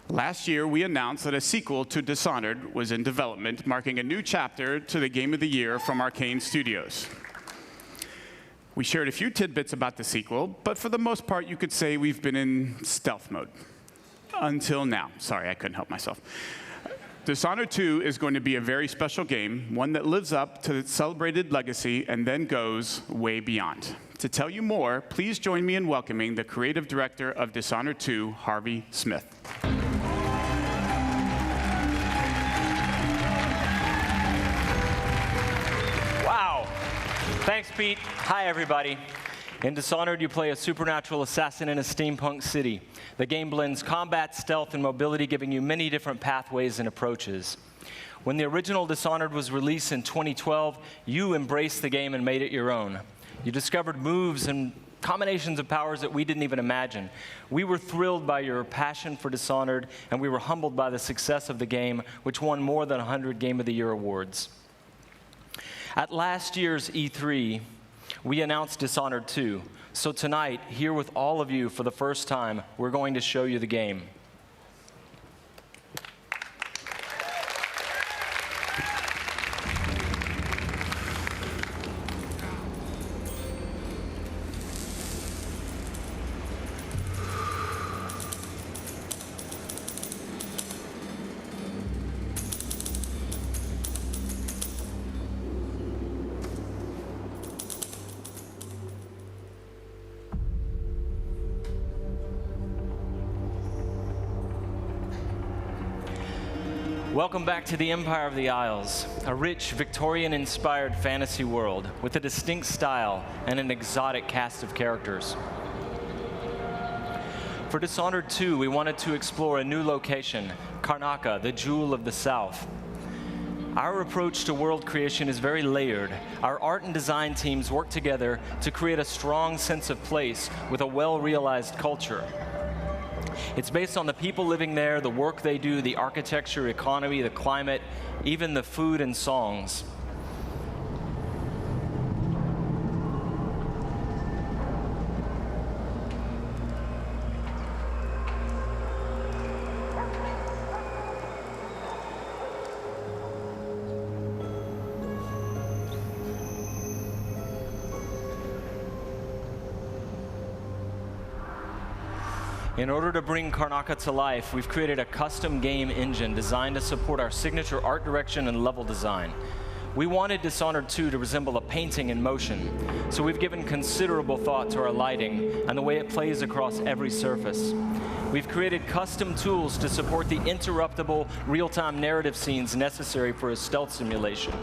Last year, we announced that a sequel to Dishonored was in development, marking a new chapter to the Game of the Year from Arcane Studios. We shared a few tidbits about the sequel, but for the most part, you could say we've been in stealth mode. Until now. Sorry, I couldn't help myself. Dishonored 2 is going to be a very special game, one that lives up to its celebrated legacy and then goes way beyond. To tell you more, please join me in welcoming the creative director of Dishonored 2, Harvey Smith. Thanks, Pete. Hi, everybody. In Dishonored, you play a supernatural assassin in a steampunk city. The game blends combat, stealth, and mobility, giving you many different pathways and approaches. When the original Dishonored was released in 2012, you embraced the game and made it your own. You discovered moves and combinations of powers that we didn't even imagine. We were thrilled by your passion for Dishonored, and we were humbled by the success of the game, which won more than 100 Game of the Year awards. At last year's E3, we announced Dishonored 2. So tonight, here with all of you for the first time, we're going to show you the game. Welcome back to the Empire of the Isles, a rich, Victorian-inspired fantasy world with a distinct style and an exotic cast of characters. For Dishonored 2, we wanted to explore a new location, Karnaca, the Jewel of the South. Our approach to world creation is very layered. Our art and design teams work together to create a strong sense of place with a well-realized culture. It's based on the people living there, the work they do, the architecture, economy, the climate, even the food and songs. In order to bring Karnaca to life, we've created a custom game engine designed to support our signature art direction and level design. We wanted Dishonored 2 to resemble a painting in motion, so we've given considerable thought to our lighting and the way it plays across every surface. We've created custom tools to support the interruptible, real-time narrative scenes necessary for a stealth simulation.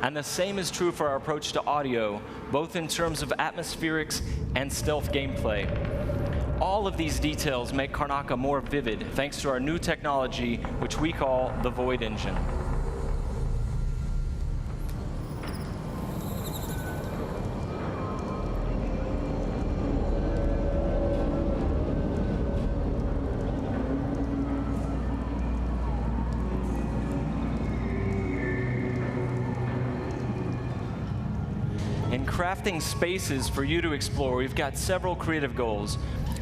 And the same is true for our approach to audio, both in terms of atmospherics and stealth gameplay. All of these details make Karnaca more vivid thanks to our new technology, which we call the Void Engine. crafting spaces for you to explore, we've got several creative goals.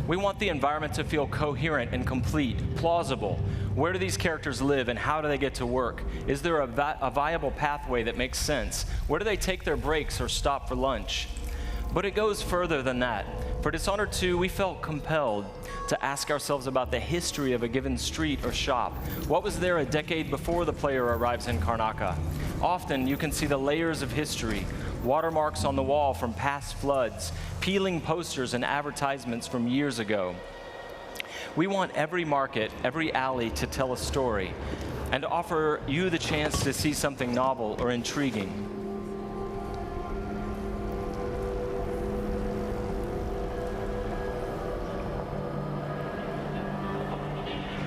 We want the environment to feel coherent and complete, plausible. Where do these characters live and how do they get to work? Is there a viable pathway that makes sense? Where do they take their breaks or stop for lunch? But it goes further than that. For Dishonored 2, we felt compelled to ask ourselves about the history of a given street or shop. What was there a decade before the player arrives in Karnaca? Often you can see the layers of history, watermarks on the wall from past floods, peeling posters and advertisements from years ago. We want every market, every alley to tell a story and to offer you the chance to see something novel or intriguing.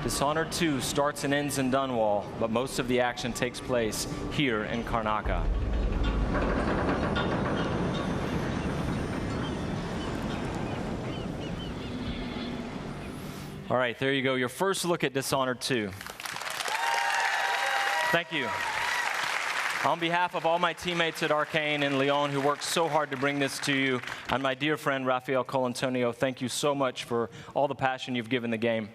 Dishonored 2 starts and ends in Dunwall, but most of the action takes place here in Karnaca. All right, there you go, your first look at Dishonored 2. Thank you. On behalf of all my teammates at Arcane and Lyon who worked so hard to bring this to you, and my dear friend Raphael Colantonio, thank you so much for all the passion you've given the game.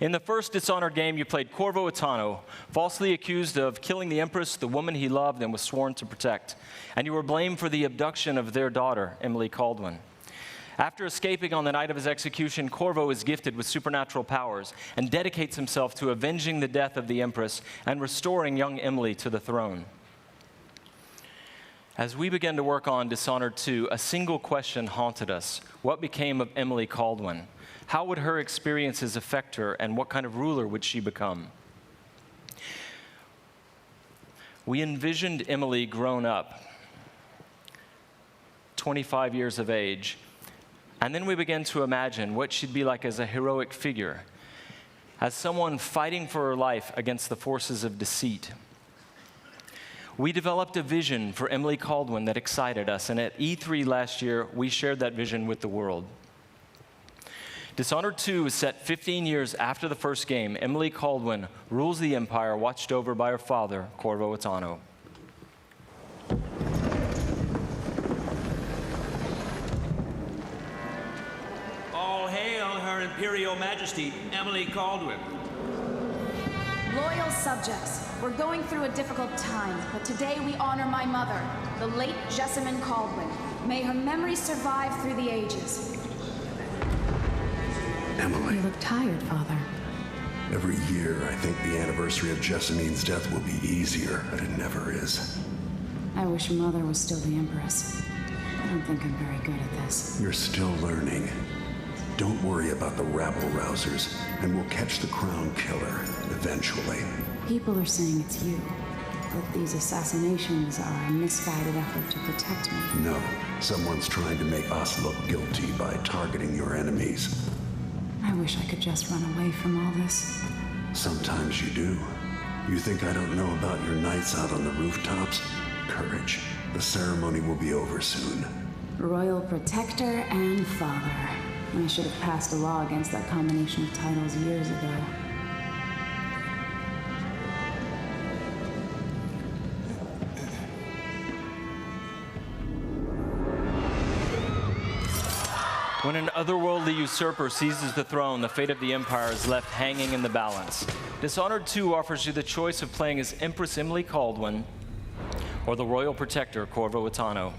In the first Dishonored game, you played Corvo Attano, falsely accused of killing the Empress, the woman he loved and was sworn to protect. And you were blamed for the abduction of their daughter, Emily Caldwin. After escaping on the night of his execution, Corvo is gifted with supernatural powers and dedicates himself to avenging the death of the Empress and restoring young Emily to the throne. As we began to work on Dishonored 2, a single question haunted us. What became of Emily Caldwin? How would her experiences affect her, and what kind of ruler would she become? We envisioned Emily grown up, 25 years of age, and then we began to imagine what she'd be like as a heroic figure, as someone fighting for her life against the forces of deceit. We developed a vision for Emily Caldwin that excited us, and at E3 last year, we shared that vision with the world. Dishonored 2 is set 15 years after the first game. Emily Caldwin rules the Empire, watched over by her father, Corvo Attano. All hail Her Imperial Majesty, Emily Caldwin. Loyal subjects, we're going through a difficult time, but today we honor my mother, the late Jessamine Caldwin. May her memory survive through the ages. Emily. You look tired, Father. Every year, I think the anniversary of Jessamine's death will be easier, but it never is. I wish Mother was still the Empress. I don't think I'm very good at this. You're still learning. Don't worry about the rabble-rousers, and we'll catch the Crown Killer, eventually. People are saying it's you, that these assassinations are a misguided effort to protect me. No, someone's trying to make us look guilty by targeting your enemies. I wish I could just run away from all this. Sometimes you do. You think I don't know about your nights out on the rooftops? Courage. The ceremony will be over soon. Royal Protector and Father. I should have passed a law against that combination of titles years ago. When an otherworldly usurper seizes the throne, the fate of the Empire is left hanging in the balance. Dishonored 2 offers you the choice of playing as Empress Emily Caldwin or the Royal Protector, Corvo Attano.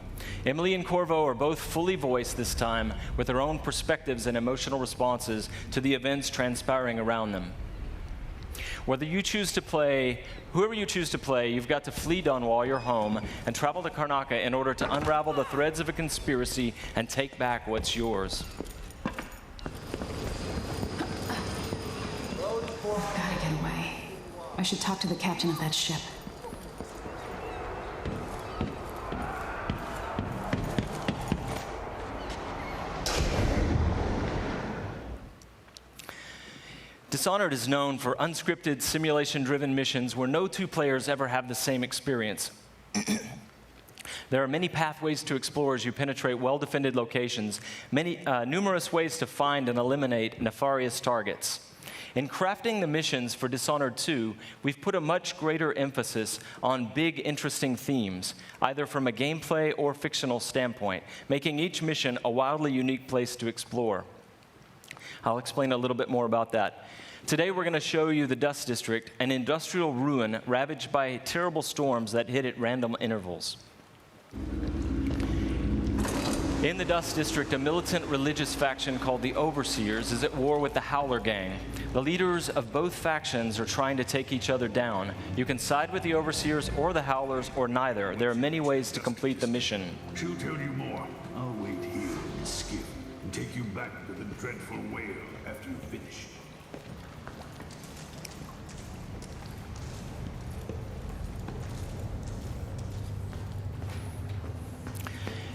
Emily and Corvo are both fully voiced this time, with their own perspectives and emotional responses to the events transpiring around them. Whoever you choose to play, you've got to flee Dunwall, your home, and travel to Karnaca in order to unravel the threads of a conspiracy and take back what's yours. I've gotta get away. I should talk to the captain of that ship. Dishonored is known for unscripted, simulation-driven missions where no two players ever have the same experience. There are many pathways to explore as you penetrate well-defended locations, numerous ways to find and eliminate nefarious targets. In crafting the missions for Dishonored 2, we've put a much greater emphasis on big, interesting themes, either from a gameplay or fictional standpoint, making each mission a wildly unique place to explore. I'll explain a little bit more about that. Today we're going to show you the Dust District, an industrial ruin ravaged by terrible storms that hit at random intervals. In the Dust District, a militant religious faction called the Overseers is at war with the Howler Gang. The leaders of both factions are trying to take each other down. You can side with the Overseers or the Howlers or neither. There are many ways to complete the mission. She'll tell you more. I'll wait here in the skiff and take you back to the dreadful whale after you finish.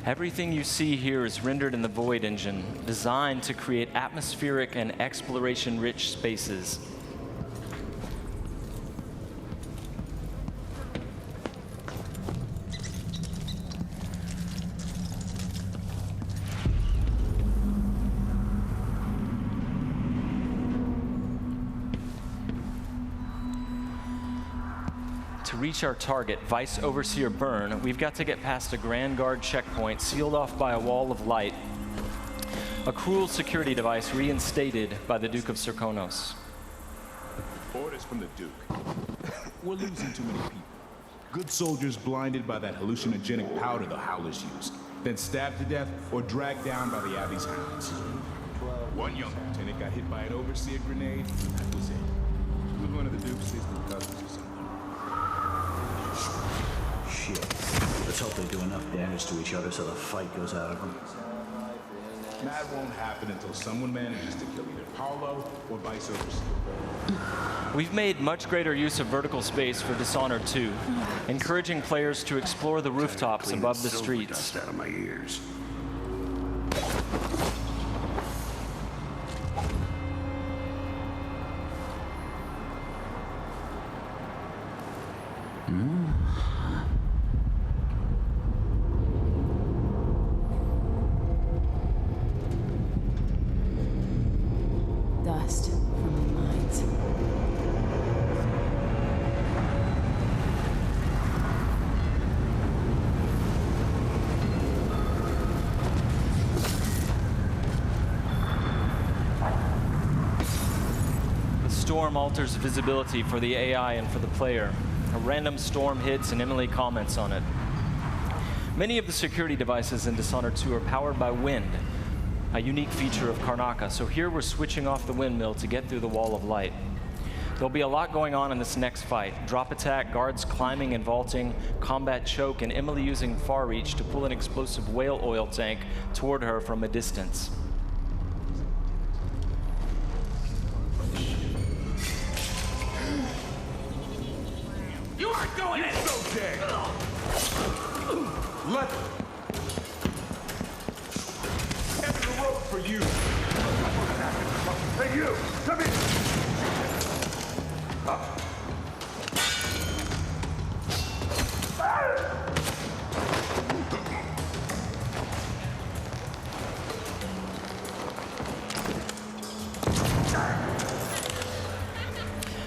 Everything you see here is rendered in the Void engine, designed to create atmospheric and exploration-rich spaces. To reach our target, Vice Overseer Byrne, we've got to get past a Grand Guard checkpoint sealed off by a wall of light, a cruel security device reinstated by the Duke of Serkonos. Orders from the Duke. We're losing too many people. Good soldiers blinded by that hallucinogenic powder the Howlers used, then stabbed to death or dragged down by the Abbey's hounds. One young lieutenant got hit by an Overseer grenade. That was it. With one of the Duke's distant cousins or something. Shit. Let's hope they do enough damage to each other so the fight goes out of them. That won't happen until someone manages to kill either Paulo or Vice Overseer. We've made much greater use of vertical space for Dishonored 2, encouraging players to explore the rooftops above the streets. Dust out of my ears. Dust from the mines. The storm alters visibility for the AI and for the player. A random storm hits and Emily comments on it. Many of the security devices in Dishonored 2 are powered by wind, a unique feature of Karnaca, so here we're switching off the windmill to get through the wall of light. There'll be a lot going on in this next fight. Drop attack, guards climbing and vaulting, combat choke, and Emily using far reach to pull an explosive whale oil tank toward her from a distance. You aren't going in! So dead! Let the rope for you! Hey, you! Come here! Up.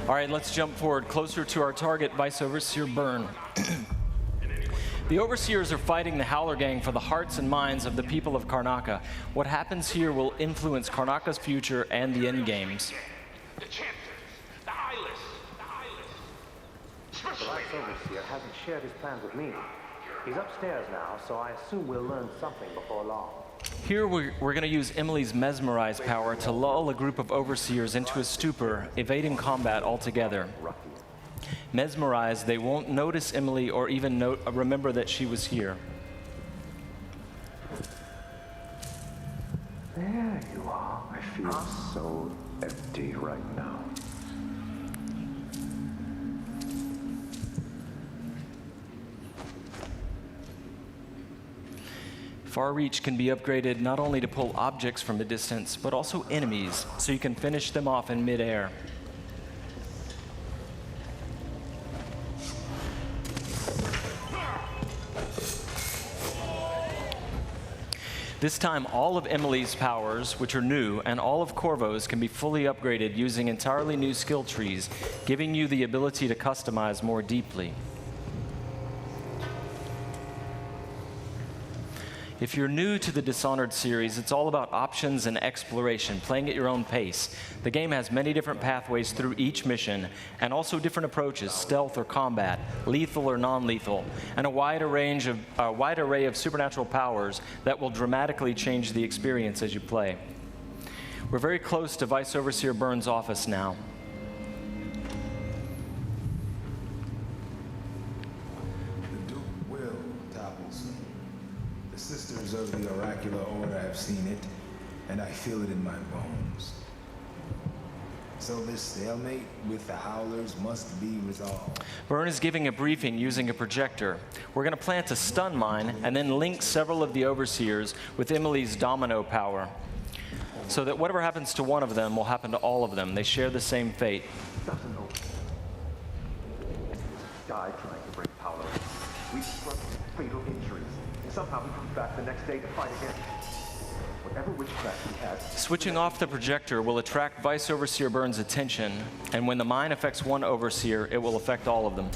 All right, let's jump forward closer to our target, Vice Overseer Byrne. The Overseers are fighting the Howler Gang for the hearts and minds of the people of Karnaca. What happens here will influence Karnaca's future and the endgames. The champion, the eyeless. The Vice Overseer hasn't shared his plans with me. He's upstairs now, so I assume we'll learn something before long. Here we're going to use Emily's Mesmerize power to lull a group of Overseers into a stupor, evading combat altogether. Mesmerized, they won't notice Emily or even remember that she was here. There you are. I feel so empty right now. Far Reach can be upgraded not only to pull objects from a distance, but also enemies, so you can finish them off in midair. This time, all of Emily's powers, which are new, and all of Corvo's can be fully upgraded using entirely new skill trees, giving you the ability to customize more deeply. If you're new to the Dishonored series, it's all about options and exploration, playing at your own pace. The game has many different pathways through each mission, and also different approaches, stealth or combat, lethal or non-lethal, and a wide array of supernatural powers that will dramatically change the experience as you play. We're very close to Vice Overseer Byrne's office now. The Duke will topple soon. The Sisters of the Oracular Order have seen it, and I feel it in my bones. So this stalemate with the Howlers must be resolved. Byrne is giving a briefing using a projector. We're going to plant a stun mine and then link several of the Overseers with Emily's domino power, so that whatever happens to one of them will happen to all of them. They share the same fate. Doesn't know. Died trying to break Paolo. We suffered fatal injuries. Somehow he comes back the next day to fight again. Whatever witchcraft he has. Switching off the projector will attract Vice Overseer Byrne's attention, and when the mine affects one Overseer, it will affect all of them.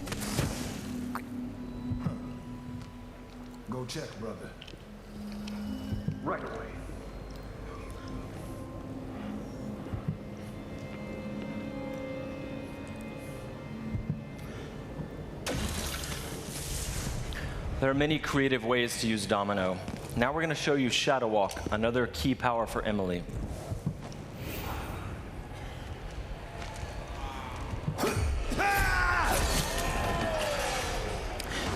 Go check, brother. Right away. There are many creative ways to use Domino. Now we're going to show you Shadow Walk, another key power for Emily.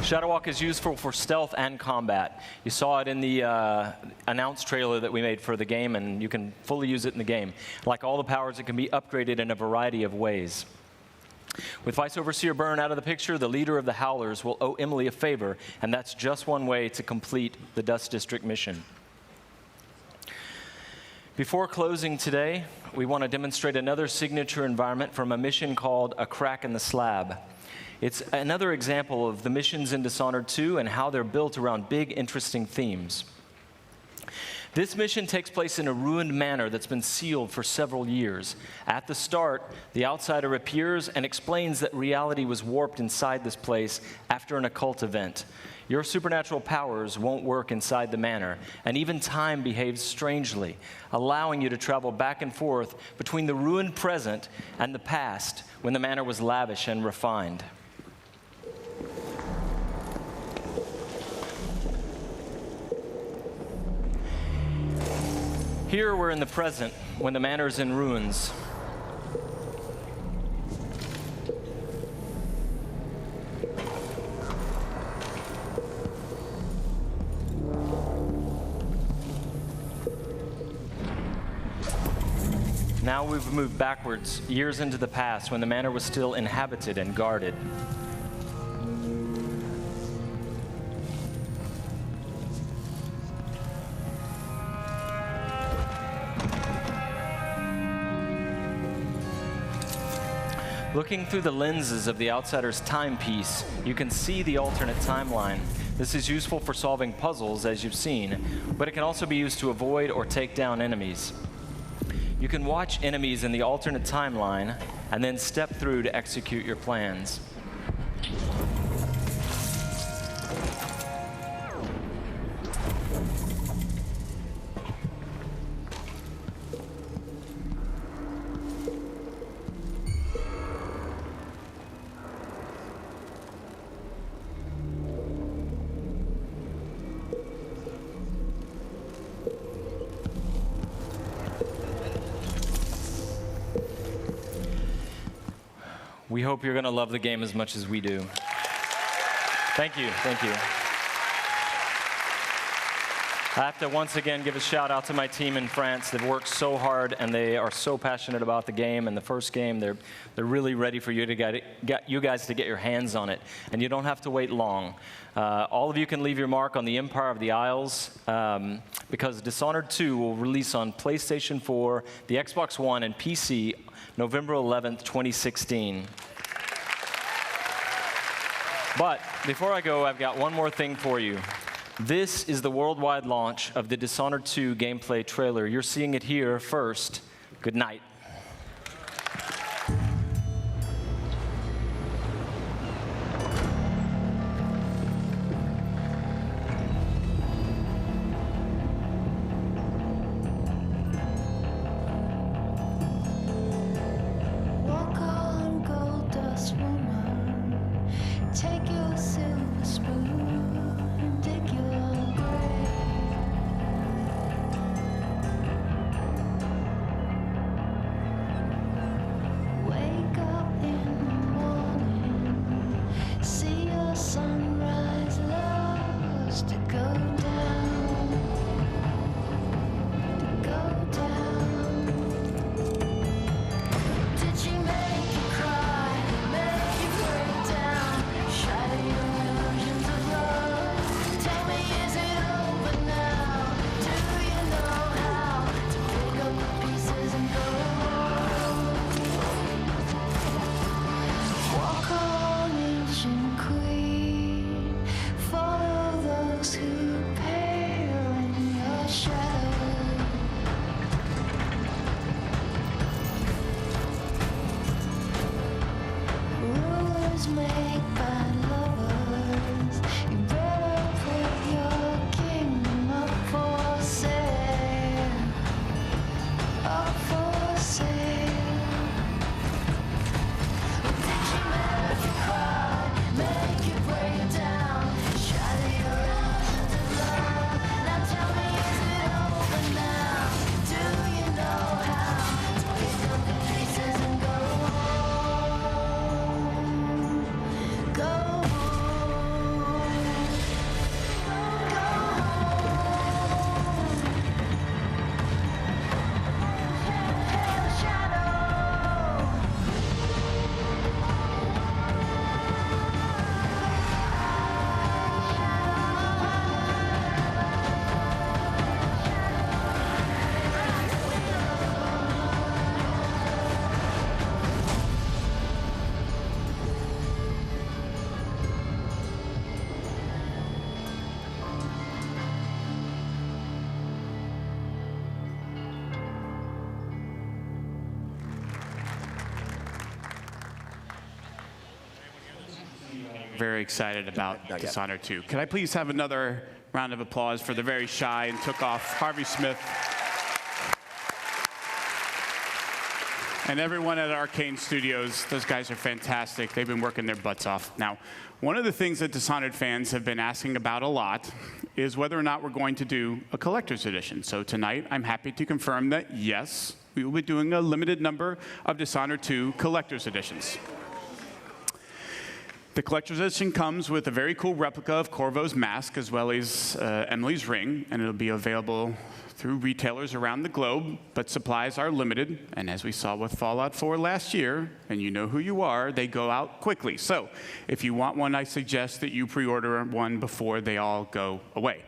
Shadow Walk is useful for stealth and combat. You saw it in the announced trailer that we made for the game, and you can fully use it in the game. Like all the powers, it can be upgraded in a variety of ways. With Vice Overseer Byrne out of the picture, the leader of the Howlers will owe Emily a favor, and that's just one way to complete the Dust District mission. Before closing today, we want to demonstrate another signature environment from a mission called A Crack in the Slab. It's another example of the missions in Dishonored 2 and how they're built around big, interesting themes. This mission takes place in a ruined manor that's been sealed for several years. At the start, the outsider appears and explains that reality was warped inside this place after an occult event. Your supernatural powers won't work inside the manor, and even time behaves strangely, allowing you to travel back and forth between the ruined present and the past when the manor was lavish and refined. Here we're in the present, when the manor is in ruins. Now we've moved backwards, years into the past, when the manor was still inhabited and guarded. Looking through the lenses of the outsider's timepiece, you can see the alternate timeline. This is useful for solving puzzles, as you've seen, but it can also be used to avoid or take down enemies. You can watch enemies in the alternate timeline and then step through to execute your plans. We hope you're going to love the game as much as we do. Thank you. Thank you. I have to once again give a shout out to my team in France. They've worked so hard and they are so passionate about the game. And the first game, they're really ready for you to get you guys to get your hands on it. And you don't have to wait long. All of you can leave your mark on the Empire of the Isles because Dishonored 2 will release on PlayStation 4, the Xbox One, and PC November 11th, 2016. But before I go, I've got one more thing for you. This is the worldwide launch of the Dishonored 2 gameplay trailer. You're seeing it here first. Good night. Walk on, gold dust woman. Take your silver spoon and dig your grave. Wake up in the morning, see your sunrise, lost to go down, to go down. Did she make you cry, make you break down, shatter your illusions of love? Tell me, is it over now? Do you know how to pick up the pieces and go? Walk on, ancient queen, follow those who pale in your shadow. Rulers make bad lovers. You better put your kingdom up for sale. Up for sale. Did she make you cry? Make you break down? Shatter your illusions of love. Now tell me, is it over now? Do you know how to pick up the pieces and go? Go home. Go home. Pale shadow. Very excited about Dishonored 2. Could I please have another round of applause for the very shy and took off Harvey Smith and everyone at Arcane Studios. Those guys are fantastic. They've been working their butts off. Now, one of the things that Dishonored fans have been asking about a lot is whether or not we're going to do a collector's edition. So tonight, I'm happy to confirm that yes, we will be doing a limited number of Dishonored 2 collector's editions. The collector's edition comes with a very cool replica of Corvo's mask, as well as Emily's ring, and it'll be available through retailers around the globe, but supplies are limited, and as we saw with Fallout 4 last year, and you know who you are, they go out quickly. So if you want one, I suggest that you pre-order one before they all go away.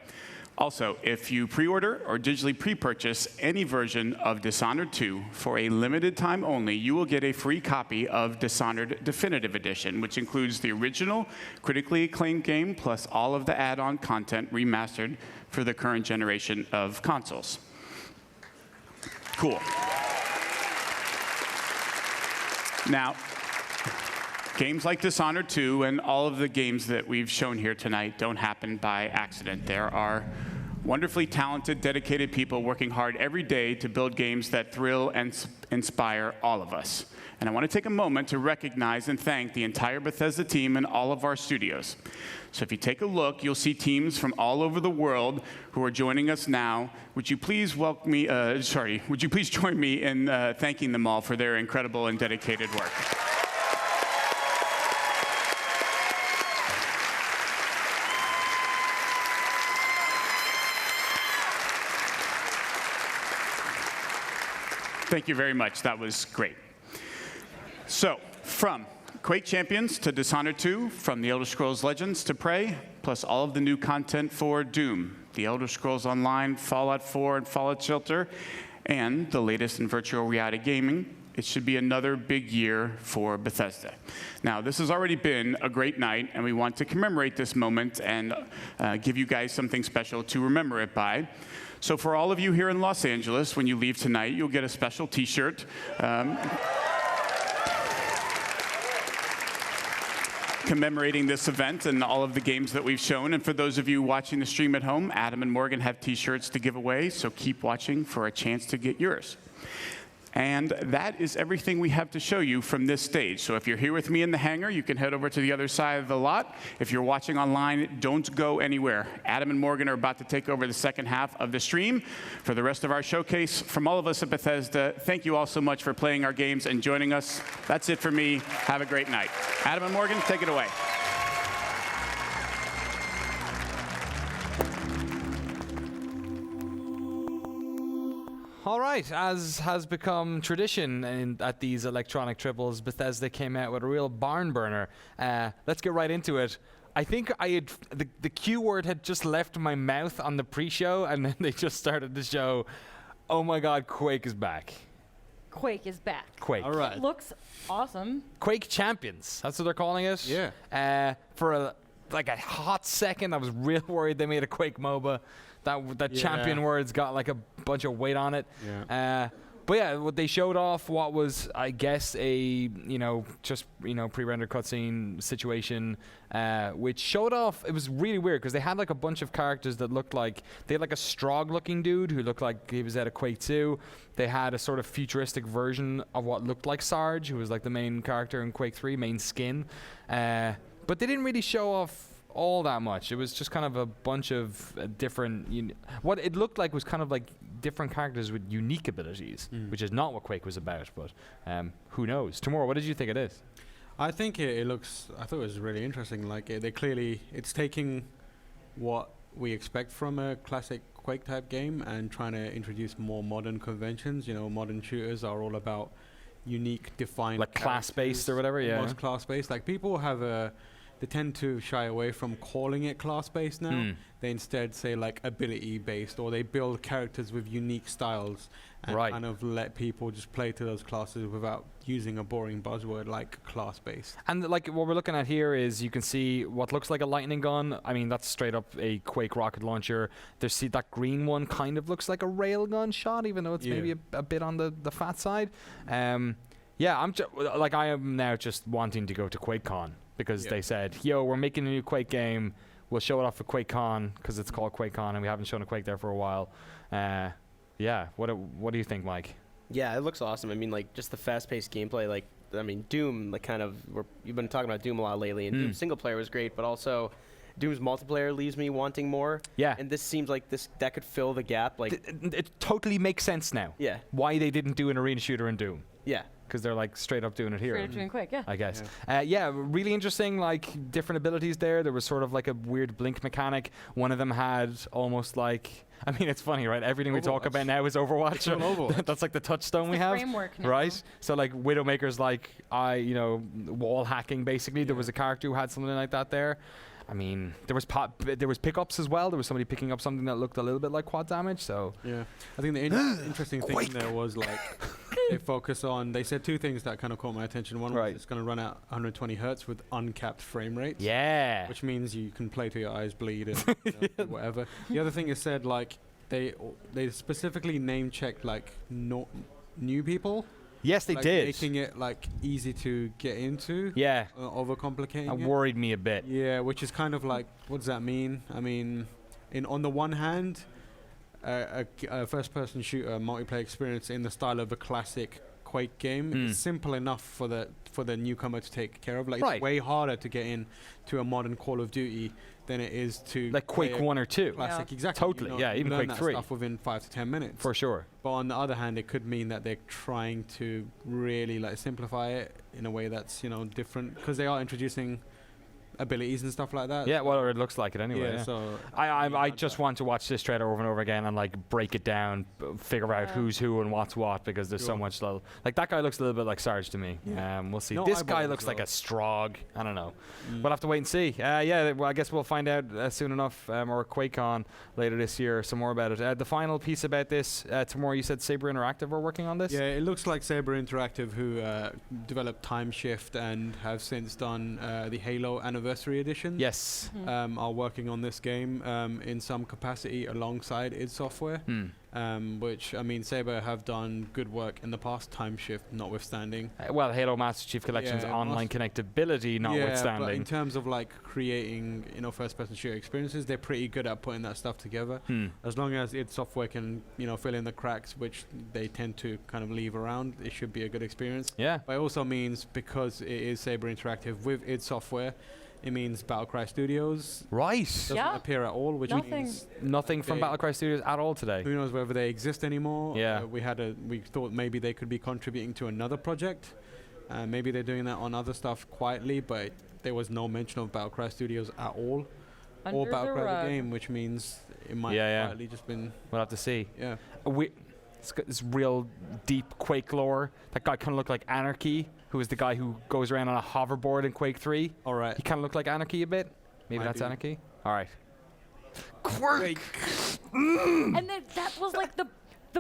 Also, if you pre-order or digitally pre-purchase any version of Dishonored 2 for a limited time only, you will get a free copy of Dishonored Definitive Edition, which includes the original critically acclaimed game plus all of the add-on content remastered for the current generation of consoles. Cool. Now, games like Dishonored 2 and all of the games that we've shown here tonight don't happen by accident. There are wonderfully talented, dedicated people working hard every day to build games that thrill and inspire all of us. And I want to take a moment to recognize and thank the entire Bethesda team and all of our studios. So if you take a look, you'll see teams from all over the world who are joining us now. Would you please welcome me, would you please join me in thanking them all for their incredible and dedicated work. Thank you very much. That was great. So, from Quake Champions to Dishonored 2, from The Elder Scrolls Legends to Prey, plus all of the new content for Doom, The Elder Scrolls Online, Fallout 4, and Fallout Shelter, and the latest in virtual reality gaming, it should be another big year for Bethesda. Now, this has already been a great night, and we want to commemorate this moment and give you guys something special to remember it by. So for all of you here in Los Angeles, when you leave tonight, you'll get a special T-shirt. Commemorating this event and all of the games that we've shown. And for those of you watching the stream at home, Adam and Morgan have T-shirts to give away, so keep watching for a chance to get yours. And that is everything we have to show you from this stage. So if you're here with me in the hangar, you can head over to the other side of the lot. If you're watching online, don't go anywhere. Adam and Morgan are about to take over the second half of the stream. For the rest of our showcase, from all of us at Bethesda, thank you all so much for playing our games and joining us. That's it for me. Have a great night. Adam and Morgan, take it away. All right, as has become tradition at these electronic triples, Bethesda came out with a real barn burner. Let's get right into it. I think the Q word had just left my mouth on the pre-show, and then they just started the show. Oh my God, Quake is back. Quake is back. Quake. All right. It looks awesome. Quake Champions, that's what they're calling it. Yeah. For a hot second, I was real worried they made a Quake MOBA. That champion word's got like a bunch of weight on it. Yeah. But yeah, what they showed off what was, I guess, a pre-rendered cutscene situation, which showed off. It was really weird because they had like a bunch of characters that looked like they had like a Strogg-looking dude who looked like he was out of Quake 2. They had a sort of futuristic version of what looked like Sarge, who was like the main character in Quake 3, main skin. But they didn't really show off all that much. It was just kind of a bunch of different what it looked like was kind of like different characters with unique abilities, which is not what Quake was about, but who knows. Tomorrow, what did you think it is? I think I thought it was really interesting. Like it's taking what we expect from a classic Quake type game and trying to introduce more modern conventions. Modern shooters are all about unique, defined, like class-based or whatever. Yeah, most class-based. Like people have they tend to shy away from calling it class-based now. They instead say like ability-based, or they build characters with unique styles and kind of let people just play to those classes without using a boring buzzword like class-based. And like what we're looking at here is you can see what looks like a lightning gun. I mean, that's straight up a Quake rocket launcher. There's that green one kind of looks like a railgun shot, even though it's maybe a bit on the fat side. Yeah, I am now just wanting to go to QuakeCon. Because they said, yo, we're making a new Quake game. We'll show it off at QuakeCon because it's called QuakeCon and we haven't shown a Quake there for a while. Yeah, what do you think, Mike? Yeah, it looks awesome. I mean, like, just the fast-paced gameplay. Like, I mean, Doom, like, you've been talking about Doom a lot lately, and Doom single player was great, but also Doom's multiplayer leaves me wanting more. Yeah. And this seems like that could fill the gap. Like, it totally makes sense now. Yeah. Why they didn't do an arena shooter in Doom. Yeah. Because they're like straight up doing it here. Straight up doing Quake, yeah. I guess. Yeah, really interesting, like different abilities there. There was sort of like a weird blink mechanic. One of them had almost like, I mean, it's funny, right? Everything we talk about now is Overwatch. Overwatch. That's like the touchstone we have. Framework now. Right? So like Widowmaker's like, wall hacking basically. There was a character who had something like that there. I mean, there was pickups as well. There was somebody picking up something that looked a little bit like quad damage. So yeah, I think the interesting thing there was like they said two things that kind of caught my attention. One was it's going to run at 120 hertz with uncapped frame rates. Yeah, which means you can play till your eyes bleed and whatever. The other thing is said like they specifically name checked like new people. Yes, they did. Making it like easy to get into. Yeah. Overcomplicating it. Worried me a bit. Yeah, which is kind of like, what does that mean? I mean, on the one hand, a first-person shooter multiplayer experience in the style of a classic Quake game is simple enough for the newcomer to take care of. Like it's way harder to get in to a modern Call of Duty than it is to like Quake 1 or 2. Classic, exactly. Totally, even learn Quake 3 stuff within 5 to 10 minutes. For sure. But on the other hand, it could mean that they're trying to really like simplify it in a way that's different, because they are introducing abilities and stuff like that. Yeah, well, it looks like it anyway. Yeah, so I just want to watch this trailer over and over again and like break it down, figure out who's who and what's what, because there's so much little. Like that guy looks a little bit like Sarge to me. We'll see. No, This I guy bought looks as like well. a Strog. I don't know. We'll have to wait and see. Well, I guess we'll find out soon enough, or QuakeCon later this year, some more about it. The final piece about this, tomorrow you said Saber Interactive are working on this? Yeah, it looks like Saber Interactive, who developed Time Shift and have since done the Halo Anniversary Edition. Yes. Are working on this game in some capacity alongside id Software. Which, I mean, Saber have done good work in the past, Time Shift notwithstanding. Well, Halo Master Chief Collection's online connectability notwithstanding. Yeah, but in terms of like creating, first-person shooter experiences, they're pretty good at putting that stuff together. As long as id Software can, fill in the cracks, which they tend to kind of leave around, it should be a good experience. Yeah. But it also means, because it is Saber Interactive with id Software, it means Battlecry Studios doesn't appear at all, which means nothing from Battlecry Studios at all today. Who knows whether they exist anymore? Yeah. We thought maybe they could be contributing to another project. Maybe they're doing that on other stuff quietly, but there was no mention of Battlecry Studios at all, or Battlecry the game, which means it might have quietly just been. We'll have to see. Yeah. It's got this real deep Quake lore. That guy kind of looked like Anarchy, who is the guy who goes around on a hoverboard in Quake 3. All right. He kind of looked like Anarchy a bit. Maybe that's Anarchy. All right. Quake. And then that was like the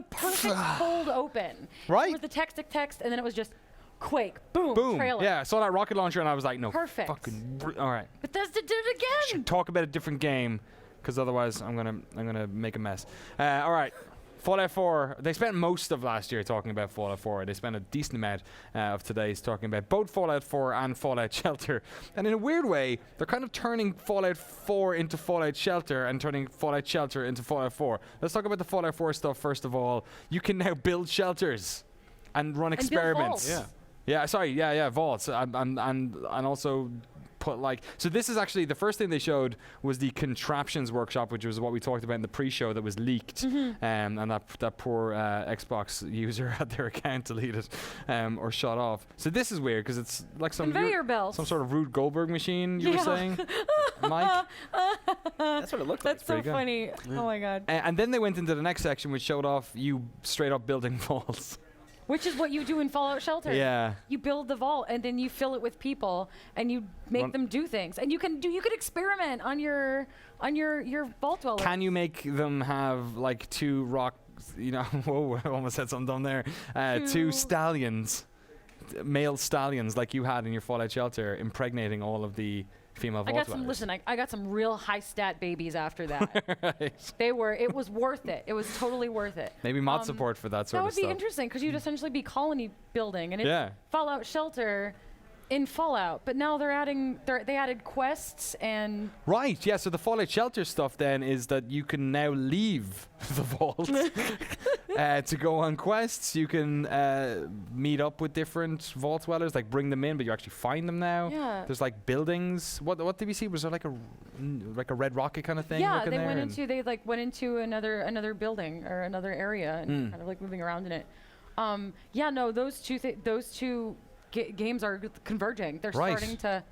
perfect cold open. Right. With the text, and then it was just Quake. Boom. Boom. Trailer. Yeah, I saw that rocket launcher and I was like, no. Perfect. All right. Bethesda did it again. Talk about a different game, because otherwise I'm gonna make a mess. All right. Fallout 4, they spent most of last year talking about Fallout 4. They spent a decent amount of today's talking about both Fallout 4 and Fallout Shelter. And in a weird way, they're kind of turning Fallout 4 into Fallout Shelter and turning Fallout Shelter into Fallout 4. Let's talk about the Fallout 4 stuff first of all. You can now build shelters and run experiments. Build vaults. Vaults. And also put so this is actually the first thing they showed was the contraptions workshop, which was what we talked about in the pre-show that was leaked, and that poor Xbox user had their account deleted or shut off. So this is weird because it's like some conveyor belts, some sort of Rube Goldberg machine. You were saying, Mike? That's what it looked like. That's so funny. Yeah. Oh my god. And then they went into the next section, which showed off you straight up building vaults. Which is what you do in Fallout Shelter. Yeah. You build the vault and then you fill it with people and you make them do things. And you can experiment on your vault dweller. Can you make them have like two rock? Whoa! I almost said something dumb there. Two stallions, male stallions, like you had in your Fallout Shelter, impregnating all of the female vault dwellers. I got some real high stat babies after that. Right. It was worth it. It was totally worth it. Maybe mod support for that sort of stuff. That would be interesting because you'd essentially be colony building, and it's Fallout Shelter in Fallout, but now they added quests and right. Yeah, so the Fallout Shelter stuff then is that you can now leave the vault to go on quests. You can meet up with different vault dwellers, like bring them in, but you actually find them now. Yeah. There's like buildings. What did we see? Was there like a red rocket kind of thing? Yeah, they went into another building or another area and kind of like moving around in it. Those two games are converging. They're starting to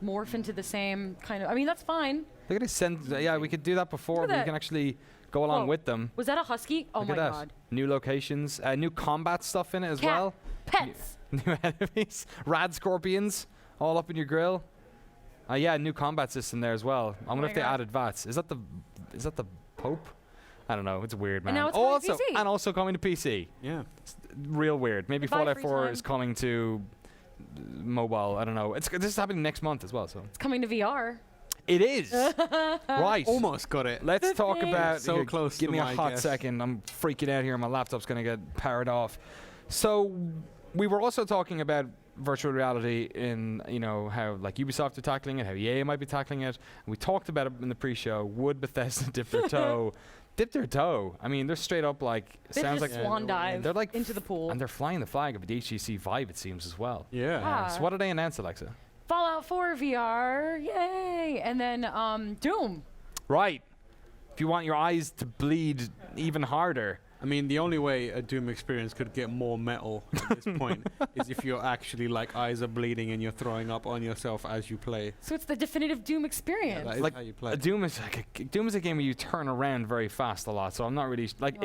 morph into the same kind of. I mean, that's fine. They're gonna send. We could do that before. But we can actually go along with them. Was that a husky? Oh my god! New locations, new combat stuff in it as well. Pets. New enemies, rad scorpions, all up in your grill. New combat system there as well. I wonder if they added VATS. Is that the Pope? I don't know. It's weird, man. And now it's coming to PC. And also coming to PC. Yeah. It's real weird. Maybe Fallout 4 is coming to mobile. I don't know. This is happening next month as well. So it's coming to VR. It is. Right. Almost got it. Let's talk about. So close. Give me a hot second. I'm freaking out here. My laptop's going to get powered off. So we were also talking about virtual reality in how like Ubisoft are tackling it, how EA might be tackling it. And we talked about it in the pre-show. Would Bethesda dip their toe? Dip their toe. I mean, they're straight up like sounds like swan dive. They're like into the pool, and they're flying the flag of the HTC Vive. It seems as well. Yeah. So what did they announce, Alexa? Fallout 4 VR, yay! And then Doom. Right. if you want your eyes to bleed even harder. I mean, the only way a Doom experience could get more metal at this point is if you're actually like eyes are bleeding and you're throwing up on yourself as you play. So it's the definitive Doom experience. That is Like how you play. Doom is a game where you turn around very fast a lot. So I'm not really like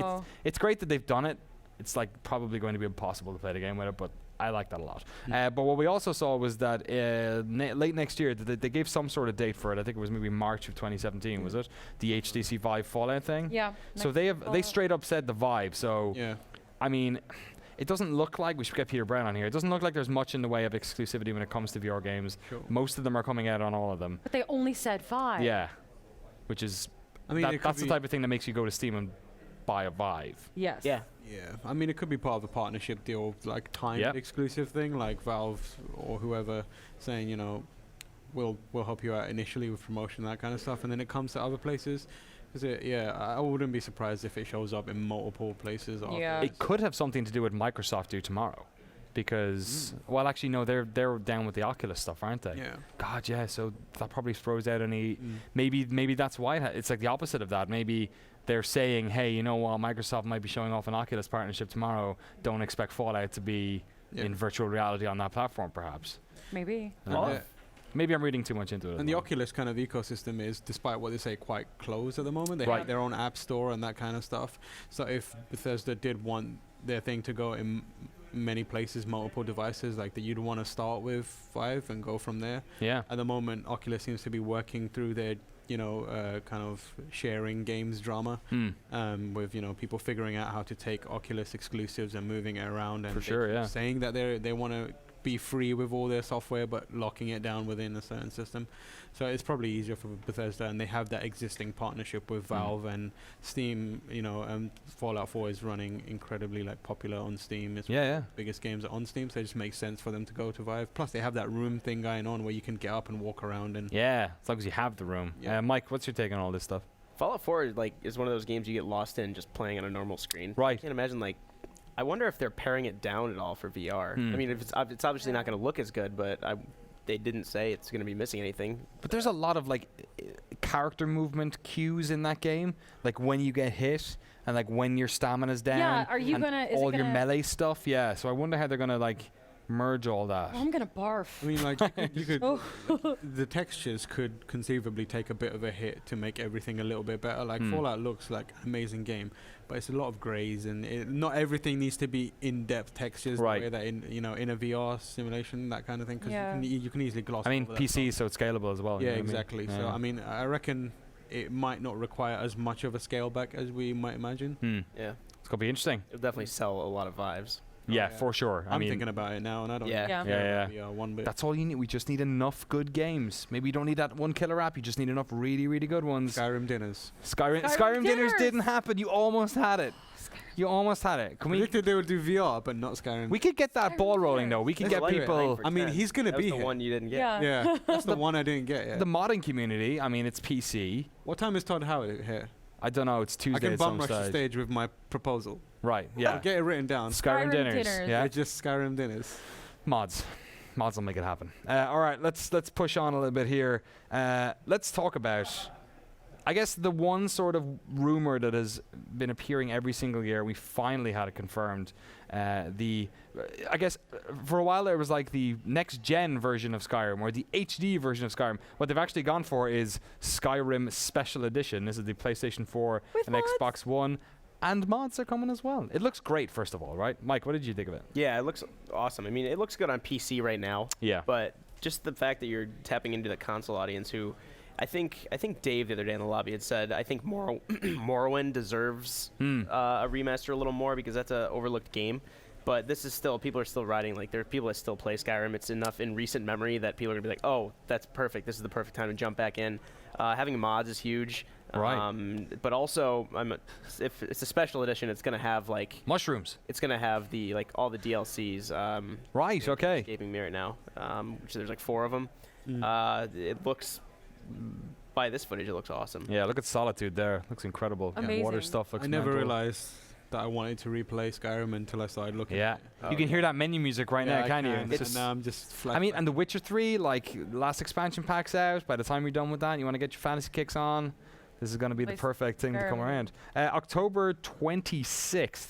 it's great that they've done it. It's like probably going to be impossible to play the game with it, but I like that a lot. But what we also saw was that late next year, they gave some sort of date for it. I think it was maybe March of 2017, was it? The HTC Vive Fallout thing? Yeah. So they straight up said the Vive. So, I mean, it doesn't look like, we should get Peter Brown on here, it doesn't look like there's much in the way of exclusivity when it comes to VR games. Sure. Most of them are coming out on all of them. But they only said 5. Yeah. Which is, I mean, that's the type of thing that makes you go to Steam and buy a Vive. Yes. Yeah. Yeah, I mean, it could be part of a partnership deal, like timed exclusive thing, like Valve or whoever saying, you know, we'll help you out initially with promotion, that kind of stuff, and then it comes to other places. I wouldn't be surprised if it shows up in multiple places. Yeah. It could have something to do with Microsoft do tomorrow. Because, well, actually, no, they're down with the Oculus stuff, aren't they? Yeah. God, yeah. So that probably throws out any. Maybe that's why it's like the opposite of that. Maybe they're saying, hey, you know what? Microsoft might be showing off an Oculus partnership tomorrow. Don't expect Fallout to be in virtual reality on that platform, perhaps. Maybe. Maybe I'm reading too much into it. And the Oculus kind of ecosystem is, despite what they say, quite closed at the moment. They have their own app store and that kind of stuff. So if Bethesda did want their thing to go in many places, multiple devices, like that, you'd want to start with Vive and go from there. Yeah. At the moment, Oculus seems to be working through their, kind of sharing games drama, with people figuring out how to take Oculus exclusives and moving it around, and saying that they want to be free with all their software, but locking it down within a certain system. So it's probably easier for Bethesda, and they have that existing partnership with Valve and Steam. Fallout 4 is running incredibly popular on Steam. It's one of the biggest games on Steam, so it just makes sense for them to go to Vive. Plus, they have that room thing going on where you can get up and walk around. And as long as you have the room. Mike, what's your take on all this stuff? Fallout 4 is one of those games you get lost in just playing on a normal screen. Right. I can't imagine I wonder if they're paring it down at all for VR. I mean, if it's obviously not going to look as good, but they didn't say it's going to be missing anything. But there's a lot of character movement cues in that game, like when you get hit and when your stamina's down. Yeah, are you and gonna? all your melee stuff? Yeah. So I wonder how they're gonna merge all that. I'm gonna barf. I mean, you could the textures could conceivably take a bit of a hit to make everything a little bit better. Fallout looks like an amazing game, but it's a lot of grays, and not everything needs to be in-depth textures. The way that in a VR simulation, that kind of thing, because you can easily gloss. I mean, over PC, so it's scalable as well. Yeah, exactly. So I mean, I reckon it might not require as much of a scale back as we might imagine. Yeah, it's gonna be interesting. It'll definitely sell a lot of Vives. Yeah, for sure. I'm thinking about it now, and I don't. Yeah. One bit. That's all you need. We just need enough good games. Maybe you don't need that one killer app. You just need enough really, really good ones. Skyrim dinners. Skyrim dinners didn't happen. You almost had it. You almost had it. Predicted they would do VR, but not Skyrim. We could get that ball rolling though. We could get people. I mean, he's gonna be the one you didn't get. Yeah, that's the one I didn't get. Yeah. The modding community. I mean, it's PC. What time is Todd Howard here? I don't know. It's Tuesday. I can at bum some rush the stage. stage with my proposal. Right. Yeah. I'll get it written down. Skyrim dinners. Yeah. Just Skyrim dinners. Mods will make it happen. All right. Let's push on a little bit here. Let's talk about, I guess, the one sort of rumor that has been appearing every single year. We finally had it confirmed. I guess for a while there was the next gen version of Skyrim, or the HD version of Skyrim. What they've actually gone for is Skyrim Special Edition. This is the PlayStation 4 and Xbox One, and mods are coming as well. It looks great, first of all, right? Mike, what did you think of it? Yeah, it looks awesome. I mean, it looks good on PC right now. Yeah. But just the fact that you're tapping into the console audience who, I think Dave the other day in the lobby had said, I think Morrowind deserves a remaster a little more because that's an overlooked game. But this is still, people are still riding, there are people that still play Skyrim. It's enough in recent memory that people are going to be like, oh, that's perfect. This is the perfect time to jump back in. Having mods is huge. Right. But also, if it's a special edition, it's going to have mushrooms. It's going to have the all the DLCs. Right. Okay. Escaping me right now. Which there's 4 of them. It looks, by this footage, it looks awesome. Yeah. Look at Solitude there. Looks incredible. Amazing. Water stuff looks. I never mental. realized that I wanted to replay Skyrim until I started looking. Yeah. You can hear that menu music right now, can't you? Now I'm just flat. I mean, and The Witcher 3, last expansion pack's out. By the time you're done with that, you want to get your fantasy kicks on. This is going to be the perfect thing to come around. October 26th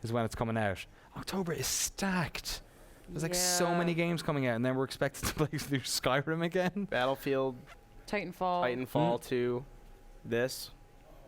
is when it's coming out. October is stacked. There's like so many games coming out, and then we're expected to play through Skyrim again. Battlefield, Titanfall 2, this.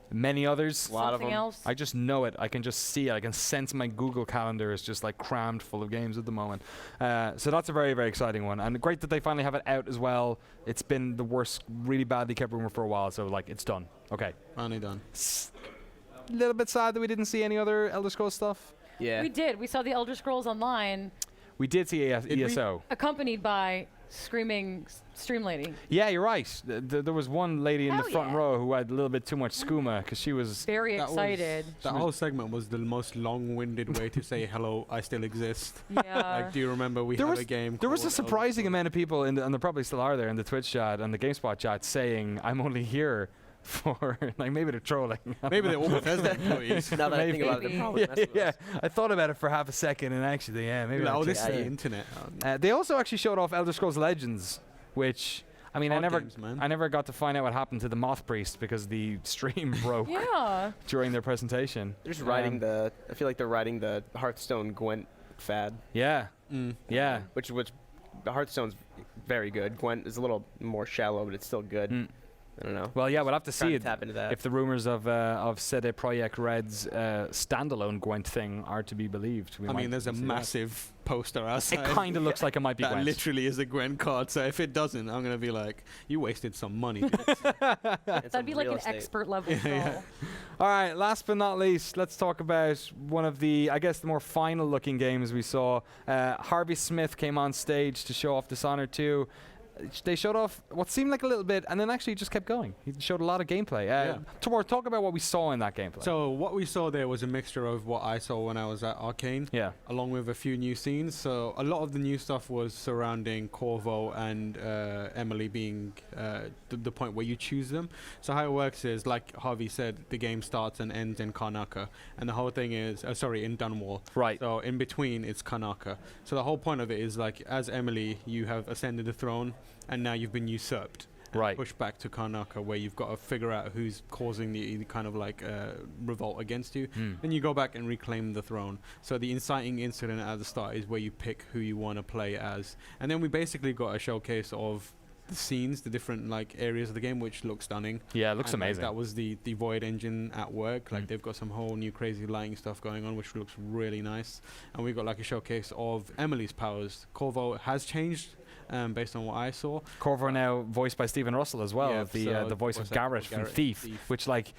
Many others. A lot of them. Else. I just know it. I can just see it. I can sense my Google Calendar is just like crammed full of games at the moment. So that's a very, very exciting one. And great that they finally have it out as well. It's been the worst, really badly kept rumor for a while. So like, it's done. Okay. Finally done. A little bit sad that we didn't see any other Elder Scrolls stuff. Yeah. We did. We saw the Elder Scrolls Online. We did see ESO. Accompanied by screaming stream lady. Yeah, you're right. There was one lady in the front row who had a little bit too much skooma because she was very excited. That whole segment was the most long-winded way to say hello. I still exist. Yeah. Like, do you remember we had a game? There was a surprising amount of people and there probably still are there in the Twitch chat and the GameSpot chat saying, "I'm only here." For like maybe they're trolling. Maybe they're all Bethesda employees. Now that I think about it, they're probably yeah. I thought about it for half a second, and actually, maybe. Like, this is the internet. They also actually showed off Elder Scrolls Legends, which I mean, I never got to find out what happened to the Moth Priest because the stream broke. During their presentation. They're just riding the. I feel like they're riding the Hearthstone Gwent fad. Yeah. Yeah. Which the Hearthstone's very good. Gwent is a little more shallow, but it's still good. I don't know. Well, yeah, we'll have to see tap into that. if the rumors of CD Projekt Red's standalone Gwent thing are to be believed. I mean, there's a massive poster outside. It kind of looks like it might be that Gwent. Literally is a Gwent card. So if it doesn't, I'm gonna be like, you wasted some money. That'd be like an expert level troll. All right, last but not least, let's talk about one of the, I guess, the more final-looking games we saw. Harvey Smith came on stage to show off Dishonored 2. They showed off what seemed like a little bit, and then actually just kept going. He showed a lot of gameplay. Tomorrow, talk about what we saw in that gameplay. So what we saw there was a mixture of what I saw when I was at Arcane, along with a few new scenes. So a lot of the new stuff was surrounding Corvo and Emily being the point where you choose them. So how it works is, like Harvey said, the game starts and ends in Karnaca, and the whole thing is, in Dunwall. Right. So in between, it's Karnaca. So the whole point of it is, like, as Emily, you have ascended the throne, and now you've been usurped. Pushed back to Karnaca, where you've got to figure out who's causing the kind of like revolt against you. Then you go back and reclaim the throne. So the inciting incident at the start is where you pick who you want to play as. And then we basically got a showcase of the scenes, the different like areas of the game, which looks stunning. Yeah, it looks and, amazing. Like, that was the Void engine at work. Like they've got some whole new crazy lighting stuff going on, which looks really nice. And we got like a showcase of Emily's powers. Corvo has changed. Based on what I saw. Corvo now voiced by Stephen Russell as well, the voice of Garrett from Thief, which like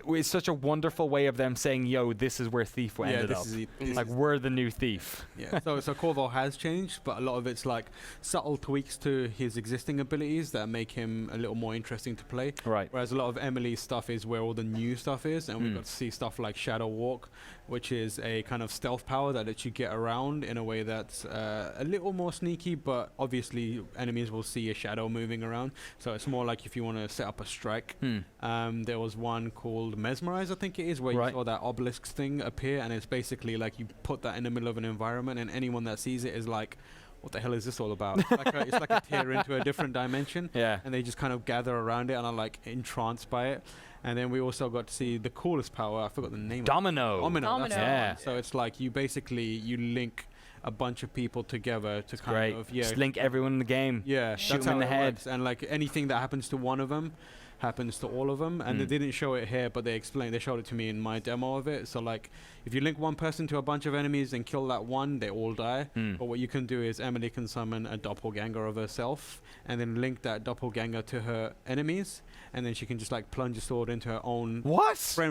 it's such a wonderful way of them saying, yo, this is where Thief ended up. Like, we're the new Thief. Yeah. so Corvo has changed, but a lot of it's like subtle tweaks to his existing abilities that make him a little more interesting to play. Right. Whereas a lot of Emily's stuff is where all the new stuff is, and we got to see stuff like Shadow Walk, which is a kind of stealth power that lets you get around in a way that's a little more sneaky, but obviously enemies will see a shadow moving around. So it's more like if you want to set up a strike. There was one called Mesmerize, I think it is, where you saw that obelisk thing appear, and it's basically like you put that in the middle of an environment, and anyone that sees it is like, what the hell is this all about? It's like a tear into a different dimension. And they just kind of gather around it and are like entranced by it. And then we also got to see the coolest power. I forgot the name. Domino. That's the one. So it's like you link a bunch of people together to kind of just link everyone in the game. Shoot them in the head. And like anything that happens to one of them happens to all of them. And they didn't show it here, but they showed it to me in my demo of it. So like if you link one person to a bunch of enemies and kill that one, they all die. But what you can do is Emily can summon a doppelganger of herself and then link that doppelganger to her enemies, and then she can just like plunge a sword into her own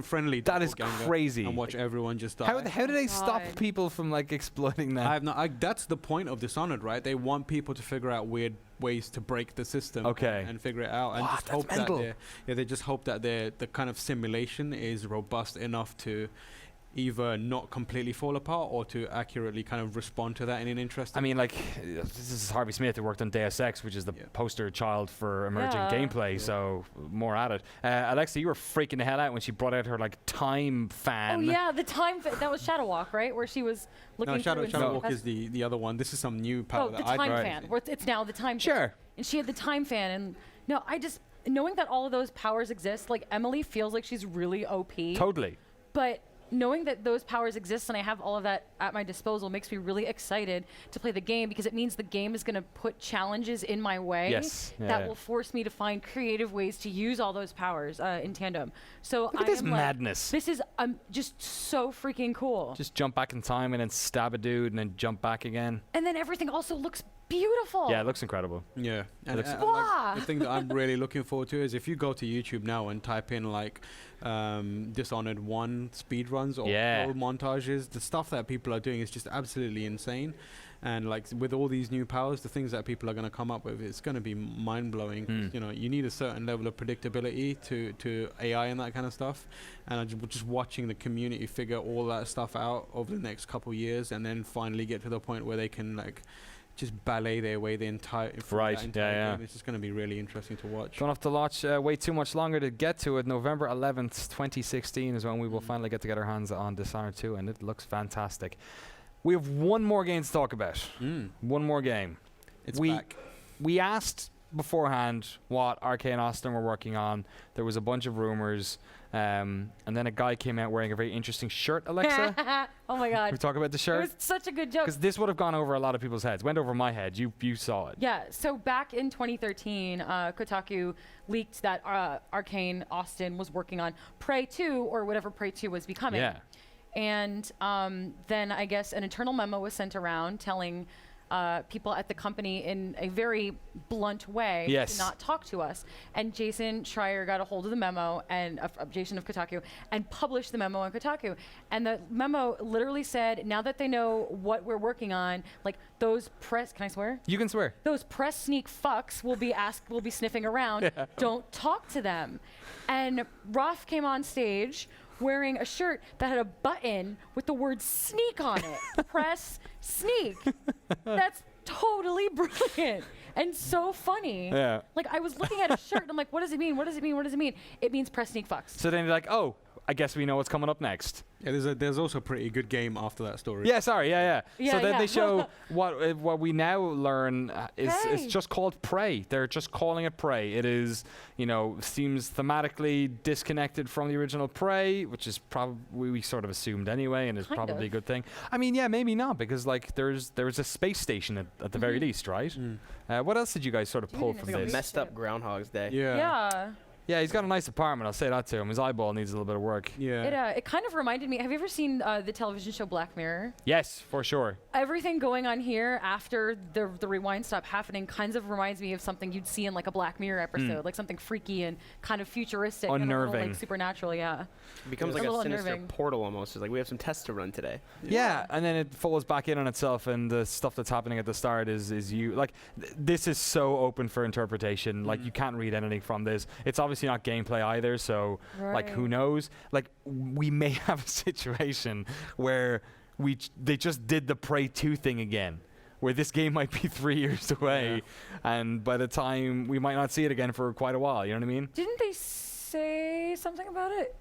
friendly that is doppelganger crazy and watch everyone just die. How do they stop people from like exploiting that? That's the point of Dishonored, right? They want people to figure out weird ways to break the system and figure it out, and just hope that they just hope that the kind of simulation is robust enough to either not completely fall apart or to accurately kind of respond to that in an interesting. I mean, like, this is Harvey Smith who worked on Deus Ex, which is the poster child for emerging gameplay, so more at it. Alexa, you were freaking the hell out when she brought out her, like, time fan. Oh, yeah, the time that was Shadow Walk, right? Where she was looking through Shadow Walk is the other one. This is some new power the time fan. Where it's now the time fan. And she had the time fan, and knowing that all of those powers exist, like Emily feels like she's really OP. Totally. But knowing that those powers exist and I have all of that at my disposal makes me really excited to play the game, because it means the game is going to put challenges in my way that will force me to find creative ways to use all those powers in tandem. So Look at this madness. This is just so freaking cool. Just jump back in time and then stab a dude and then jump back again. And then everything also looks beautiful. Yeah, it looks incredible. Yeah. And, looks like, the thing that I'm really looking forward to is if you go to YouTube now and type in like Dishonored 1 speedruns or full montages, the stuff that people are doing is just absolutely insane. And like with all these new powers, the things that people are going to come up with, it's going to be mind-blowing. You know, you need a certain level of predictability to AI and that kind of stuff. And just watching the community figure all that stuff out over the next couple years, and then finally get to the point where they can like just ballet their way the entire game. It's just going to be really interesting to watch. Don't have to wait too much longer to get to it. November 11th, 2016 is when we will finally get our hands on Dishonored 2, and it looks fantastic. We have one more game to talk about. One more game. It's back. We asked beforehand what RK and Austin were working on. There was a bunch of rumors, and then a guy came out wearing a very interesting shirt, Alexa. Oh my god. We talk about the shirt? It was such a good joke. Because this would have gone over a lot of people's heads. Went over my head. You saw it. Yeah, so back in 2013, Kotaku leaked that Arcane Austin was working on Prey 2, or whatever Prey 2 was becoming. Yeah. And then I guess an internal memo was sent around telling people at the company in a very blunt way to not talk to us. And Jason Schreier got a hold of the memo, and Jason of Kotaku, and published the memo on Kotaku. And the memo literally said, now that they know what we're working on, like those press, can I swear? You can swear. Those press sneak fucks will be sniffing around. Don't talk to them. And Roth came on stage wearing a shirt that had a button with the word sneak on it. Press sneak. That's totally brilliant and so funny. Yeah. Like, I was looking at a shirt and I'm like, what does it mean? What does it mean? What does it mean? It means press sneak fucks. So then you're like, oh, I guess we know what's coming up next. Yeah, there's also a pretty good game after that story. Yeah, sorry, yeah. So then they show what we now learn is it's just called Prey. They're just calling it Prey. It is, seems thematically disconnected from the original Prey, which is probably we sort of assumed anyway, and is probably a good thing. I mean, yeah, maybe not, because like there's a space station at the very least, right? What else did you guys sort of pull from this? Messed up Groundhog's Day. Yeah. Yeah, he's got a nice apartment. I'll say that to him. His eyeball needs a little bit of work. Yeah. It kind of reminded me. Have you ever seen the television show Black Mirror? Yes, for sure. Everything going on here after the rewind stopped happening kind of reminds me of something you'd see in like a Black Mirror episode, like something freaky and kind of futuristic, unnerving, and a little, like supernatural. Yeah. It becomes like a sinister portal almost. It's like we have some tests to run today. Yeah, and then it falls back in on itself, and the stuff that's happening at the start is you like this is so open for interpretation. Like you can't read anything from this. It's obviously not gameplay either, so like who knows? Like we may have a situation where they just did the Prey 2 thing again, where this game might be 3 years away, and by the time we might not see it again for quite a while. You know what I mean? Didn't they say something about it?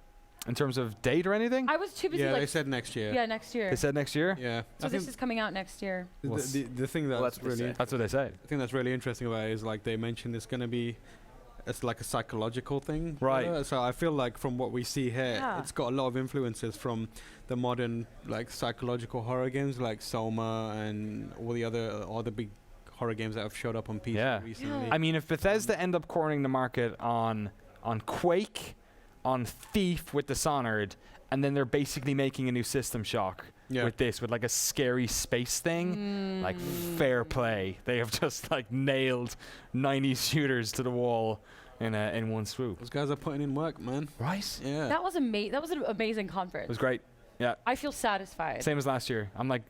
In terms of date or anything? I was too busy. Yeah, they said next year. Yeah, next year. They said next year? Yeah. So this is coming out next year. The thing that's really that's what they say. The thing that's really interesting about it is like they mentioned it's going to be it's like a psychological thing. Right. So I feel like from what we see here, it's got a lot of influences from the modern like psychological horror games like Soma and all the big horror games that have showed up on PC recently. I mean, if Bethesda end up cornering the market on Quake, on Thief with Dishonored, and then they're basically making a new System Shock with this, with like a scary space thing, like fair play. They have just like nailed 90s shooters to the wall in one swoop. Those guys are putting in work, man. Right? Yeah. That was That was an amazing conference. It was great. Yeah. I feel satisfied. Same as last year. I'm like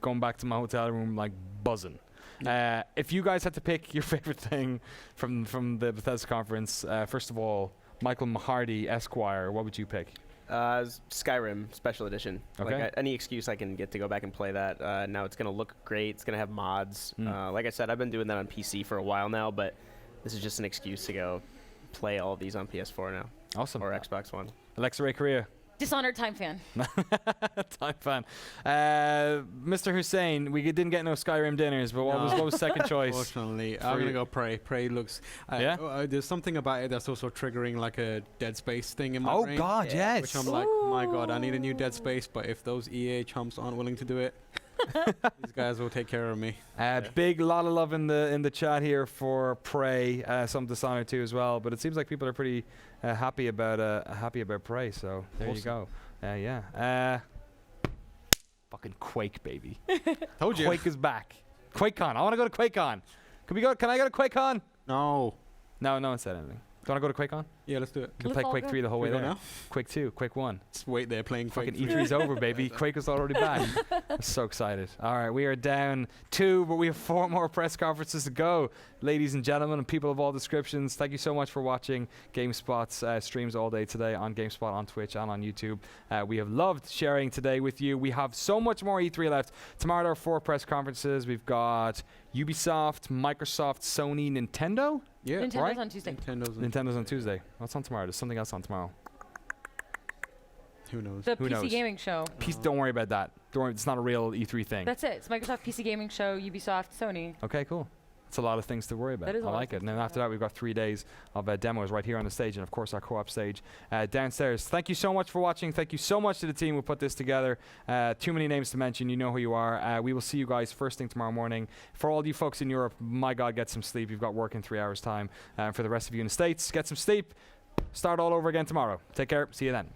going back to my hotel room like buzzing. If you guys had to pick your favorite thing from the Bethesda conference, first of all, Michael Mahardy, Esquire, what would you pick? Skyrim Special Edition. Okay. Like, any excuse I can get to go back and play that. Now it's going to look great. It's going to have mods. Like I said, I've been doing that on PC for a while now, but this is just an excuse to go play all of these on PS4 now. Awesome. Or Xbox One. Alexa Ray Korea. Dishonored time fan. Time fan. Mr. Hussein, we didn't get no Skyrim dinners, but what was second choice? Unfortunately, I'm going to go Prey. Prey looks... there's something about it that's also triggering like a Dead Space thing in my brain. Oh, God, yes. Which I'm like, my God, I need a new Dead Space, but if those EA chumps aren't willing to do it, these guys will take care of me. Big lot of love in the chat here for Prey, some Dishonored 2 as well, but it seems like people are pretty happy about Prey, so there you go. Fucking Quake, baby. Told you. Quake is back. QuakeCon. I want to go to QuakeCon. Can I go to QuakeCon? No. No one said anything. Do you want to go to QuakeCon? Yeah, let's do it. We'll play Quake 3 the whole way there. Now? Quake 2, Quake 1. Just wait there playing Quake Fucking E3's over, baby. Quake is already back. I'm so excited. All right, we are down 2, but we have 4 more press conferences to go. Ladies and gentlemen and people of all descriptions, thank you so much for watching GameSpot's streams all day today on GameSpot, on Twitch, and on YouTube. We have loved sharing today with you. We have so much more E3 left. Tomorrow there are 4 press conferences. We've got Ubisoft, Microsoft, Sony, Nintendo. Yeah, Nintendo's on Tuesday. Nintendo on Tuesday. What's on tomorrow? There's something else on tomorrow. Who knows? The PC gaming show. Don't worry about that. Don't worry, it's not a real E3 thing. That's it. It's Microsoft PC gaming show, Ubisoft, Sony. Okay, cool. It's a lot of things to worry about. That is I like it. And then after that, we've got 3 days of demos right here on the stage, and of course our co-op stage downstairs. Thank you so much for watching. Thank you so much to the team who put this together. Too many names to mention. You know who you are. We will see you guys first thing tomorrow morning. For all you folks in Europe, my God, get some sleep. You've got work in 3 hours' time. For the rest of you in the States, get some sleep. Start all over again tomorrow. Take care. See you then.